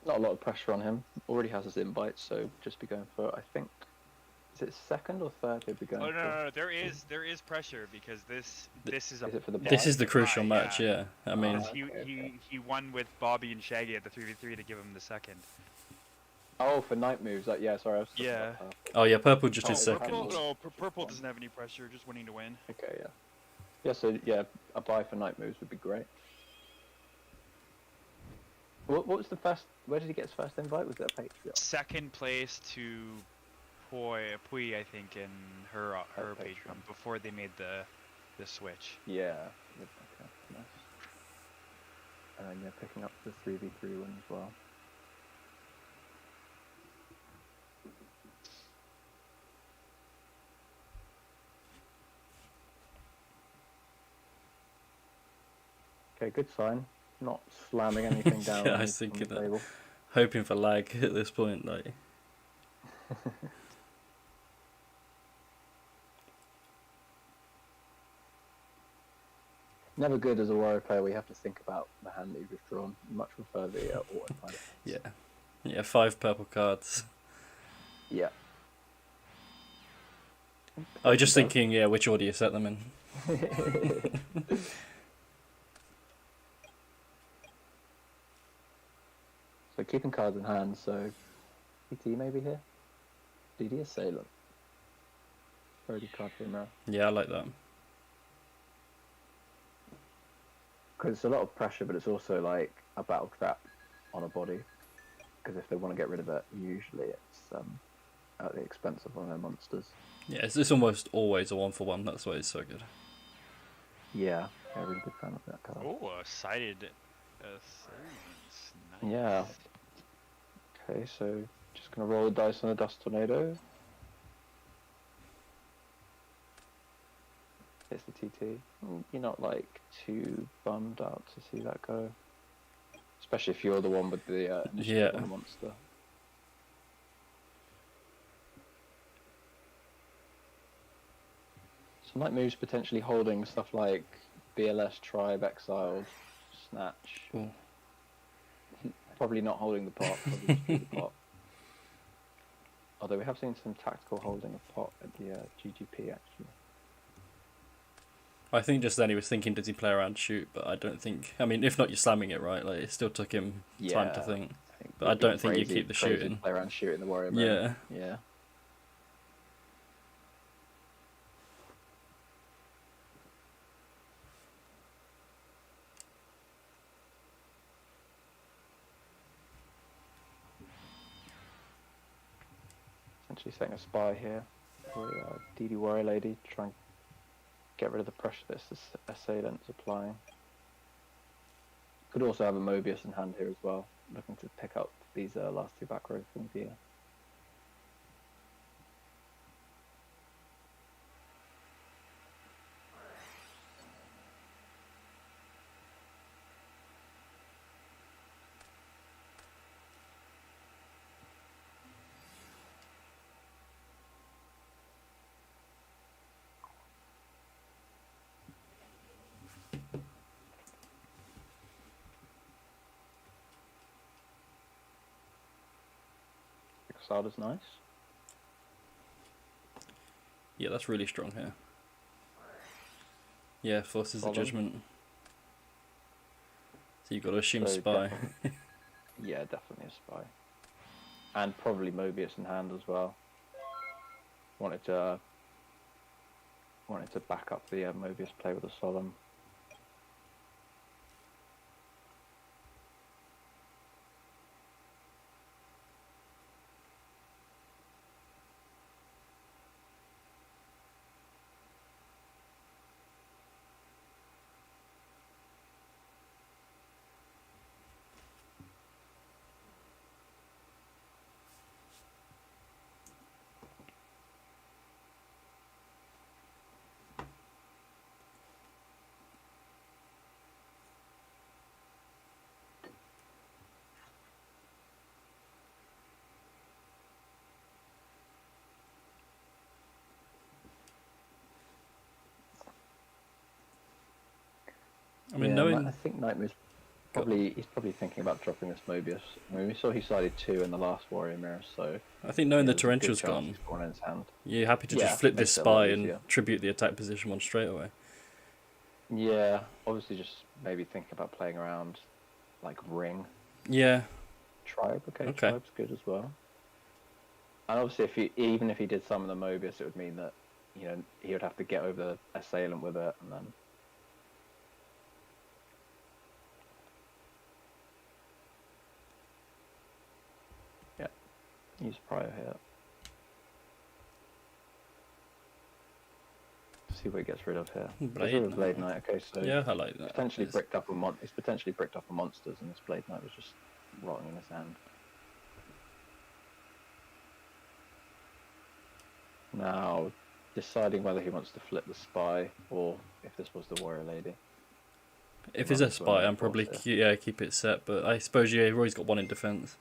Not a lot of pressure on him. Already has his invite, so just be going for, I think, is it second or third he'd be going Oh for? no, there is pressure because this is a Is it for the This buy? is the crucial buy, match, yeah. I mean, he won with Bobby and Shaggy at the 3v3 to give him the second. Oh, for Night Moves, yeah, sorry, I was talking Yeah. about Purple. oh yeah, Purple just Oh, is second. Purple doesn't have any pressure, just winning to win. Okay, yeah. Yeah, so yeah, a buy for Night Moves would be great. What was the first, where did he get his first invite? Was it a Patreon? Second place to Pui, I think, in her Patreon. Patreon before they made the switch. Yeah. Okay, nice. And then, yeah, picking up the 3v3 one as well. Okay, good sign. Not slamming anything down. Yeah, I on was the thinking that. table. Hoping for lag at this point, like. Never good as a warrior player. We have to think about the hand that you've just drawn. Much prefer the autopilot. Yeah. Yeah, 5 purple cards. Yeah. I was just thinking, yeah, which order you set them in. So keeping cards in hand, so PT maybe here? DD Assailant. Very good card for the mirror. Yeah, I like that. Because it's a lot of pressure, but it's also like a battle trap on a body. Because if they want to get rid of it, usually it's at the expense of one of their monsters. Yeah, it's almost always a 1-for-1, that's why it's so good. Yeah, yeah, really big fan of that card. Oh, sighted assailants. Nice. Yeah. Okay, so just gonna roll the dice on a dust tornado. Hits the TT. You're not like too bummed out to see that go, especially if you're the one with the initiative on the monster. Some like moves potentially holding stuff like BLS, Tribe, Exiled, Snatch. Ooh. Probably not holding the pot. Probably just do the pot. Although we have seen some tactical holding of pot at the GGP actually. I think just then he was thinking, does he play around shoot? But I don't think. I mean, if not, you're slamming it, right? Like it still took him time to think. But I don't think you keep the shooting. Play around shooting the warrior. Yeah. Yeah. Essentially setting a spy here for DD Warrior Lady, try and get rid of the pressure that this assailant's applying. Could also have a Mobius in hand here as well, looking to pick up these last 2 back row things here. Exiled is nice. Yeah, that's really strong here. Yeah, forces the judgment. So you've got to assume So spy. Yeah, definitely a spy. And probably Mobius in hand as well. Wanted to back up the Mobius play with a Solemn. I mean, I think Nightmare's he's probably thinking about dropping this Mobius. I mean, we saw he sided 2 in the last Warrior Mirror, so I think knowing the Torrential's gone, in his hand. you're happy to just flip this spy and tribute the attack position one straight away. Yeah, obviously just maybe thinking about playing around like Ring. Yeah. Tribe, okay. Tribe's good as well. And obviously, even if he did summon the Mobius, it would mean that he would have to get over the assailant with it, and then. Yeah, use Prior here. See what he gets rid of here. Blade Knight. Okay, so yeah, I like that. He's potentially bricked up on monsters, and this Blade Knight was just rotting in his hand. Now, deciding whether he wants to flip the spy or if this was the Warrior Lady. If it's a spy, I'm probably keep it set. But I suppose you've always got 1 in defense.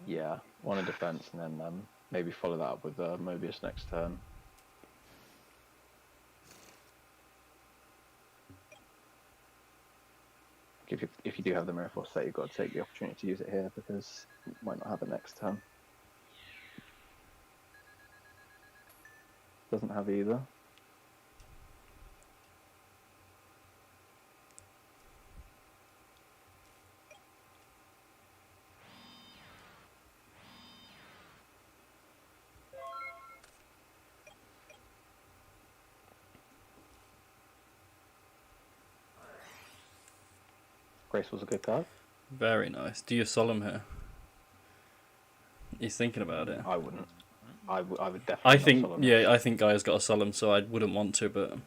Yeah, 1 in defense, and then maybe follow that up with Mobius next turn. if you do have the Mirror Force set, you've got to take the opportunity to use it here because you might not have it next turn. Doesn't have either. Graceful's a good card. Very nice. Do you solemn here? He's thinking about it. I wouldn't. I would definitely. I not think, solemn yeah, that. I think Gaia's got a solemn, so I wouldn't want to, but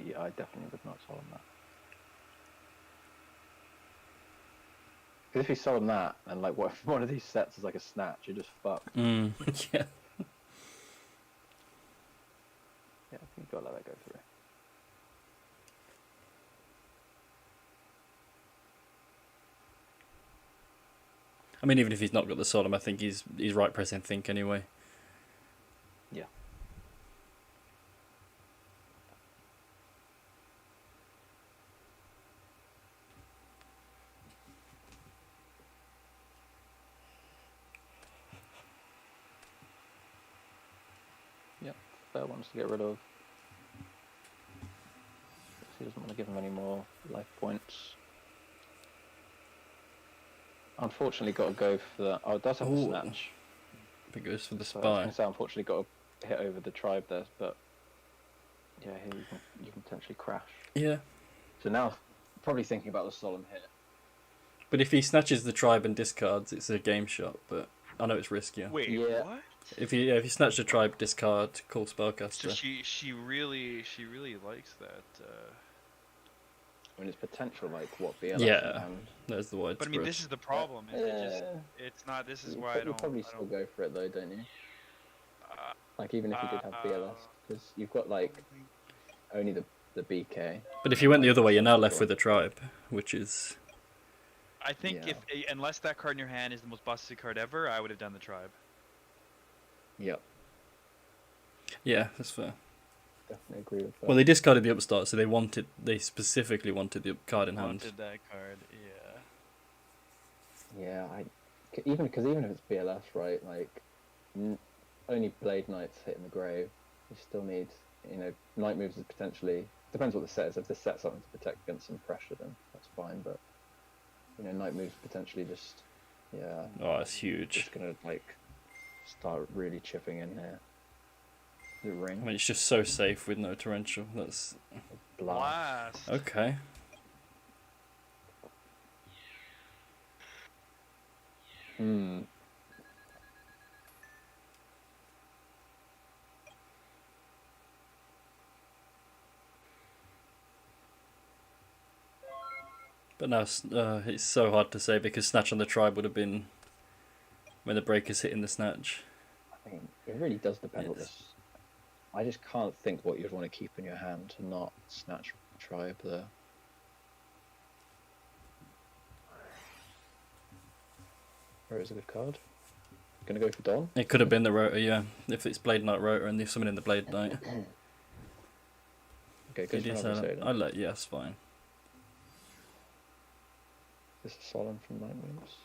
Yeah, I definitely would not solemn that. Because if you solemn that, and like what if one of these sets is like a snatch, you're just fucked. yeah. Yeah, I think you've got to let that go through. I mean, even if he's not got the solemn, I think he's right pressing think anyway. Yeah. Yep, fair ones to get rid of. He doesn't want to give him any more life points. Unfortunately, got to go for that. Oh, it does have a Ooh. snatch. If it goes for the So I was spy. going to say, unfortunately, got to hit over the tribe there, but yeah, here you can potentially crash. Yeah. So now, probably thinking about the solemn hit. But if he snatches the tribe and discards, it's a game shot, but I know it's riskier. Wait, Yeah. what? If you snatch the tribe, discard, call spellcaster. So she really likes that. I mean, it's potential, like, what, BLS Yeah. and... There's the widespread. But I mean, this is the problem. Is it just, it's not. This is why I You don't. probably I still don't go for it, though, don't you? uh, Like, even if you did have BLS, because you've got, like, only the BK. But if you went the other way, you're now left with a tribe, which is... I think Yeah. if unless that card in your hand is the most busted card ever, I would have done the tribe. Yep, Yeah, that's fair. definitely agree with that. Well, they discarded the upstart, so they specifically wanted the card in hand. Wanted that card, yeah. Yeah, even if it's BLS, right? Like, only Blade Knights hitting the grave. You still need, Night Moves is potentially depends what the set is. If this set's something to protect against some pressure, then that's fine. But Night Moves potentially just, yeah. Oh, it's huge. Just gonna like start really chipping in here. The ring. I mean, it's just so safe with no torrential. That's Blast. okay. Hmm. But now it's so hard to say because snatch on the tribe would have been when the breaker's hitting the snatch. I mean, it really does depend what Yes. this. I just can't think what you'd want to keep in your hand to not snatch tribe there. Where is a good card? Gonna go for Don. It could have been the rotor, yeah. If it's Blade Knight rotor and there's someone in the Blade Knight. Okay, It good is, for another I'll let, yes, fine. This is Solon from Night Moves.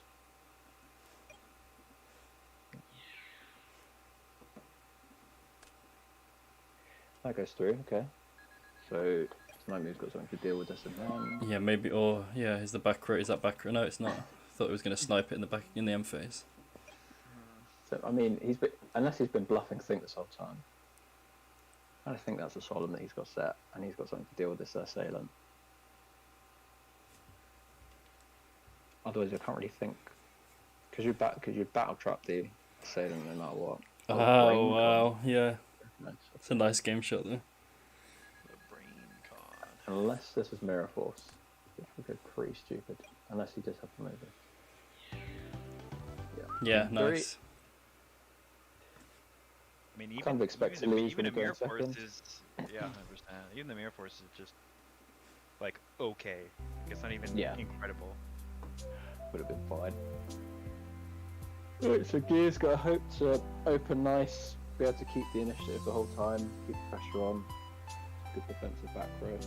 That goes through, okay. So Night Moves got something to deal with this and then. Yeah, maybe, or yeah, is the back row? Is that back row? No, it's not. I thought it was going to snipe it in the M phase. So I mean, unless he's been bluffing Think this whole time. I think that's a Solemn that he's got set, and he's got something to deal with this assailant. Otherwise, I can't really think, because you battle trap the assailant no matter what. Oh wow, yeah, Nice. it's a nice game shot there. The brain card. Unless this is Mirror Force, which would go pretty stupid. Unless you just have to move it. Yeah, Very- nice. I mean, even Kind of expect to even, lose even when a you go Mirror in Force second. is yeah, 100%. Even the Mirror Force is just like okay. It's not even Yeah. incredible. Would have been fine. Alright, so Gear's got a hope to open nice, be able to keep the initiative the whole time, keep the pressure on. Good defensive back row.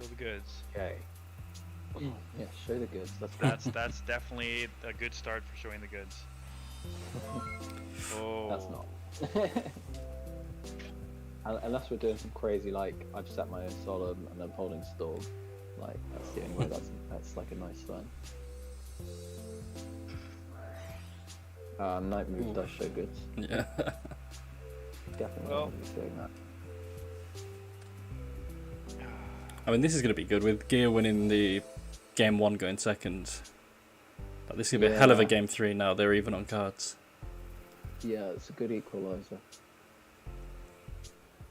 Show the goods. Okay. Yeah, show the goods. That's definitely a good start for showing the goods. Oh. That's not. Unless we're doing some crazy, like I've set my own solemn and I'm holding storm. Like that's the only way. That's like a nice fun. Night move does show goods. Yeah. Definitely Well, doing that. I mean, this is going to be good with Gear winning the game 1 going second. Like, this is going to be a hell of a game 3 now. They're even on cards. Yeah, it's a good equalizer.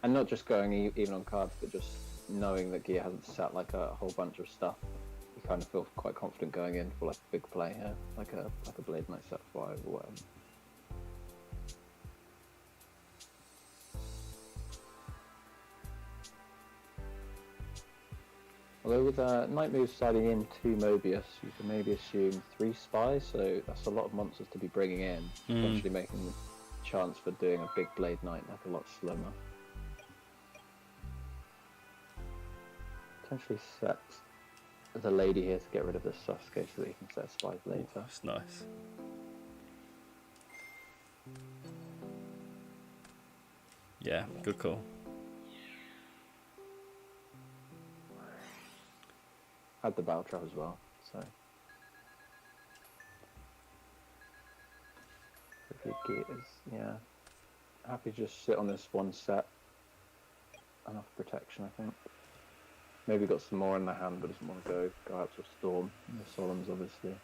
And not just going even on cards, but just knowing that Gear hasn't set like a whole bunch of stuff. You kind of feel quite confident going in for like a big play here, like a Blade Knight set 5 or whatever. Although with Night Move sliding in 2 Mobius, you can maybe assume 3 Spies, so that's a lot of monsters to be bringing in, potentially making the chance for doing a big Blade Knight like a lot slimmer. Potentially set the lady here to get rid of the Sasuke so that you can set Spies later. That's nice. Yeah, good call. Had the Battle Trap as well, so if you get yeah, happy to just sit on this one set. Enough protection, I think. Maybe got some more in the hand, but doesn't want to go out to a storm. The Solemns, obviously.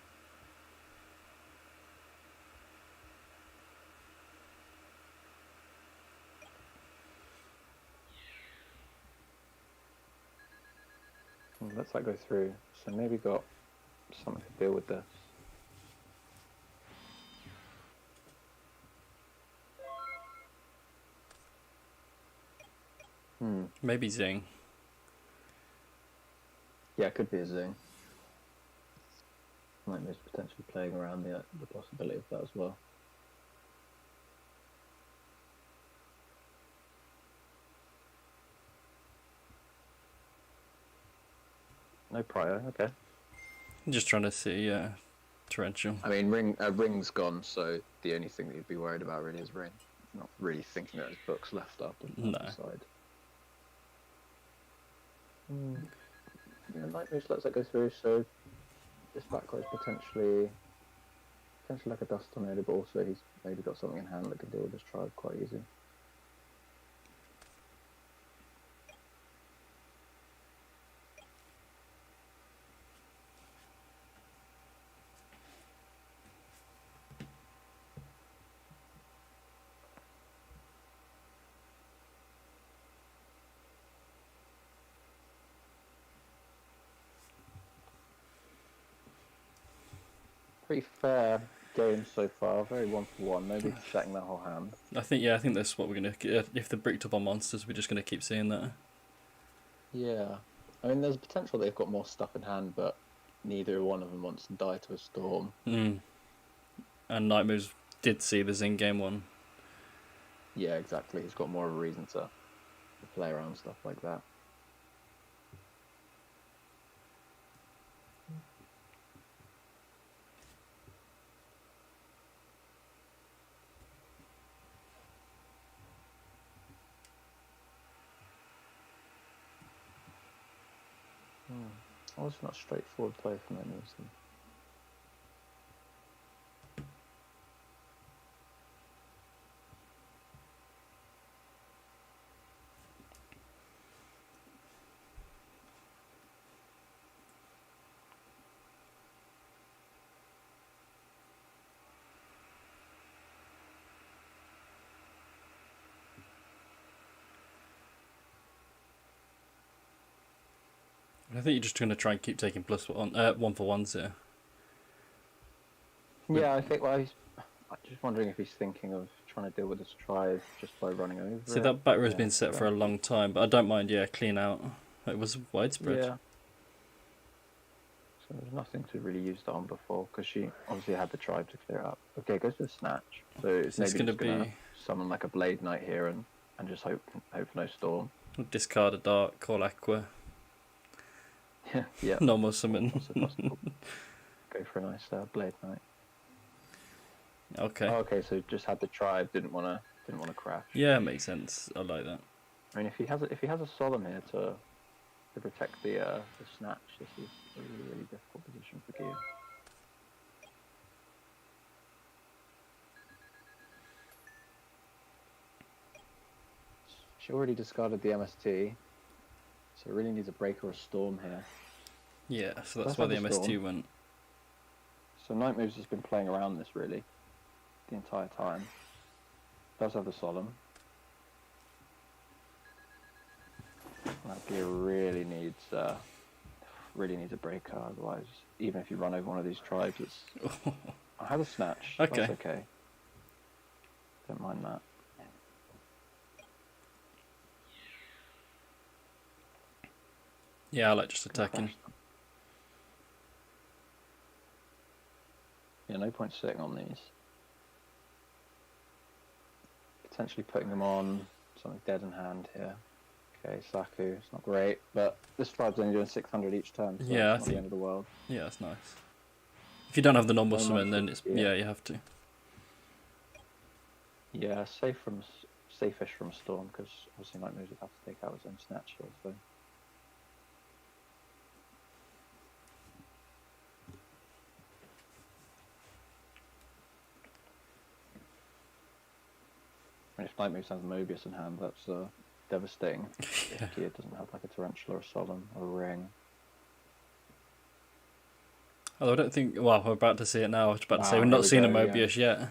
Let's that go through. So maybe got something to deal with this. Maybe Zing. Yeah, it could be a Zing. Nightmare's potentially playing around the possibility of that as well. No Prior, okay. Just trying to see Torrential. I mean, Ring's gone, so the only thing that you'd be worried about really is Ring. Not really thinking that his book's left up on the side. Yeah, Night Moves lets that go through, so this back row is potentially like a Dust Tornado, but also he's maybe got something in hand that can deal with this tribe quite easy. Pretty fair game so far, very 1-for-1, maybe setting that whole hand. I think that's what we're gonna. If they're bricked up on monsters, we're just gonna keep seeing that. Yeah, I mean, there's potential they've got more stuff in hand, but neither one of them wants to die to a storm. And Night Moves did see the Zing game 1. Yeah, exactly. He's got more of a reason to play around stuff like that. Also not straightforward play from any of them. I think you're just going to try and keep taking +1 1-for-1s here. Yeah, I think. Well, I'm just wondering if he's thinking of trying to deal with this tribe just by running over. See, that back row has been set for a long time, but I don't mind. Yeah, clean out. It was widespread. Yeah. So there's nothing to really use that on before because she obviously had the tribe to clear up. Okay, goes to the snatch. So it's maybe going to gonna be summon like a Blade Knight here and just hope for no storm. discard a Dark, call Aqua. Yeah. Normal summon. Also possible. Go for a nice Blade Knight. Okay. Oh, okay, so just had the tribe, didn't wanna crash. Yeah, makes sense. I like that. I mean, if he has a Solemn here to protect the snatch, this is a really difficult position for Gyu. She already discarded the MST, so it really needs a break or a storm here. Yeah, so that's Let's why have the the MST storm. went. So Night Moves has been playing around this really the entire time. Does have the Solemn. That gear really needs a breaker, otherwise even if you run over one of these tribes it's I had a snatch. Okay. That's okay. Don't mind that. Yeah, I like just attacking. Yeah, no point sitting on these. Potentially putting them on something dead in hand here. Okay, Saku, it's not great, but this tribe's only doing 600 each turn, so Yeah, I it's not think- the end of the world. Yeah, that's nice. If you don't have the normal No summon, then monsters, it's yeah. yeah, you have to. Yeah, safe-ish from a storm, because obviously Night Moves would have to take out his own snatch here, so. And if Night Moves has Mobius in hand, that's devastating. Yeah. If Gear doesn't have like a Tarantula or a Solemn or a Ring. Although I don't think. Well, we're about to see it now. I was about to say Wow, we've here not we seen a go, yeah. Mobius yet.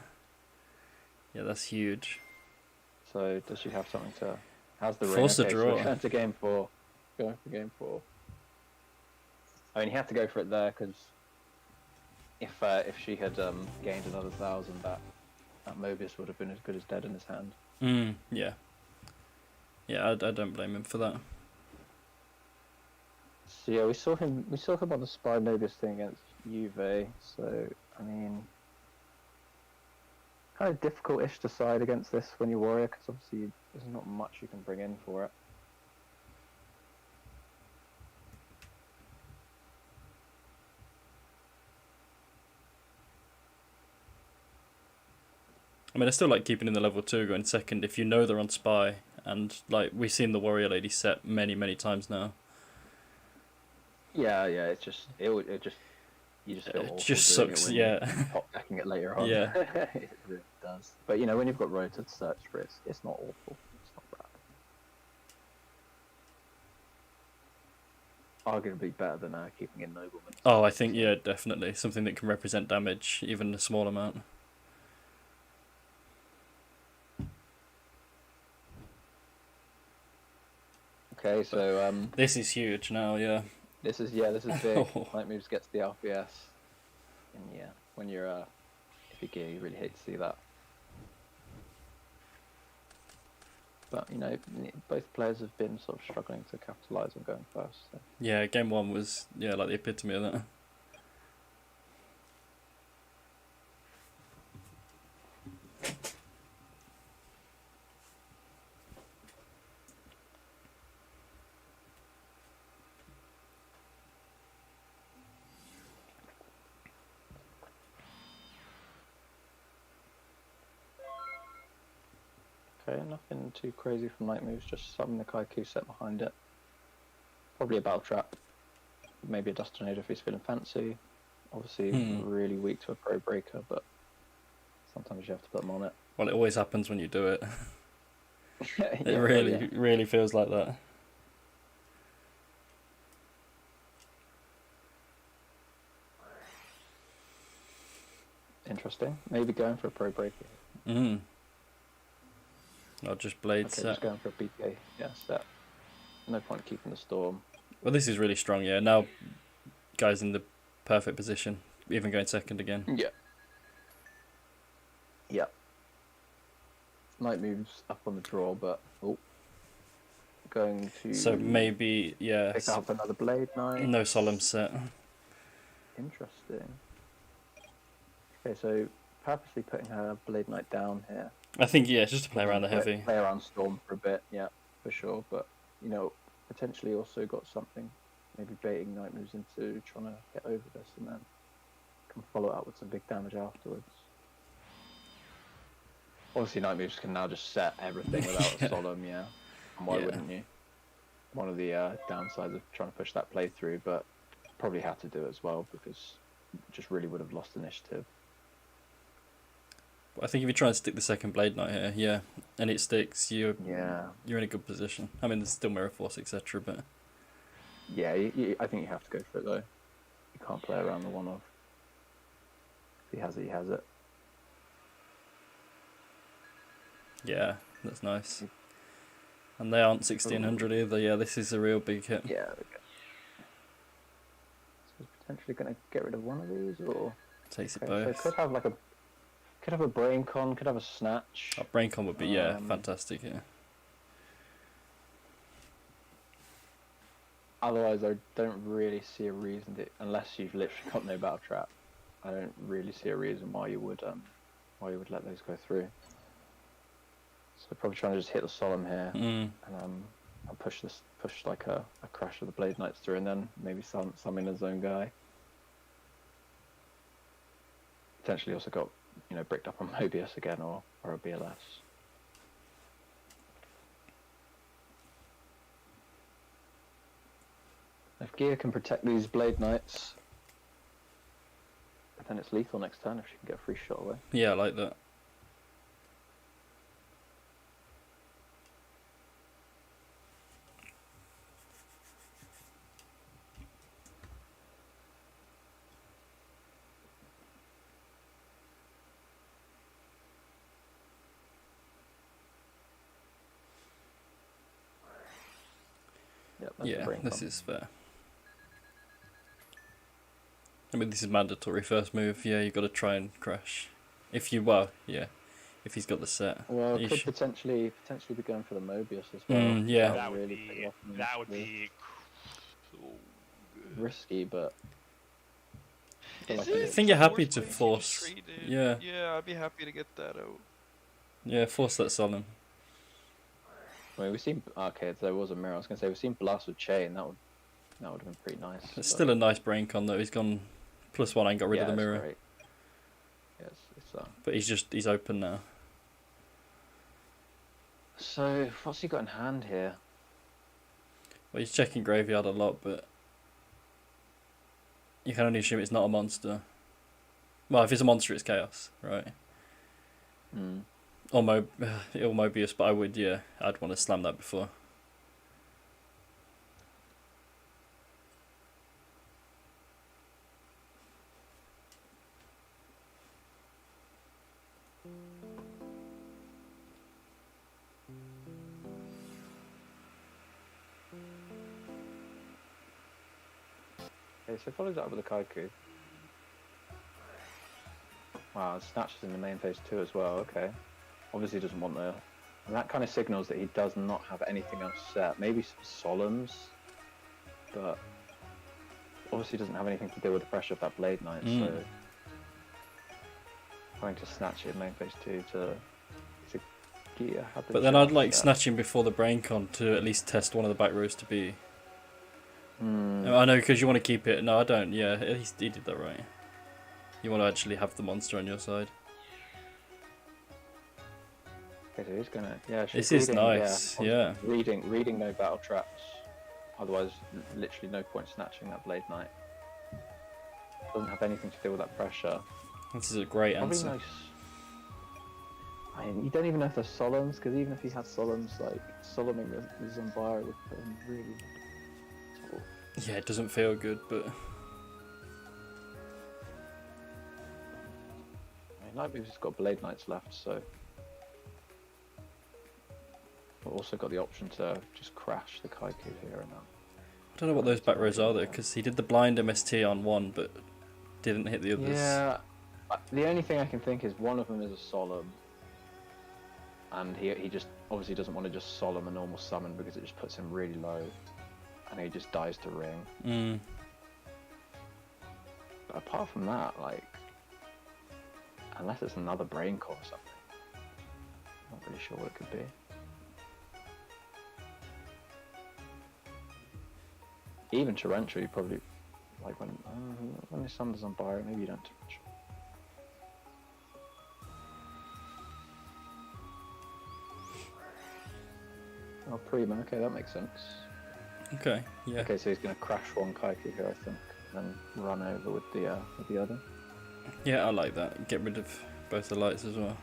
Yeah, that's huge. So does she have something to? How's the Force a ring? draw. So going to game 4. Going for game 4. I mean, he had to go for it there because if she had gained another 1,000, that Mobius would have been as good as dead in his hand. Yeah. Yeah, I don't blame him for that. So yeah, we saw him on the Spy Mobius thing against Juve. So I mean, kind of difficult-ish to side against this when you're Warrior, because obviously there's not much you can bring in for it. I mean, I still like keeping in the level 2 going second if you know they're on Spy, and like we've seen the Warrior Lady set many times now. Yeah, it just you just feel It awful just doing sucks, it when yeah. you pop backing it later on. Yeah. It really does. But you know, when you've got Rota to search for it, it's not awful. It's not bad. Arguably better than keeping in Nobleman. Oh, I think yeah, definitely something that can represent damage, even a small amount. Okay, so This is huge now, yeah. this is big. Night Moves gets the LPS, and yeah, when you're if you're Gear, you really hate to see that. But you know, both players have been sort of struggling to capitalise on going first. So. Yeah, game 1 was like the epitome of that. Okay, nothing too crazy from Night Moves, just something the Kaiku set behind it. Probably a Battle Trap, maybe a Dust Tornado if he's feeling fancy. Obviously, really weak to a Pro Breaker, but sometimes you have to put them on it. Well, it always happens when you do it. It Yeah, really feels like that. Interesting. Maybe going for a Pro Breaker. I'll just Blade Okay, set. just going for a BK. Yeah, set. No point keeping the Storm. Well, this is really strong, yeah. Now, guy's in the perfect position, even going second again. Yeah. Yeah. Night Moves up on the draw, but going to So maybe, yeah, pick up another Blade Knight. no Solemn set. Interesting. Okay, so purposely putting her Blade Knight down here. I think, yeah, just to play around the heavy. Play around Storm for a bit, yeah, for sure. But, you know, potentially also got something maybe baiting night moves into trying to get over this, and then can follow it up with some big damage afterwards. Obviously, night moves can now just set everything without a solemn, yeah. And why wouldn't you? One of the downsides of trying to push that playthrough, but probably had to do it as well because just really would have lost initiative. I think if you try and stick the second Blade Knight here, yeah, and it sticks, you're in a good position. I mean, there's still Mirror Force, etc., but yeah, I think you have to go for it though. You can't play around the one-off. If he has it, he has it. Yeah, that's nice. And they aren't 1600 either. Yeah, this is a real big hit. Yeah. Okay. So he's potentially going to get rid of one of these, or takes it both. So could have a brain con, could have a snatch. Oh, brain con would be fantastic. Yeah. Otherwise, I don't really see a reason to, unless you've literally got no battle trap. I don't really see a reason why you would let those go through. So probably trying to just hit the solemn here and push like a crash of the Blade Knights through, and then maybe summon his own guy. Potentially also got bricked up on Mobius again or a BLS. If Gia can protect these Blade Knights, then it's lethal next turn if she can get a free shot away. Yeah, I like that. Yeah, this is fair. I mean, this is mandatory first move. Yeah, you got to try and crash. If he's got the set. Well, could potentially be going for the Mobius as well. Yeah, that would be risky, but I think you're happy to force. Yeah, I'd be happy to get that out. Yeah, force that solemn. I mean, we've seen there was a mirror. I was gonna say we've seen Blast with Chain. That would have been pretty nice. It's still a nice brain con though. He's gone +1 and got rid of the mirror. Great. Yes, but he's open now. So what's he got in hand here? Well, he's checking graveyard a lot, but you can only assume it's not a monster. Well, if it's a monster, it's chaos, right? Or Mobius, but I'd want to slam that before. Okay, so follows that up with the Kaiku. Wow, it snatches in the main phase 2 as well, okay. Obviously doesn't want the... And that kind of signals that he does not have anything else set. Maybe some Solemns, but obviously doesn't have anything to deal with the pressure of that Blade Knight, so... Trying to snatch it in main phase 2 to gear. But then I'd like snatching before the brain con to at least test one of the back rows to be... I know, because you want to keep it... No, I don't, yeah, he did that right. You want to actually have the monster on your side. Okay, so he's gonna... Yeah, this is nice, yeah. Reading no battle traps. Otherwise, literally no point snatching that Blade Knight. Doesn't have anything to do with that pressure. This is a great answer. Nice. I mean, you don't even know if they're Solemns, because even if he had Solemns, like, Soloming the Zombara would put him really... Tall. Yeah, it doesn't feel good, but... Nightmove's just got Blade Knights left, so we've also got the option to just crash the Kaiku here and now. I don't know what those back rows are though, because he did the blind MST on one, but didn't hit the others. Yeah, the only thing I can think is one of them is a Solemn, and he just obviously doesn't want to just Solemn a normal summon because it just puts him really low, and he just dies to ring. But apart from that, like, unless it's another brain core or something. I'm not really sure what it could be. Even torrential, you probably like when the summon's on Byron, maybe you don't torrential. Oh, Prima. Okay, that makes sense. Okay, yeah. Okay, so he's going to crash one Kaiku here, I think, and run over with the other. Yeah, I like that. Get rid of both the lights as well.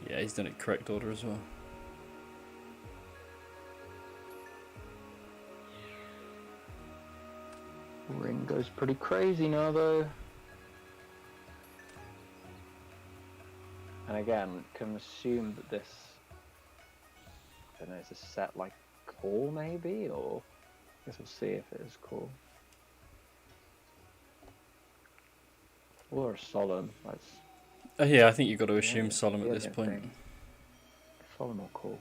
Yeah, he's done it correct order as well. Ring goes pretty crazy now, though. And again, can assume that this, I don't know, is a set like call maybe, or I guess we'll see if it is call. Or a solemn. That's Yeah, I think you've got to assume solemn at yeah, this point. Solemn or call.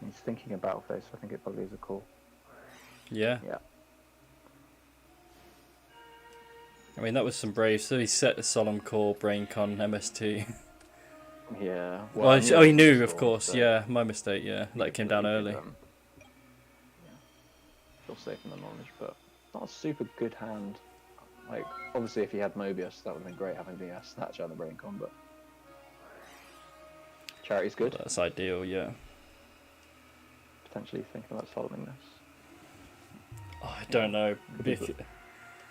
He's thinking about face, so I think it probably is a call. Yeah. Yeah. I mean, that was some brave. So he set a solemn call, brain con, MST. Yeah. Well, I he knew, it of was course. so Yeah, my mistake. Yeah, that came down early. yeah. Feel safe in the knowledge, but not a super good hand. Like, obviously, if he had Mobius, that would have been great having the snatch out of the brain con, but Charity's good. That's ideal. Yeah. Potentially thinking about solving this. Oh, I don't know.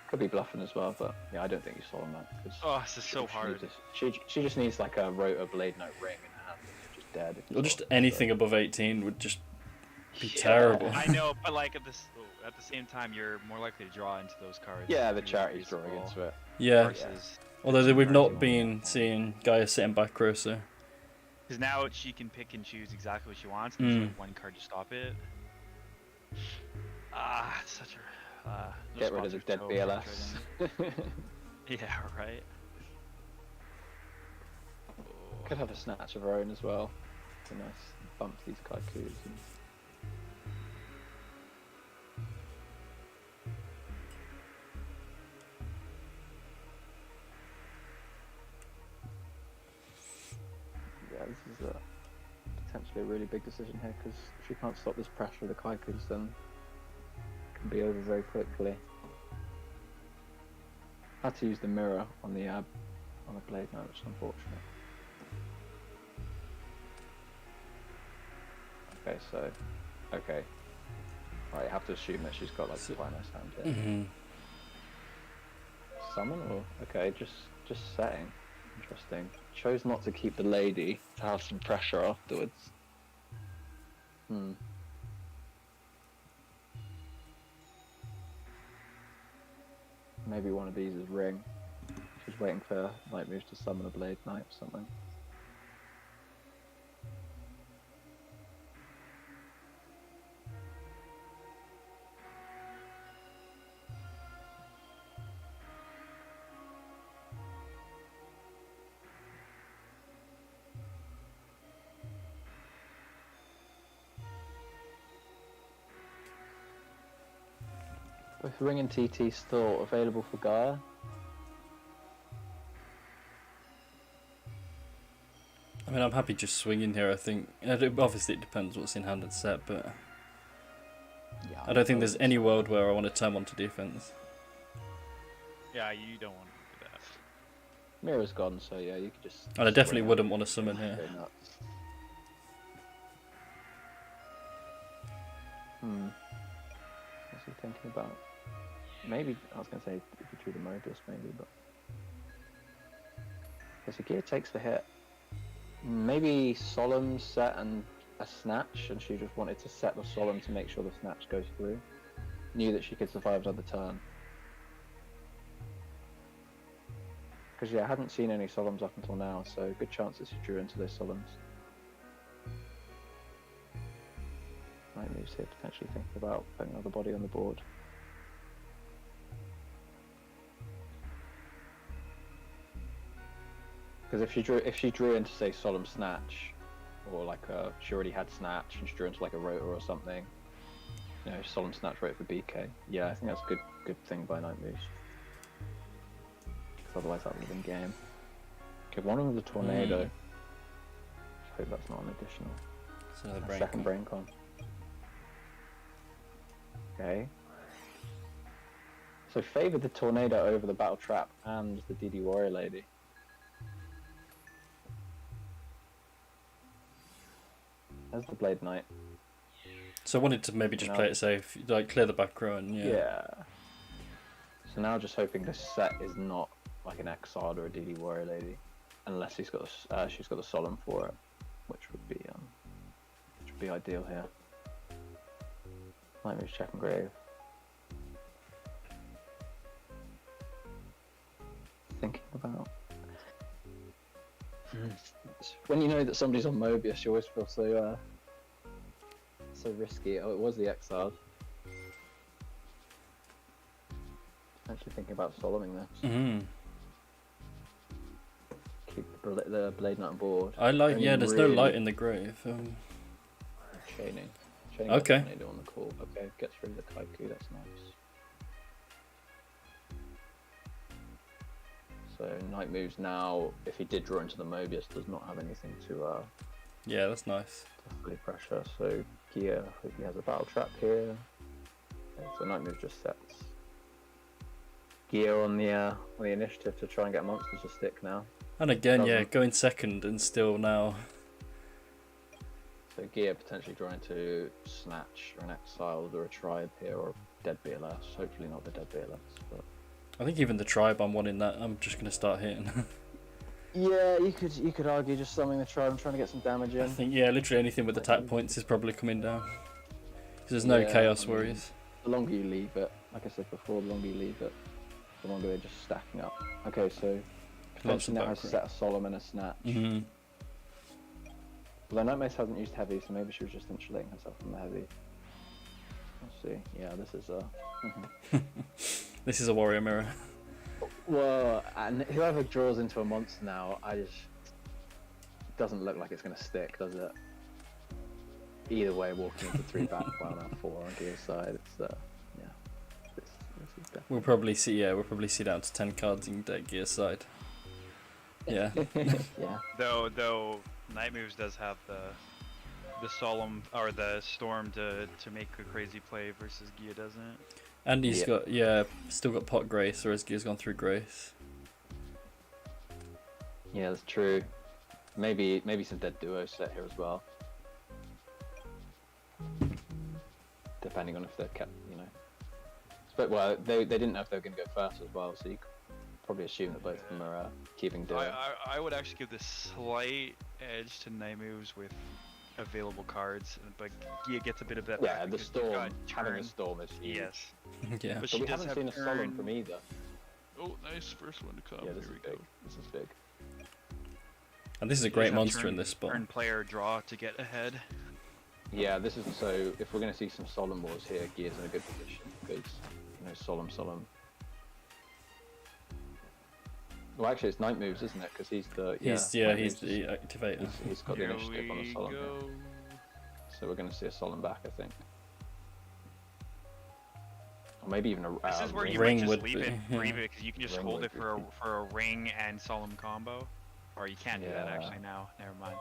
Could be bluffing as well, but yeah, I don't think you solve that. Cause Oh, this is so hard. She just needs like a Rotor Blade Note ring in her hand, and you're just dead. Or just anything above 18 would just be Yeah. terrible. I know, but like at the same time, you're more likely to draw into those cards. Yeah, the Charity's drawing into it. Yeah. Versus, Although we've not Versus- been seeing Gaia sitting back row, so. because now she can pick and choose exactly what she wants, and there's like one card to stop it. Ah, it's such a. No Get rid of the sponsors, dead so BLS. frustrating. Yeah, right. Could have a snatch of her own as well. Be nice. Bump these Kaikus. And... Yeah, this is potentially a really big decision here, because if you can't stop this pressure of the Kaikus, then it can be over very quickly. Had to use the mirror on the blade now, which is unfortunate. Okay, so right, you have to assume that she's got like a quite nice hand here. Mm-hmm. Summon or okay, just setting. Interesting. Chose not to keep the lady to have some pressure afterwards. Maybe one of these is ring. She's waiting for light moves to summon a blade knight or something. Both Ring and TT still available for Gaia. I mean, I'm happy just swinging here, I think. Obviously, it depends what's in hand and set, but Yeah, I don't think there's any world where I want to turn on to defense. Yeah, you don't want to do that. Mirror's gone, so yeah, you could just. And I definitely swing out. wouldn't want to summon here. Go nuts. What's he thinking about? Maybe I was going to say if you drew the Mobius, maybe, but okay, so Gear takes the hit. Maybe Solemn set and a snatch, and she just wanted to set the Solemn to make sure the snatch goes through. Knew that she could survive another turn. Because yeah, I hadn't seen any Solemns up until now, so good chance that she drew into those Solemns. Right moves here, potentially thinking about putting another body on the board. Because if she drew into say Solemn Snatch, or like she already had Snatch and she drew into like a Rotor or something, you know, Solemn Snatch Rotor for BK. Yeah, I think that's a good thing by Night Moves. Because otherwise that would have been game. Okay, one of them was a Tornado. hope that's not an additional. It's another A brain. second brain con. Okay. So favoured the tornado over the battle trap and the DD warrior lady. There's the blade knight. So I wanted to maybe just play it safe, like clear the back row and Yeah. So now just hoping this set is not like an Exile or a DD warrior lady, unless she's got the solemn for it, which would be ideal here. Nightmare's check and grave. Thinking about when you know that somebody's on Mobius, you always feel so risky. Oh, it was the Exiled. Actually thinking about solemning this. Mm-hmm. Keep the blade knight on board. I like, Only yeah, there's really no light in the grave. Chaining Okay. On the call. Okay, gets rid of the Kaiku, that's nice. So knight moves now, if he did draw into the Mobius, does not have anything to Yeah, that's nice. fully pressure. So Gia, if he has a battle trap here. Okay, so knight moves just sets Gia on the initiative to try and get monsters to stick now. And again, yeah, Doesn't. going second and still now. So Gia potentially trying to snatch or an Exiled or a Tribe here, or dead BLS. Hopefully not the dead BLS, but I think even the tribe, I'm wanting that. I'm just gonna start hitting. yeah, you could argue just summoning the Tribe and trying to get some damage in. I think, yeah, literally anything with attack points is probably coming down. Because there's no Yeah, chaos I mean, worries. The longer you leave it, like I said before, the longer you leave it, the longer they're just stacking up. Okay, so potentially now has a set of Solemn and a Snatch. Mm-hmm. Although Nightmares hasn't used heavy, so maybe she was just insulating herself from the heavy. Let's see. Yeah, this is a... This is a warrior mirror. Well, and whoever draws into a monster now, it doesn't look like it's going to stick, does it? Either way, walking into 3 back, well, now 4 on Gear's side, it's, yeah. This is definitely... We'll probably see down to 10 cards in deck gear side. Yeah. yeah. Though Night Moves does have the solemn or the storm to make a crazy play versus Gia doesn't. And he's got still got pot grace, whereas Gia's gone through grace. Yeah, that's true. Maybe some dead duo set here as well. Depending on if they're kept, you know. But well, they didn't know if they were going to go first as well, so you could probably assume that both of them are keeping duo. I would actually give this slight edge to Night Moves with available cards, but Gia gets a bit of that. Yeah, back the because storm, having turn. a storm is huge. Yes. Yeah. But But she we does haven't have seen a turn. solemn from either. Oh, nice first one to come. Yeah, this Here is we big. go. This is big. And this is a She does great have monster turn- in this spot. Turn player draw to get ahead. Yeah, this is so. If we're going to see some solemn wars here, Gear's in a good position because you know solemn. Well, actually, it's Night Moves, isn't it? Because he's the He's Night he's Moves the activator. he's got the Here initiative on the we solemn. Here. go. So we're going to see a solemn back, I think. Or maybe even a This is where you Ring might just would leave be- it, yeah. leave it, because you can just Ring hold would it be for a ring and solemn combo, or you can't do that Yeah. actually now. Never mind.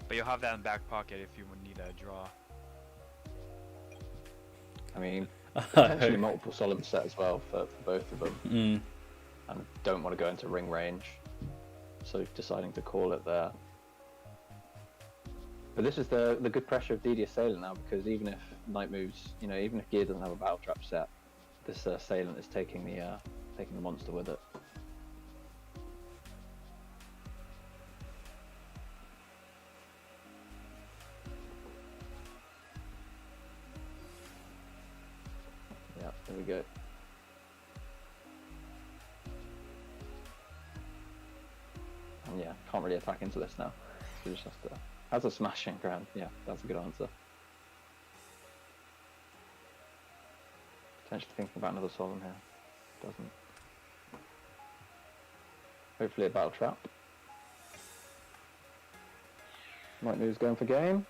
But you'll have that in back pocket if you would need a draw. I mean, potentially multiple solemn set as well for both of them. Mm. And don't want to go into ring range, so deciding to call it there. But this is the good pressure of DD Assailant now, because even if Night Moves, you know, even if Gear doesn't have a battle trap set, this Assailant is taking the monster with it. Yeah, there we go. And yeah, can't really attack into this now. So just has to. Has a smashing ground. Yeah, that's a good answer. Potentially thinking about another solemn here. Doesn't. Hopefully a battle trap. Night Moves going for game.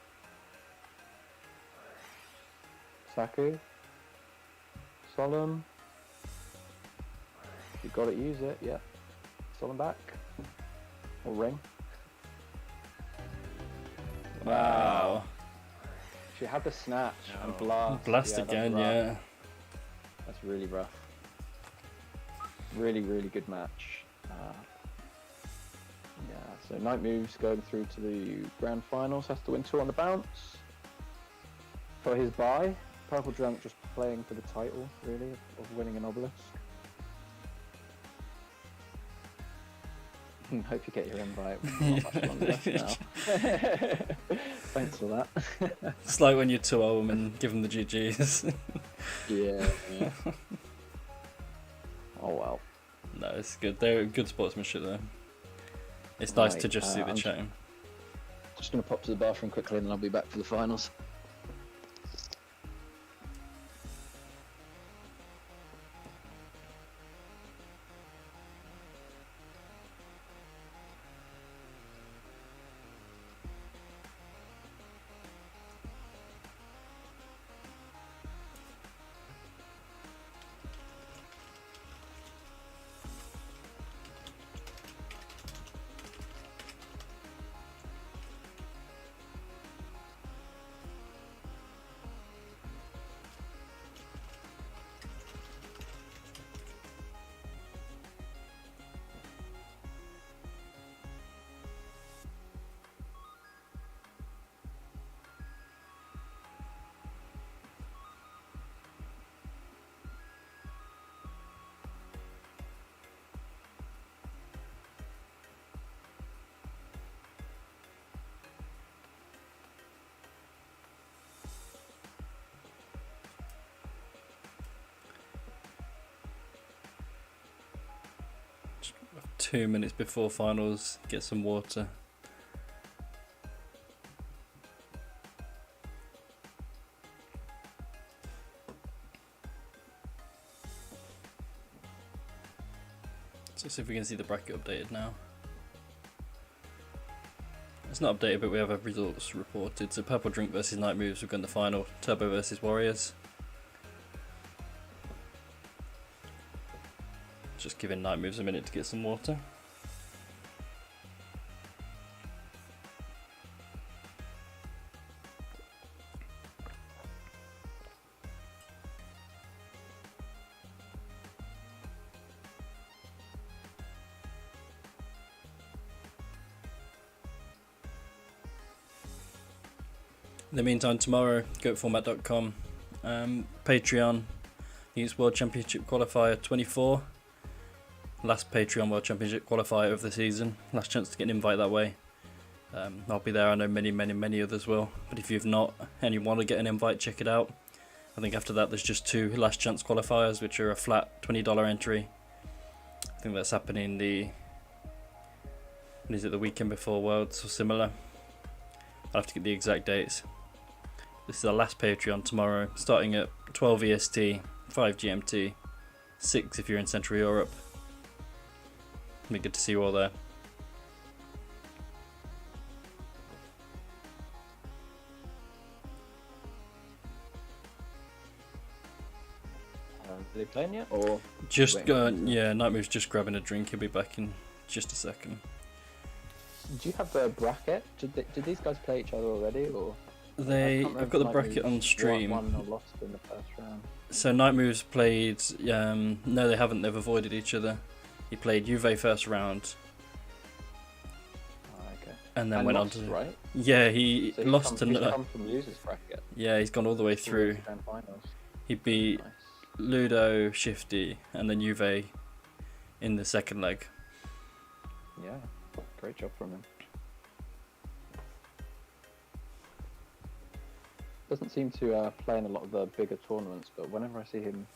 Saku. Solemn. If you've got it, use it. Yeah. Solemn back. Or ring. Wow. She had the snatch and No. blast. Blast Yeah, that's again, rough. yeah. That's really rough. Really, really good match. Yeah, so Night Moves going through to the grand finals, has to win 2 on the bounce. For his bye, Purple Drunk just playing for the title, really, of winning an Obelisk. Hope you get your invite. Not much longer left now. Thanks for that. It's like when you 2-0 them and give them the GGs. Yeah. Oh well. No, it's good. They're good sportsmanship though. It's nice Right, to just see the I'm chat. Just going to pop to the bathroom quickly and then I'll be back for the finals. Just 2 minutes before finals, get some water. So see if we can see the bracket updated now. It's not updated, but we have our results reported. So Purple Drink versus Night Moves, we've got the final. Turbo versus Warriors. Just giving Night Moves a minute to get some water. In the meantime, tomorrow, goatformat.com, Patreon, I think it's World Championship Qualifier 24, last Patreon World Championship Qualifier of the season, last chance to get an invite that way. I'll be there, I know many others will, but if you've not and you want to get an invite, check it out. I think after that there's just 2 last chance qualifiers, which are a flat $20 entry. I think that's happening the weekend before Worlds or similar. I'll have to get the exact dates. This is our last Patreon tomorrow, starting at 12 EST, 5 GMT, 6 if you're in Central Europe. It'll be good to see you all there. Are they playing yet? Or Just waiting go, for them? yeah, Nightmare's just grabbing a drink, he'll be back in just a second. Do you have the bracket? Did these guys play each other already, or? I've got the bracket on stream. Won or lost in the first round. So Night Moves played, no they haven't, they've avoided each other. He played Juve first round, Oh, okay. and then And went lost, on to, right? yeah, he So he's lost come, he's to, come from losers bracket. yeah, he's gone all the way to through. the grand finals. He beat Nice. Ludo, Shifty, and then Juve in the second leg. Yeah, great job from him. Doesn't seem to play in a lot of the bigger tournaments, but whenever I see him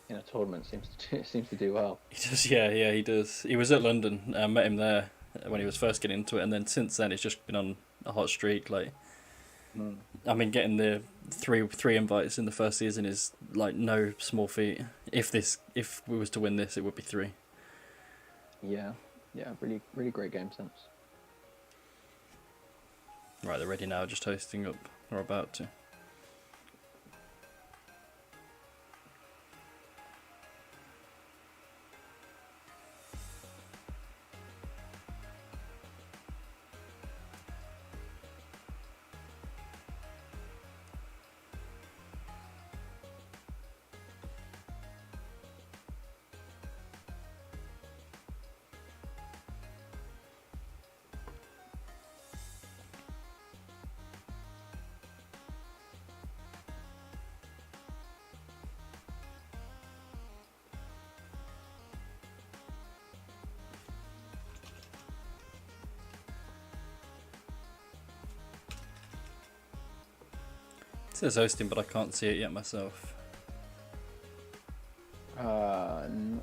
in a tournament, seems to do well. He does, yeah, he does. He was at London, I met him there when he was first getting into it, and then since then it's just been on a hot streak. Like, I mean, getting the three invites in the first season is like no small feat. If we was to win this, it would be 3. Yeah, really great game sense. Right, they're ready now, just hosting up, or about to. says hosting, but I can't see it yet myself. No.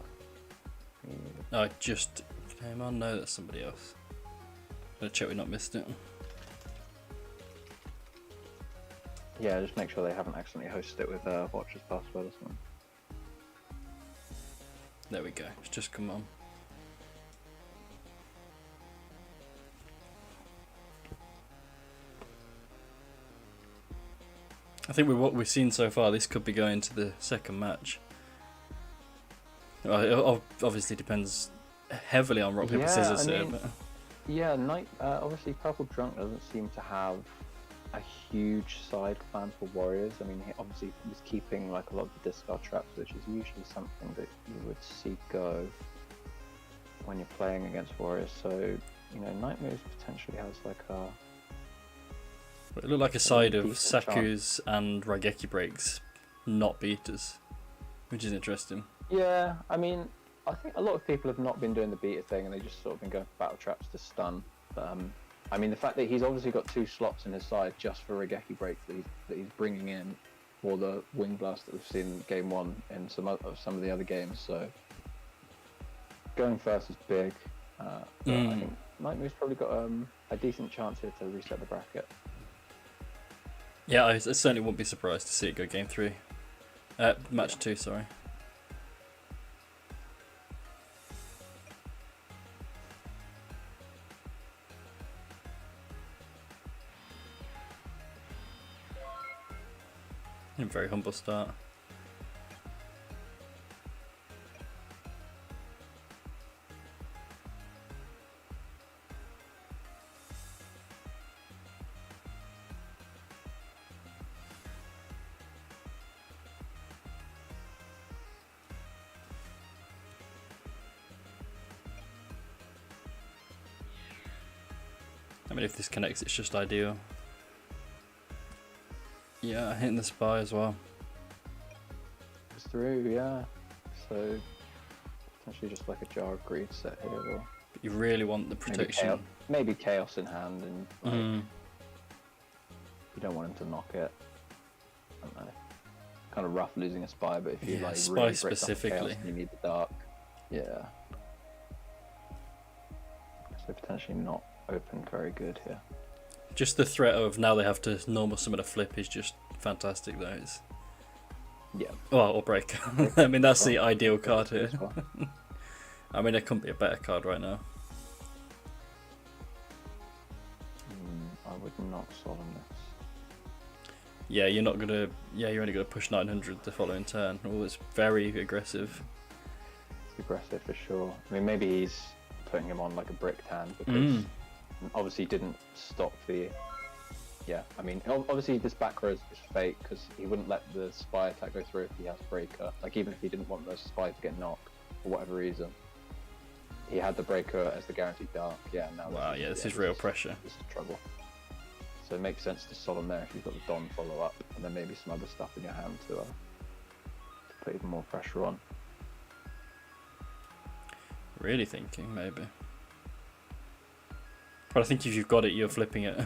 Oh, it just came on. No, that's somebody else. Gotta check we've not missed it. Yeah, just make sure they haven't accidentally hosted it with Watcher's password or something. There we go. It's just come on. I think with what we've seen so far, this could be going to the second match. Well, it obviously depends heavily on rock, paper, scissors here. But... Yeah, obviously Purple Drunk doesn't seem to have a huge side plan for Warriors. I mean, he obviously was keeping like a lot of the discard traps, which is usually something that you would see go when you're playing against Warriors. So, you know, Night Moves potentially has like a... It looked like a side of Saku's and Raigeki breaks, not beaters, which is interesting. Yeah, I mean, I think a lot of people have not been doing the beater thing and they just sort of been going for battle traps to stun. But, I mean, the fact that he's obviously got 2 slots in his side just for Raigeki breaks that he's bringing in for the Wing Blast that we've seen in Game 1 in some of the other games. So going first is big. But I think Night Move's probably got a decent chance here to reset the bracket. Yeah, I certainly wouldn't be surprised to see it go Game 3. Match 2, sorry. A very humble start. I mean, if this connects, it's just ideal. Yeah, hitting the spy as well. It's through, yeah. So potentially just like a Jar of Greed set here. Or But you really want the protection. Maybe chaos in hand, and like, you don't want him to knock it. I don't know. Kind of rough losing a spy, but if you like spy really break specifically, chaos, you need the dark. Yeah. So potentially not open very good here. Just the threat of now they have to normal summon a flip is just fantastic, though. It's... Yeah. Well, or break. I mean, that's the ideal card here. Well. I mean, there couldn't be a better card right now. I would not solemn this. Yeah, you're not gonna. Yeah, you're only gonna push 900 the following turn. Oh, it's very aggressive. It's aggressive for sure. I mean, maybe he's putting him on like a brick tan because obviously didn't stop the. Yeah, I mean, obviously this back row is fake because he wouldn't let the spy attack go through if he has breaker. Like even if he didn't want the spy to get knocked for whatever reason, he had the breaker as the guaranteed dark. Yeah, now. Wow, this is real pressure. This is trouble. So it makes sense to solemn there if you've got the Don follow up and then maybe some other stuff in your hand to put even more pressure on. Really thinking, maybe. But I think if you've got it, you're flipping it.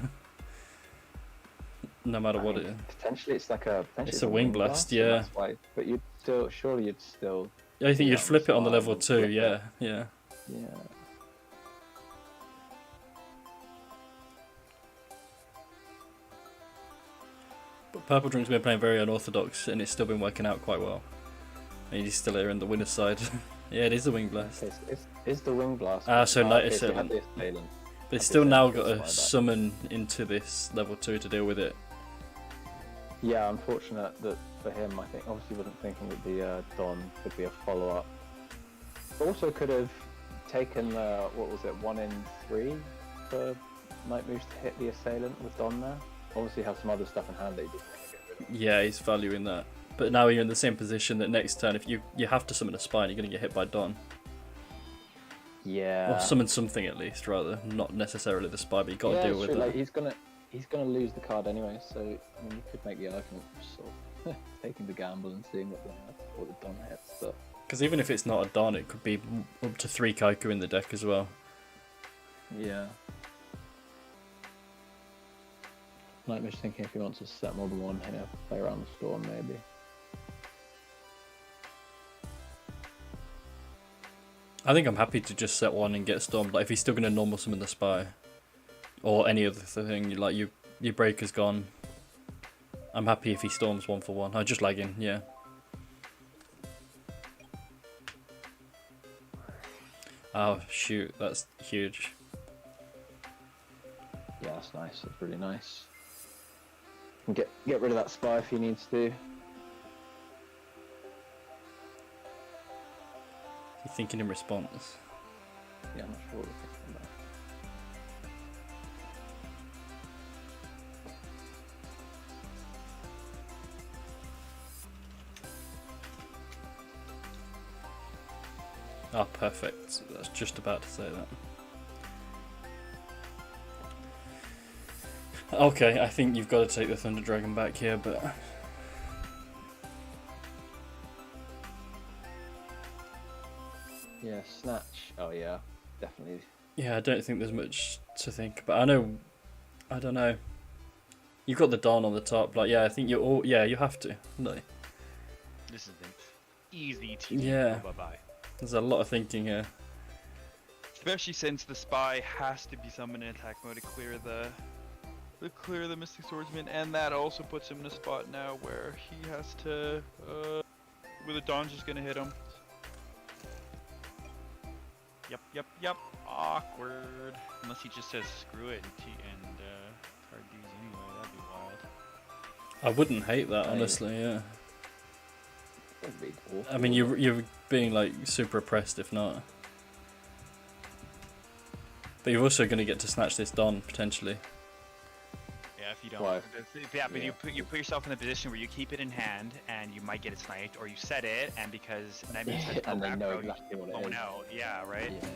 No matter what it is. Potentially it's like a... It's a Wing Blast, yeah. That's why, but you'd still... Surely you'd still... Yeah, I think you'd flip it on the level 2, yeah. Yeah. But Purple Drunk's been playing very unorthodox and it's still been working out quite well. And he's still here in the winner's side. Yeah, it is the Wing Blast. It's the Wing Blast. So Night Assailant. But it's still now got to summon into this level 2 to deal with it. Yeah, unfortunate that for him, I think, obviously wasn't thinking that the Don could be a follow-up. Also could have taken, what was it, 1 in 3 for Night Moves to hit the Assailant with Don there. Obviously have some other stuff in hand that he didn't want to get rid of. Yeah, he's valuing that. But now you're in the same position that next turn, if you have to summon a spine, you're going to get hit by Don. Yeah. Or summon something at least, rather. Not necessarily the spy, but you've got to deal with it. Like, he's gonna lose the card anyway, so I mean, you could make the argument for sort of taking the gamble and seeing what the Don hits. But because even if it's not a Don, it could be up to 3 Kaiku in the deck as well. yeah. Nightmare's thinking if he wants to set more than one here, play around the storm maybe. I think I'm happy to just set one and get stormed. Like if he's still going to normal summon the spy, or any other thing, like your breaker's gone. I'm happy if he storms 1 for 1. I'm just lagging, yeah. Oh shoot, that's huge. Yeah, that's nice. That's really nice. And get rid of that spy if he needs to. You're thinking in response. Yeah, I'm not sure what we're thinking about. Oh, perfect. That's just about to say that. Okay, I think you've got to take the Thunder Dragon back here, but Yeah, snatch. Oh yeah, definitely. yeah, I don't think there's much to think. But I don't know. You've got the Dawn on the top. Like, yeah, I think you have to. No, This is an easy TD. Yeah. Bye-bye. there's a lot of thinking here. Especially since the spy has to be summoned in attack mode to clear the Mystic Swordsman, and that also puts him in a spot now where he has to where the Dawn's just gonna hit him. Yep. Awkward. Unless he just says screw it and card these anyway, that'd be wild. I wouldn't hate that, honestly. Yeah. That'd be awful. I mean, you're being like super oppressed if not. But you're also going to get to snatch this Dawn potentially. Yeah, if you don't. Why? Yeah, but Yeah. you put yourself in the position where you keep it in hand and you might get it sniped, or you set it and because Nightmare says go And they back, know bro, exactly what you it blown is. out. Yeah, right. Yeah.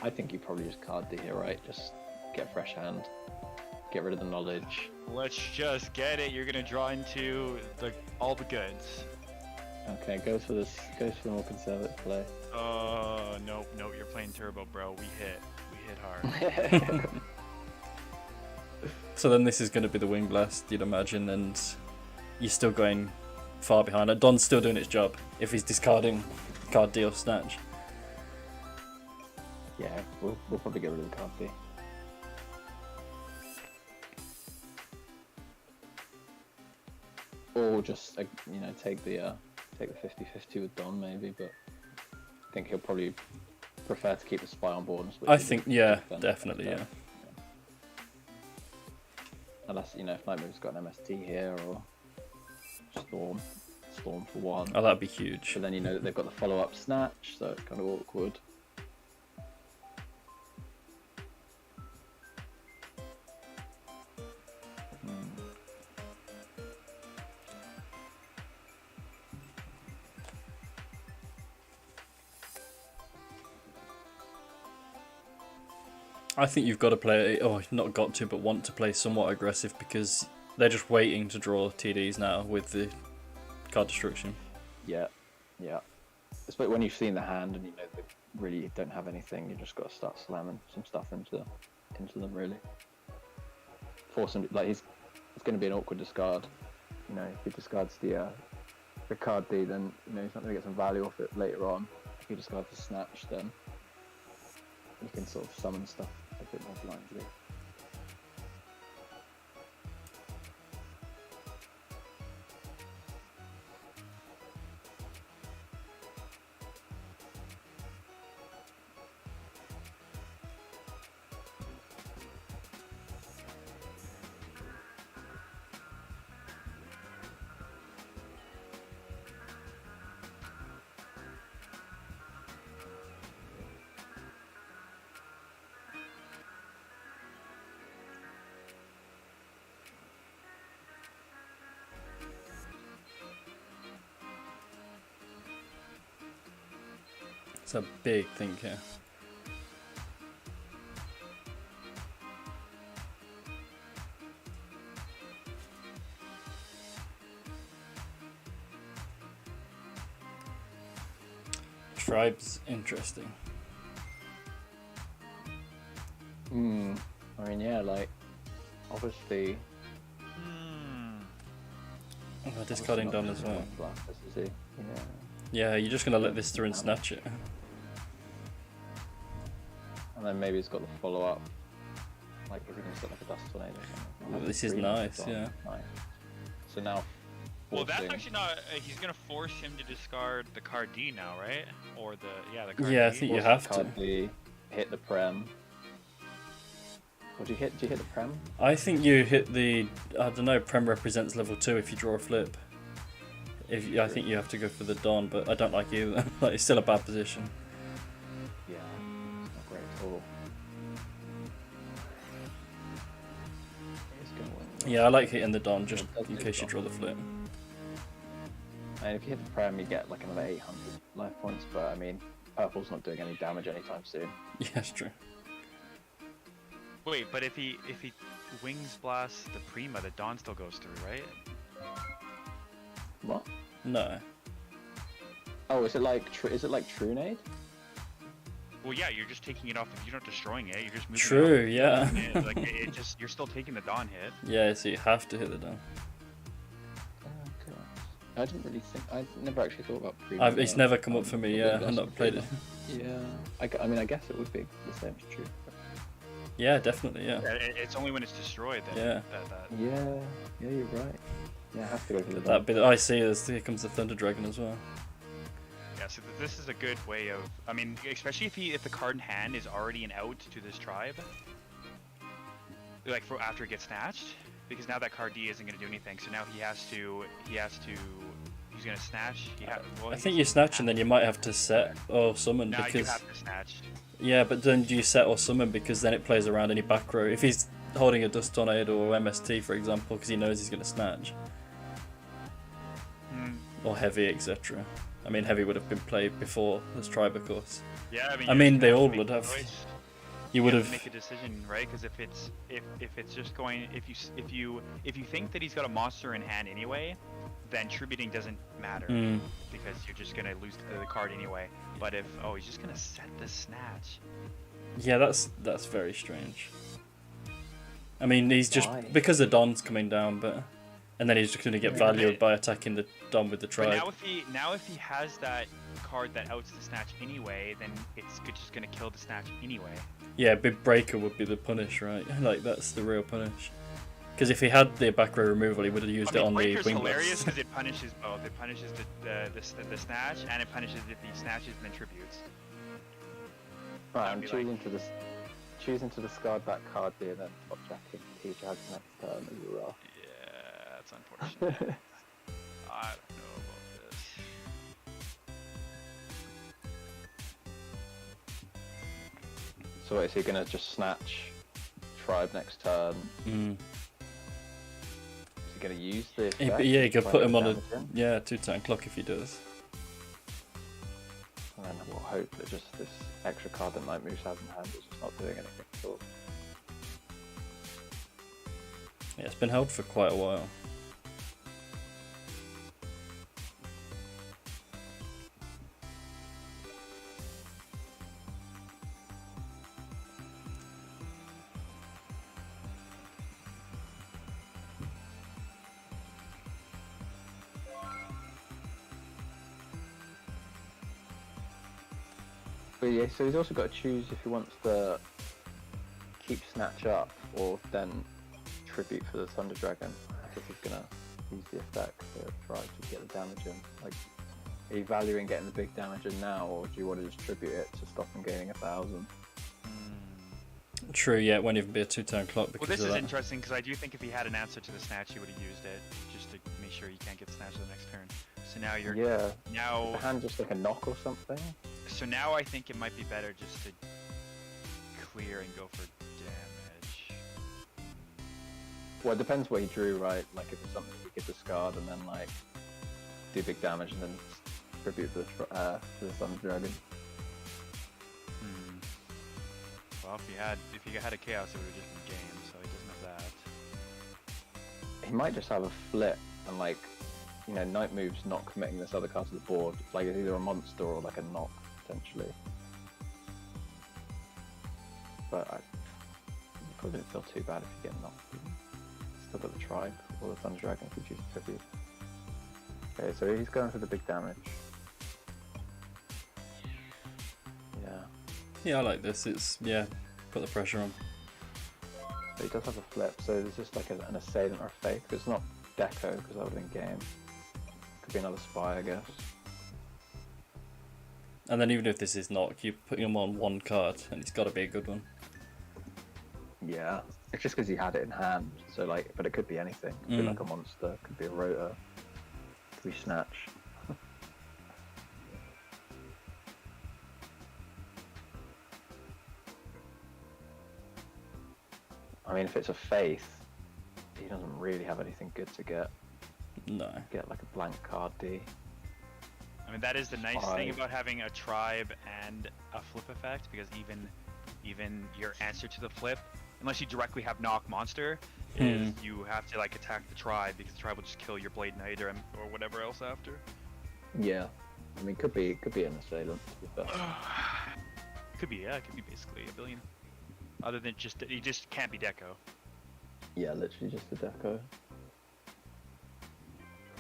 I think you probably just card D here, right? Just get fresh hand, get rid of the knowledge. Let's just get it. You're gonna draw into all the goods. Okay, goes for the more conservative play. Nope. You're playing turbo, bro. We hit hard. So then this is going to be the Wing Blast, you'd imagine, and you're still going far behind. Don's still doing its job if he's discarding card D or snatch. Yeah, we'll probably get rid of the card D. Or just take the 50-50 with Don maybe, but I think he'll probably prefer to keep the spy on board and switch. I to think, the yeah, defense. definitely, yeah. Unless if Nightmare's got an MST here or Storm for 1. Oh, that'd be huge. But then that they've got the follow-up snatch, so it's kind of awkward. I think you've got to play, or not got to, but want to play somewhat aggressive because they're just waiting to draw TDs now with the card destruction. Yeah. Especially when you've seen the hand and they really don't have anything, you just got to start slamming some stuff into them really. Force him, it's going to be an awkward discard. If he discards the card D, then he's not going to get some value off it later on. If he discards the snatch, then you can sort of summon stuff a bit more blindly. It's a big thing here. Tribe's interesting. I mean, yeah, Obviously. Oh, discarding Don as well. Blasters, is he? Yeah. Yeah, you're just gonna let this through and snatch it. And then maybe he's got the follow up. Like, is he gonna set like a dust tornado or something? This is nice, yeah. Nice. So now. Well, that's forcing- actually not. He's gonna force him to discard the card D now, right? Or the the card Yeah, I D. think you forcing have to. card D, hit the prem. What do you hit? Do you hit the prem? I think you hit the. I don't know. Prem represents level 2 if you draw a flip. I think you have to go for the Don, but I don't like either. Like, it's still a bad position. Yeah, it's not great at all. He's gonna win. Yeah, I like hitting the Don just in case you draw the flip. And if you hit the prem, you get like another 800 life points. But I mean, purple's not doing any damage anytime soon. Yeah, that's true. Wait, but if he wings blasts the Prima, the Dawn still goes through, right? What? No. Oh, is it like Trunade? Well, yeah, you're just taking it off. If you're not destroying it, you're just moving True, it yeah. off. Yeah, like it just you're still taking the Dawn hit. Yeah, so you have to hit the Don. I didn't really think. I never actually thought about pre. It's never come up for me, yeah. I've not played it. Yeah, I mean, I guess it would be the same as true. Yeah, definitely, yeah. It's only when it's destroyed that. Yeah. Yeah, you're right. Yeah, I have to go for the That bit that I see is here comes the Thunder Dragon as well. Yeah, so this is a good way of. I mean, especially if the card in hand is already an out to this tribe, like for after it gets snatched, because now that card D isn't going to do anything. So now he's going to snatch. I think you snatch and then you might have to set or summon now you because. have to snatch. Yeah, but then do you set or summon because then it plays around any back row. If he's holding a Dust Tornado or MST, for example, because he knows he's going to snatch. Or Heavy, etc. I mean, Heavy would have been played before this tribe, of course. Yeah, I mean they all make would a have. choice. You would have. Make a decision, right? Because if it's just going, if you think that he's got a monster in hand anyway, then tributing doesn't matter because you're just gonna lose the card anyway. But if he's just gonna set the snatch. Yeah, that's very strange. I mean, he's just Why? because the Don's coming down, but and then he's just going to get value by attacking the Don with the tribe. But now if he has that card that outs the snatch anyway, then it's just gonna kill the snatch anyway. Yeah, Big Breaker would be the punish, right? Like that's the real punish. Because if he had the back row removal, he would have used it on the Breaker's wing hilarious blast. because it punishes both. It punishes the snatch, and it punishes if he snatches and then tributes. Right, I'm That'd be choosing to discard that card there, then top jacking each has next turn as well. Yeah, that's unfortunate. I don't know about this. So is he gonna just snatch tribe next turn? Mm. Is he gonna use the effect? Yeah, you could to put him on a damage him? 2-turn clock if he does. And then we'll hope that just this extra card that Night Moves has in hand is just not doing anything at all. Yeah, it's been held for quite a while. But yeah, so he's also got to choose if he wants to keep Snatch up or then tribute for the Thunder Dragon. I guess he's gonna use the effect to try to get the damage in. Like, are you valuing getting the big damage in now, or do you want to just tribute it to stop him gaining 1,000? True, yeah, it won't even be a 2-turn clock Well, because this of is that. interesting because I do think if he had an answer to the snatch, he would have used it just to make sure he can't get snatched the next turn. So now you're Yeah. now. Is the hand just like a knock or something? So now I think it might be better just to clear and go for damage. Well, it depends what he drew, right? Like if it's something he could discard and then like do big damage and then tribute for the Thunder Dragon. Well, if he had a chaos, it would have just been game. So he doesn't have that. He might just have a flip and like, you know, Night Moves not committing this other card to the board. Like it's either a monster or like a knock potentially. But I probably didn't feel too bad if you get knocked. Still got the tribe or the thunder dragon if you choose tribute. Okay, so he's going for the big damage. Yeah. Yeah, I like this. It's, yeah, put the pressure on. But he does have a flip, so there's just like an assailant or a faith. It's not Deco, because that would have been game. Could be another spy, I guess. And then even if this is not, you're putting him on one card, and it's got to be a good one. Yeah. It's just because he had it in hand, so like, but it could be anything. Could be like a monster, could be a rotor, could be snatch. I mean, if it's a faith, he doesn't really have anything good to get. No. Get like a blank card D. I mean, that is the nice thing Five. about having a tribe and a flip effect, because even your answer to the flip, unless you directly have knock monster, is you have to like attack the tribe, because the tribe will just kill your blade knight or whatever else after. Yeah. I mean, could be an assailant. To be fair. Could be, yeah, it could be basically a billion. Other than just, he just can't be Deco. Yeah, literally just the Deco.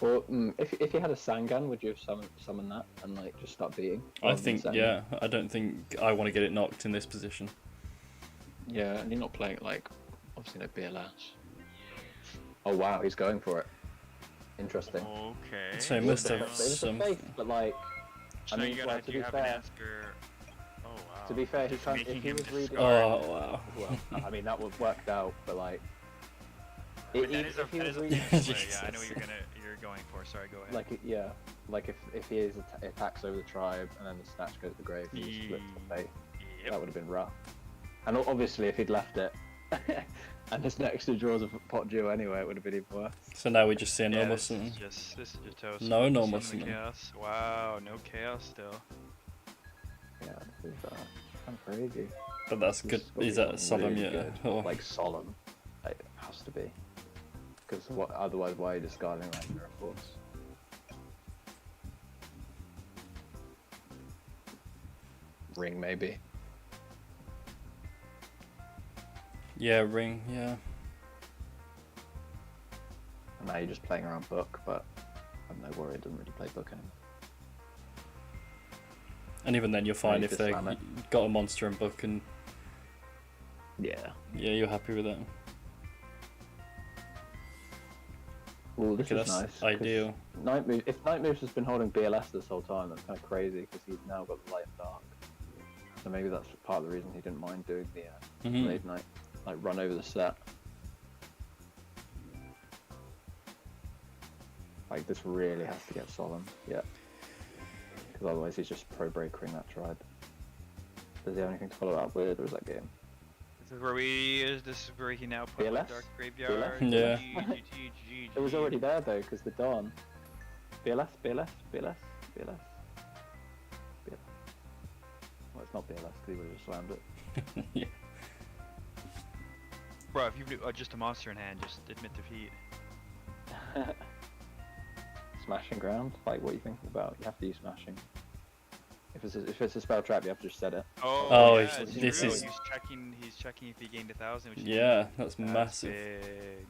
Or if you had a Sangan, would you have summon that and like just start beating? I think, yeah. I don't think I want to get it knocked in this position. Yeah, and you're not playing it like, obviously no BLS. Oh wow, he's going for it. Interesting. Okay. So he must have It was a some... faith, but like, So I mean, you well, gotta, to do you be have an fair, answer? Oh wow. to be fair, he Just can't. making If he him was reading, discard. Oh, wow. well, I mean that would worked out, but like, I mean, that is if he that was is a reading, play. Jesus. Yeah, I know what you're going for. Sorry, go ahead. like yeah, like if he is attacks over the tribe and then the snatch goes to the grave, he just flips the faith. Yep. That would have been rough. And obviously, if he'd left it, and this next to draws a pot duo anyway, it would have been even worse. So now we just see a Yeah, normal this summon. is just toast. No normal Summon the summon. chaos. Wow, no chaos still. Yeah, this is kind of crazy. But that's good. This Is got that solemn really yet? good. Or... Like solemn, it has to be. Because otherwise, why are you discarding like mirror force? Ring maybe. Yeah, ring, yeah. And now you're just playing around book, but I'm no worry, it doesn't really play book anymore. And even then you're fine you if just they slam it. got a monster and book and Yeah. yeah, you're happy with that. Well, this Okay, is that's nice. 'cause ideal. If Night Moves has been holding BLS this whole time, that's kind of crazy because he's now got the light and dark. So maybe that's part of the reason he didn't mind doing the Blade Knight, like run over the set. Like this really has to get solemn, yeah. Because otherwise he's just pro breakering that tribe. Does he have anything to follow up with, or is that game? This is where he now put BLS? Dark Graveyard. Yeah. It was already there though, because the Dawn. BLS. Well, it's not BLS because he would have just slammed it. Yeah. Bro, if you just a monster in hand, just admit defeat. Smashing ground? Like, what are you thinking about? You have to use smashing. If it's a spell trap, you have to just set it. Oh, yeah, it's- it's this true. is- He's checking if he gained 1,000. Which is Yeah, that's That's massive. big.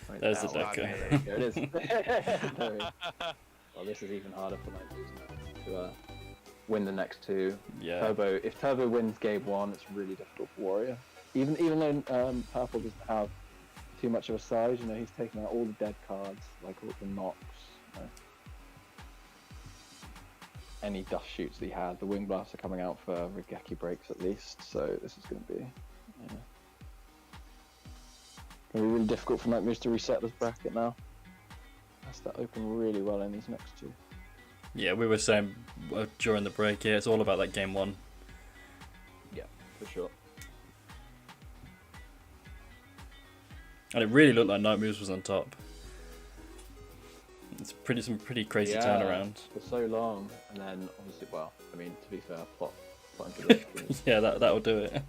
Right, There's the ow. Deco. There it is. There it is. Well, this is even harder for Night Moves now to win the next two. Yeah. Turbo. If Turbo wins game one, it's really difficult for Warrior. Even though Purple doesn't have too much of a size, you know, he's taking out all the dead cards, like all the knocks. You know. Any dust shoots that he had, the wing blasts are coming out for Rigeki breaks at least. So this is going to be, yeah, going to be really difficult for Night Moves to reset this bracket now. Has to open really well in these next two. Yeah, we were saying during the break, yeah, it's all about that game one. Yeah, for sure. And it really looked like Night Moves was on top. It's some pretty crazy turnaround. For so long, and then obviously, well, I mean, to be fair, plot into this. Yeah, that'll do it.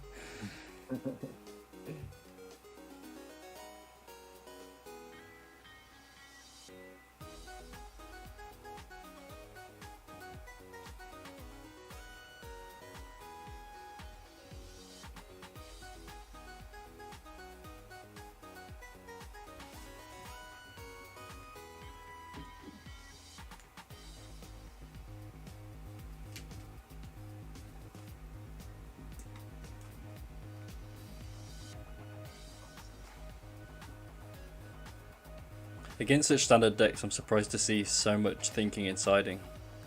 Against such standard decks, I'm surprised to see so much thinking in siding.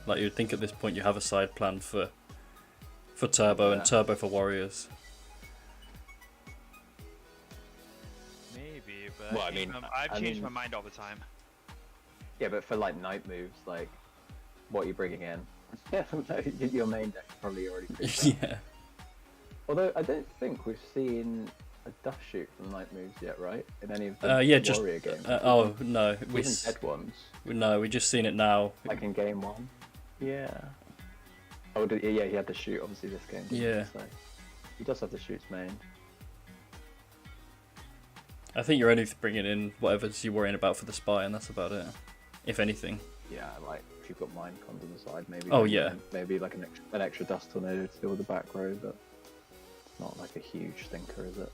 Like, you'd think at this point you have a side plan for turbo and turbo for warriors. Maybe, but Well, I mean, I've changed my mind all the time. Yeah, but for like night moves, like what you're bringing in, your main deck probably already. Yeah. Although I don't think we've seen a dust shoot from night moves yet, right? In any of the warrior games. Oh no, we dead ones. We just seen it now. Like in game 1. Yeah. Oh, yeah, he had the shoot obviously this game. Yeah. So he does have the shoots main. I think you're only bringing in whatever's you're worrying about for the spy, and that's about it, if anything. Yeah, like if you've got mine cons on the side, maybe. Oh yeah. Maybe like an extra dust tornado to deal with the back row, but it's not like a huge thinker, is it?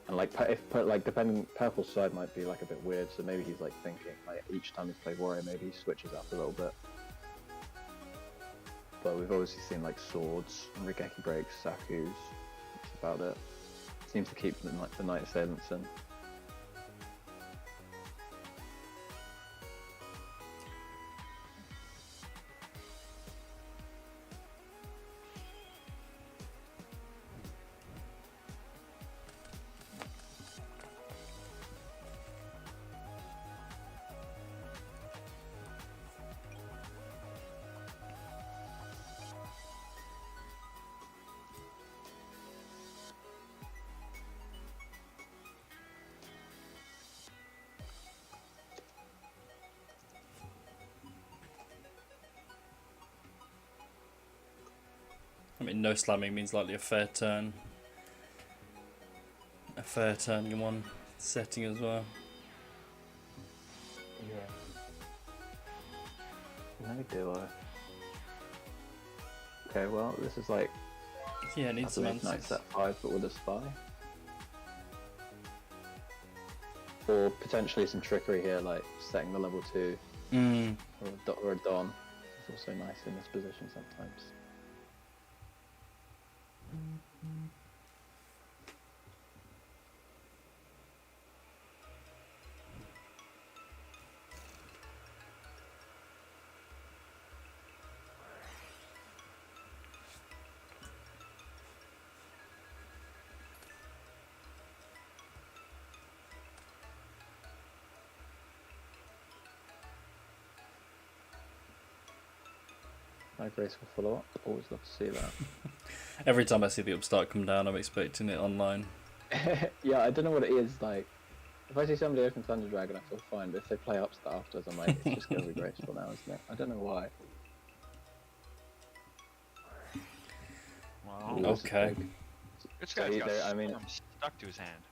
And like depending, purple's side might be like a bit weird, so maybe he's like thinking like each time he's played warrior, maybe he switches up a little bit. But we've obviously seen like swords and Regeki breaks, Sakus. That's about it. Seems to keep the night assailants in. I mean, no slamming means likely a fair turn. A fair turn in one setting as well. Yeah. No duo. Okay, well, this is like. Yeah, it needs some Knight answers. set 5, but with a spy. Or potentially some trickery here, like setting the level 2 or a Don. It's also nice in this position sometimes. No graceful follow-up. Always love to see that. Every time I see the upstart come down, I'm expecting it online. Yeah, I don't know what it is. Like, if I see somebody open Thunder Dragon, I feel fine. But if they play upstart afterwards, I'm like, it's just gonna be graceful now, isn't it? I don't know why. Wow. Ooh, this is Okay. big. This So guy's got either- I mean- storm stuck to his hand.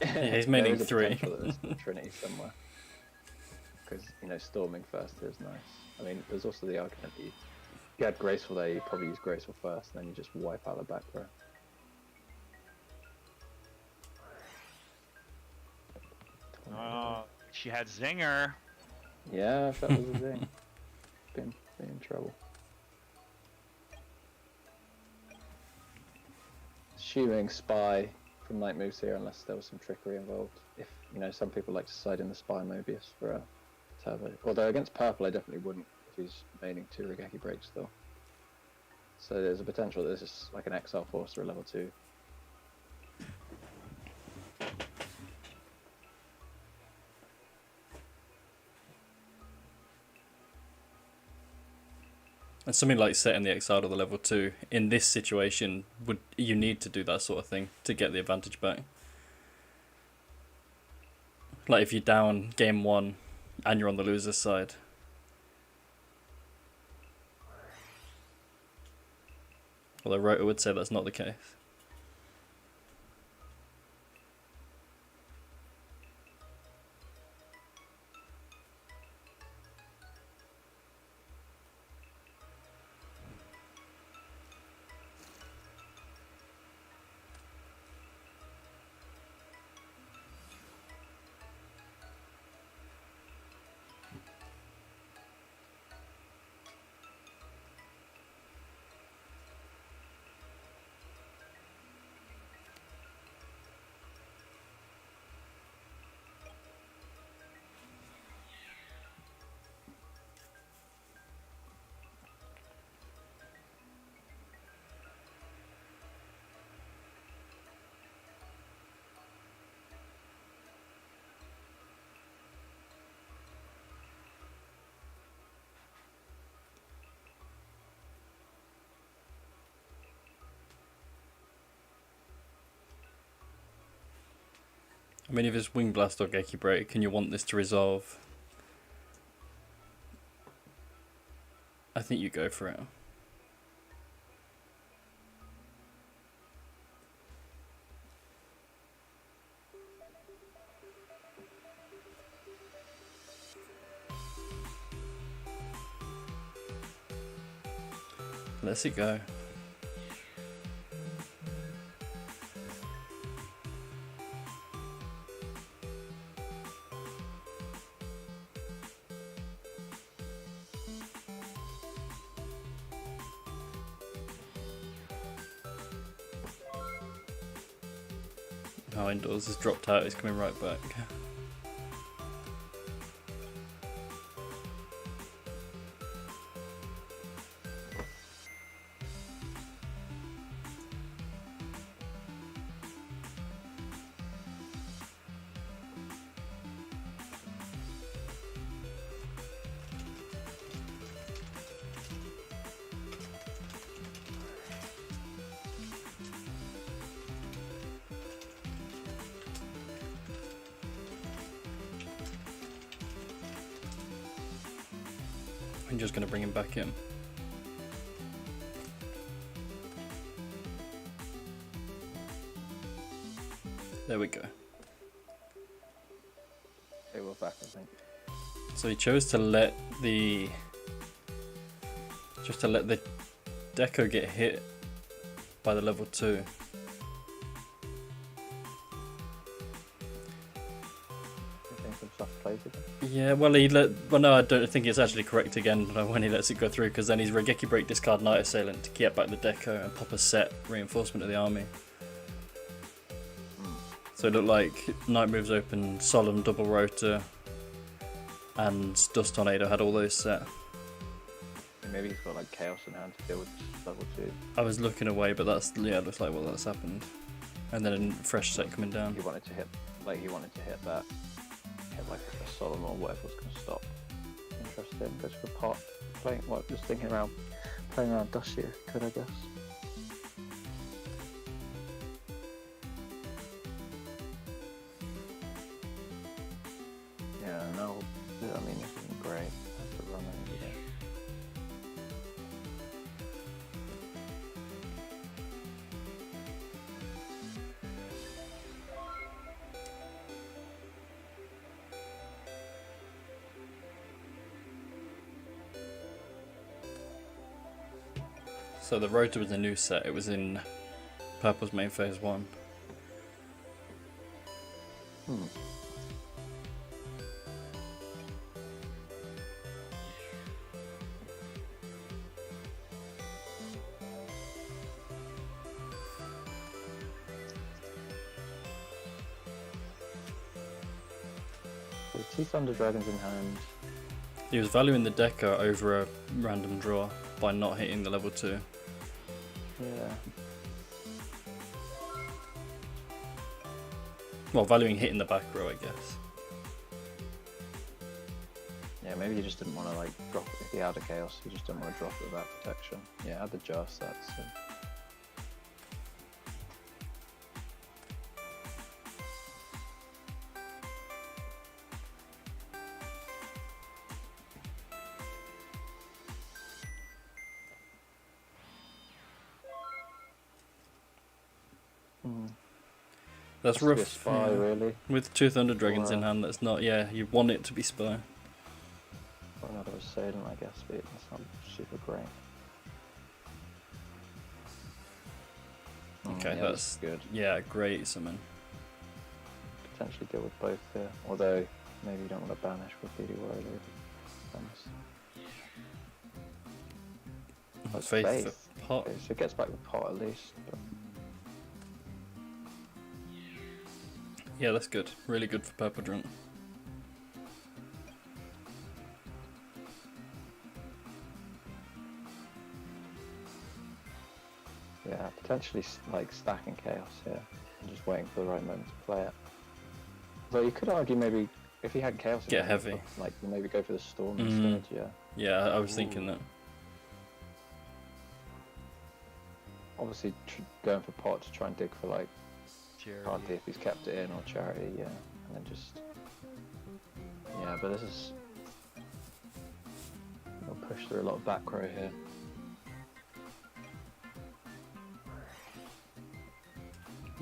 Yeah, he's There maining is a 3. potential that there's a Trinity somewhere. Because, storming first is nice. I mean, there's also the argument that if you had graceful there, you probably use graceful first, and then you just wipe out the back row. Oh, she had Zinger. Yeah, if that was the thing. Been in trouble. Assuming spy from night moves here, unless there was some trickery involved. If some people like to side in the spy Mobius for a turbo. Although against purple, I definitely wouldn't if he's maining 2 Regeki breaks still. So there's a potential that this is like an Exile Force or a level 2. And something like setting the Exile to the level 2, in this situation, you need to do that sort of thing to get the advantage back. Like if you're down game 1 and you're on the loser's side. Although Rota would say that's not the case. I mean, if it's Wing Blast or Geki Break, and you want this to resolve, I think you go for it. Let's it go. Oh, Indoors has dropped out, he's coming right back. I'm just going to bring him back in. There we go. Okay, we're back, I think. So he chose to let the Deco get hit by the level 2. Some stuff plays again. Yeah, well, no, I don't think it's actually correct again when he lets it go through, because then he's Regeki Break, discard Night Assailant to get back the Deco and pop a set reinforcement of the army. So it looked like Night Moves Open, Solemn, Double Rotor, and Dust Tornado had all those set. Maybe he's got like Chaos in hand to deal with level 2. I was looking away, but that's, yeah, it looks like, well, that's happened. And then a fresh set coming down. He wanted to hit that. Hit like a Solemn or whatever was going to stop. Interesting. Goes for pot. Playing, just thinking around, playing around Dust here, could I guess. Yeah, no, I mean, this isn't great. Have to run over there. So the Rotor was a new set, it was in Purple's main phase 1. So 2 Thunder Dragons in hand. He was valuing the Deco over a random draw by not hitting the level 2. Yeah. Well, valuing hitting the back row, I guess. Yeah, maybe he just didn't want to like drop it. If he had a Chaos, he just didn't want to drop it without protection. Yeah, add the jar sets. So. That's Has to be a rough. spy, Yeah. really. With 2 Thunder Dragons in Wow. hand, that's not, yeah, you want it to be spy. Or another Assailant, I guess, but it's not super great. Okay, yeah, that's good. Yeah, great summon. Potentially deal with both here. Although, maybe you don't want to banish with BD Warrior. Faith for pot. Okay, so it gets back the pot at least. But... Yeah, that's good. Really good for Purple Drunk. Yeah, potentially like stacking Chaos here and just waiting for the right moment to play it. Though you could argue maybe if he had Chaos, Get heavy. Like maybe go for the Storm instead. Yeah. Yeah, I was thinking that. Obviously going for pot to try and dig for like Can't see if he's kept it in or charity, yeah. And then just... Yeah, but this is... I'll push through a lot of back row here.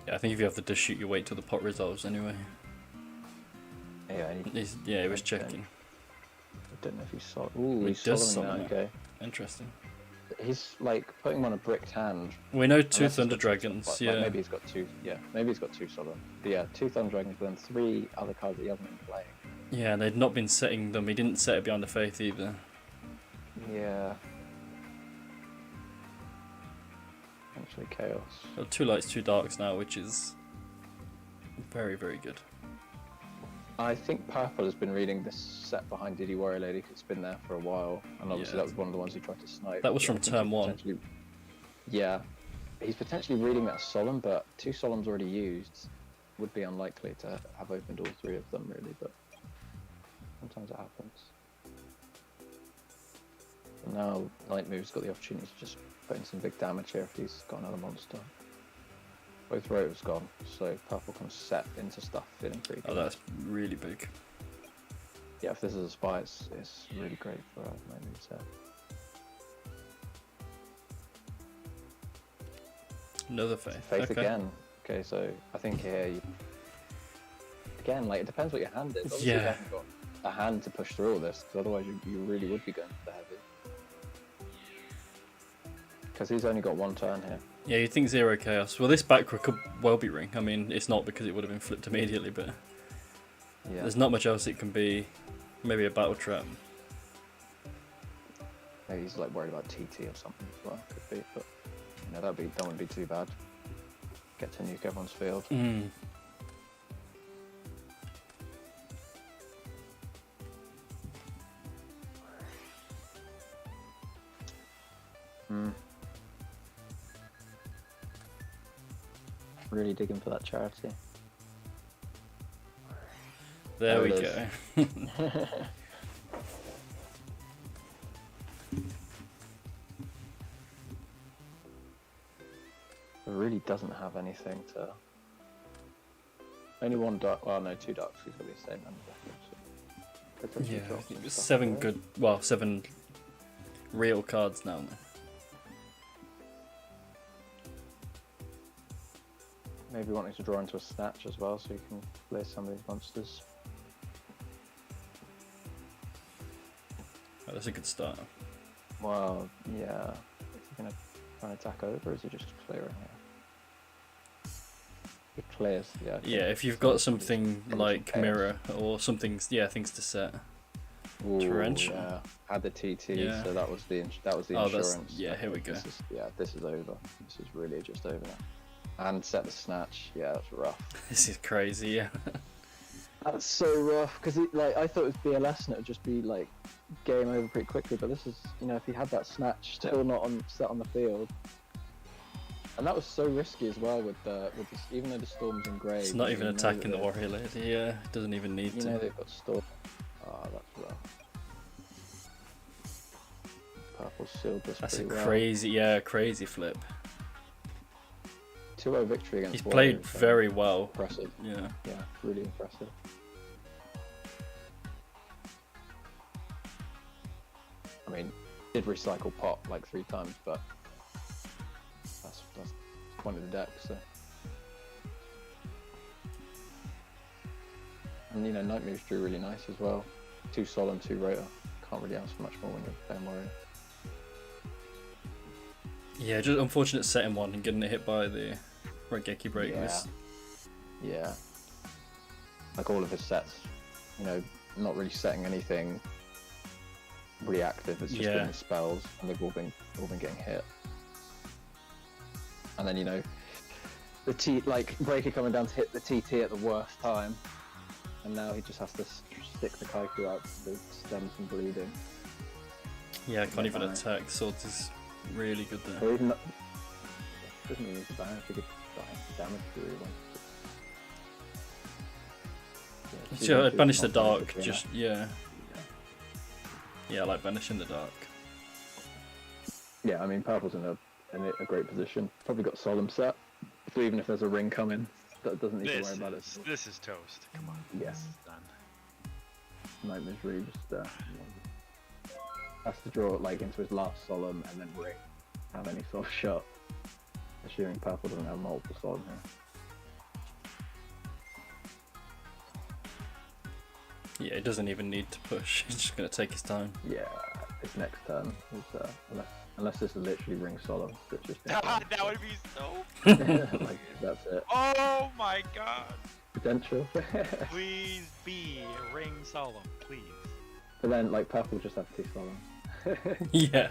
Yeah, I think if you have the dish shoot, you wait till the pot resolves anyway. Yeah, Yeah, he was checking. I don't know if he saw. Ooh, He he's does soloing summon now. it. Okay, Interesting. he's like putting him on a bricked hand. We know unless two he's Thunder got Dragons, like, yeah. maybe he's got two. Yeah, maybe he's got two solemn. But yeah, two Thunder Dragons, but then 3 other cards that he hasn't been playing. Yeah, they'd not been setting them. He didn't set it Beyond the Faith either. Yeah. Actually, chaos. Well, 2 lights, 2 darks now, which is very, very good. I think Purple has been reading this set behind Diddy Warrior Lady 'cause it's been there for a while, and obviously Yeah. that was one of the ones he tried to snipe. That was Yeah, from I think turn he's 1. potentially- Yeah, he's potentially reading that solemn, but 2 solemns already used would be unlikely to have opened all 3 of them really, but sometimes it happens. And now Night Move's got the opportunity to just put in some big damage here if he's got another monster. Both rotors gone, so Purple can set into stuff feeling pretty good. Oh, that's really big. Yeah, if this is a spy, it's really great for Night Move set. Another Faith. Faith Okay. again. Okay, so I think here you... Again, like, it depends what your hand is. Obviously, you Yeah. haven't got a hand to push through all this, because otherwise you really would be going for the heavy. Because he's only got 1 turn here. Yeah, you think 0 chaos. Well, this back row could well be ring. I mean, it's not because it would have been flipped immediately, but Yeah. there's not much else it can be. Maybe a battle trap. Maybe he's like worried about TT or something as well. Could be, but you know, that wouldn't be too bad. Get to nuke everyone's field. Mm. Really digging for that charity. There we it go. is. It really doesn't have anything to. Only 1 dark. Well, no, 2 darks. He's got the same number. So potentially Yeah, drop some stuff 7 there. good. Well, 7 real cards now. Maybe wanting to draw into a snatch as well, so you can play some of these monsters. Oh, that's a good start. Well, yeah. Is he going to try and attack over, or is he just clearing here? He clears, yeah. okay. Yeah, if you've got something Some like chaos. mirror or something, yeah, things to set. Ooh, Torrential. yeah. Had the TT, Yeah. so that was the Oh, that's- insurance. yeah, here we go. This is over. This is really just over now. And set the snatch. Yeah, that's rough. This is crazy. Yeah. That's so rough because like I thought it was BLS and it would just be like game over pretty quickly. But this is, you know, if he had that snatch still not set on the field, and that was so risky as well with this, even though the storm's in grey. It's not even you know attacking that the warrior lady. Yeah, it doesn't even need You know to. they've got storm. Ah, that's rough. Purple sealed this That's a pretty well. crazy, yeah, crazy flip. 2-0 victory against. He's Warriors, played so very well. impressive. Yeah. Yeah, really impressive. I mean, did recycle pot like 3 times, but that's the point of the deck. So, and you know, Night Moves drew really nice as well. 2 solemn, 2 rotor. Can't really ask for much more when you're playing warrior. Yeah, just unfortunate setting one and getting it hit by the Regeki break was. Yeah. Like all of his sets, you know, not really setting anything reactive. It's just Yeah. been spells, and they've all been getting hit. And then, you know, the Breaker coming down to hit the TT at the worst time, and now he just has to stick the Kaiku out to stem some bleeding. Yeah, I can't even Right. attack. Sword is really good there. Or even doesn't even need to ban if he could damage the real one. Yeah, Sure, I'd 2-1-2 banish the not very dark. between Just yeah. Yeah, I like banishing the dark. Yeah, I mean, Purple's in a great position. Probably got Solemn set. So even if there's a ring coming, doesn't need to worry about it. This is toast. Come on. Yes. This is done. Nightmare's really just has to draw like into his last solemn and then ring. Have any sort of shot. Assuming purple doesn't have multiple solemn here. Yeah, he doesn't even need to push. He's just gonna take his time. Yeah, his next turn is unless this is literally ring solemn, which is that would be so. like that's it. Oh my god. Potential. Please be ring solemn, please. But then like purple just have 2 solemn. Yeah.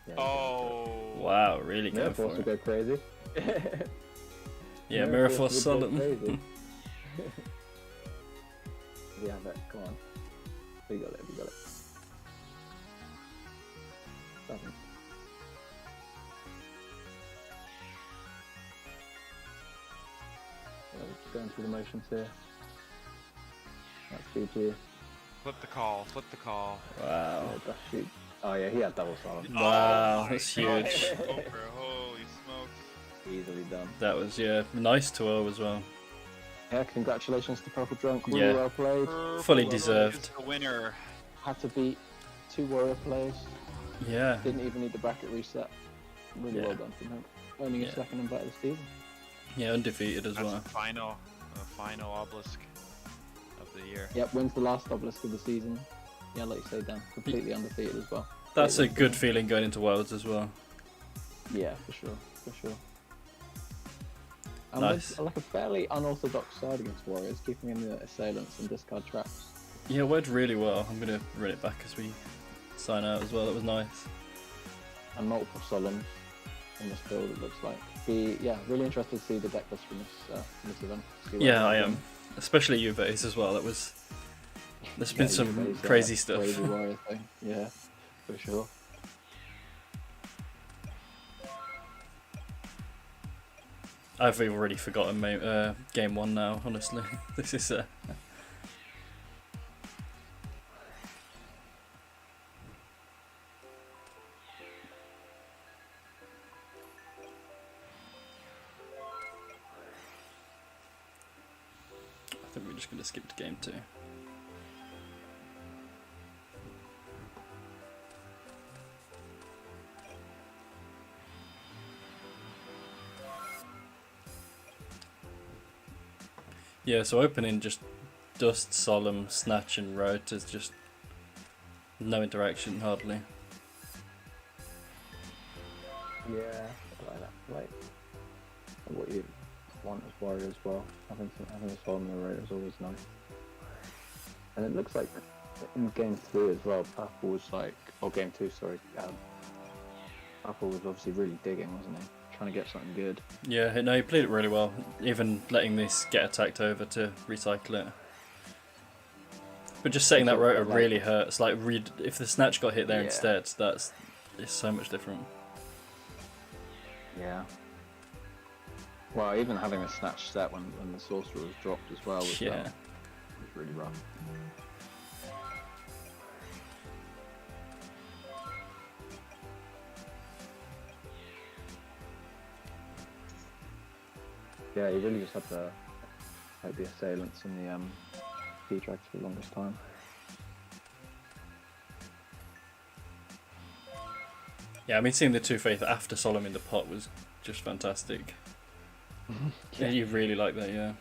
Yeah, Oh. Wow, really Mirror go Force for will it. go crazy. Yeah, Mirror Force would go Solemn. crazy. We have it, come on. We got it, we got it. Nothing. Just going through the motions here. That's GG. Flip the call, flip the call. Wow. Yeah, that's shoot. Oh yeah, he had double solemn. Wow, my that's God. huge. Over, holy smokes. Easily done. That was, yeah, nice 2-0 as well. Yeah, congratulations to Purple Drunk. Really Yeah. well played. Fully Purple deserved. is the winner. Had to beat 2 warrior players. Yeah. Didn't even need the bracket reset. Really Yeah. well done from him. Only Yeah. his second invite of the season. Yeah, undefeated as That's well. the final obelisk of the year. Yep, wins the last obelisk of the season. Yeah, like you say, Dan, completely undefeated as well. That's a Great win. good feeling going into Worlds as well. Yeah, for sure, for sure. And Nice. with, like a fairly unorthodox side against warriors, keeping in the assailants and discard traps. Yeah, worked really well. I'm going to run it back as we sign out as well. That was nice. And multiple solemns in this build, it looks like. Really interested to see the deck list from this event. See what Yeah, I happens. am. Especially Uves as well. There's been Yeah, some Uves, crazy stuff. Crazy warrior thing, yeah, for sure. I've already forgotten game 1 now, honestly. This is I think we're just going to skip to game 2. Yeah, so opening just Dust, Solemn, Snatch and Road is just no interaction hardly. Yeah, I like that. Like what you want as warrior as well. Having a solemn in the road is always nice. And it looks like in game 3 as well, Purple was like, or game 2, sorry. Purple was obviously really digging, wasn't he? Trying to get something good. Yeah, no, he played it really well. Even letting this get attacked over to recycle it. But just setting that That's what I rotor like. really hurts. Like, if the Snatch got hit there Yeah. instead, it's so much different. Yeah. Well, even having a snatch set when the sorcerer was dropped as well was, Yeah. was really rough. Yeah, you really just had to like the assailants and the P-Drags for the longest time. Yeah, I mean, seeing the 2 Faith after Solemn in the pot was just fantastic. Yeah, you really like that, yeah.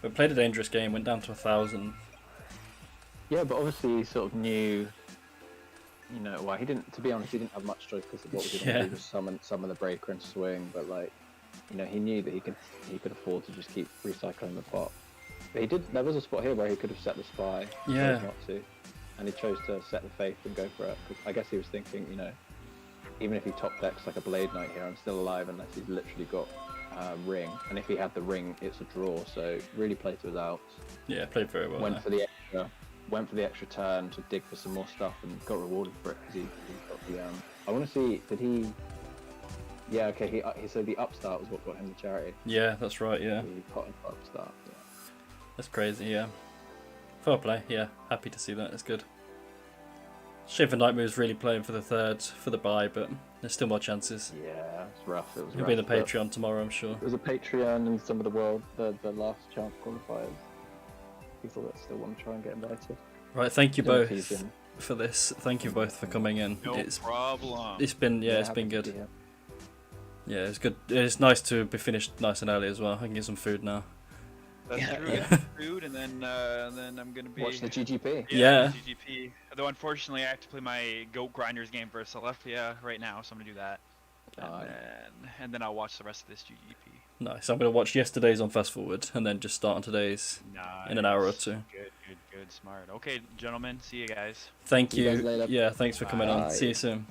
But played a dangerous game, went down to 1,000. Yeah, but obviously he sort of knew, you know, well, he didn't, to be honest, he didn't have much choice because what was he going to do was summon the breaker and swing, but like, you know, he knew that he could afford to just keep recycling the pot. But he did, there was a spot here where he could have set the spy, Yeah. chose not to, and he chose to set the faith and go for it, because I guess he was thinking, you know, even if he top decks like a Blade Knight here, I'm still alive unless he's literally got ring, and if he had the ring, it's a draw, so really played to his outs. Yeah, played very well. Went for the extra turn to dig for some more stuff and got rewarded for it because he got the I want to see, did he? Yeah, okay. He so the upstart was what got him the charity. Yeah, that's right, yeah. He got him for upstart. Yeah. That's crazy, yeah. Fair play, yeah. Happy to see that, it's good. Shame for Nightmare's really playing for the third, for the bye, but there's still more chances. Yeah, that's rough. It was You'll rough, be the but Patreon tomorrow, I'm sure. It was a Patreon and some of the last chance qualifiers. People that still want to try and get invited. Right, thank you Don't know if both he's in. for this. Thank you both for coming in. No problem. It's been it's happy been to good. be here. Yeah, it's good. It's nice to be finished nice and early as well. I can get some food now. That's Yeah. true. Yeah. Get food, and then I'm gonna be Watch the GGP. Yeah. GGP. Although unfortunately, I have to play my Goat Grinders game versus Alephia right now, so I'm gonna do that. And then I'll watch the rest of this GGP. Nice. I'm gonna watch yesterday's on fast forward and then just start on today's in an hour or two. Good, smart. Okay, gentlemen, see you guys. Thank See you you. guys later. Yeah, thanks for coming on. Bye. See you soon.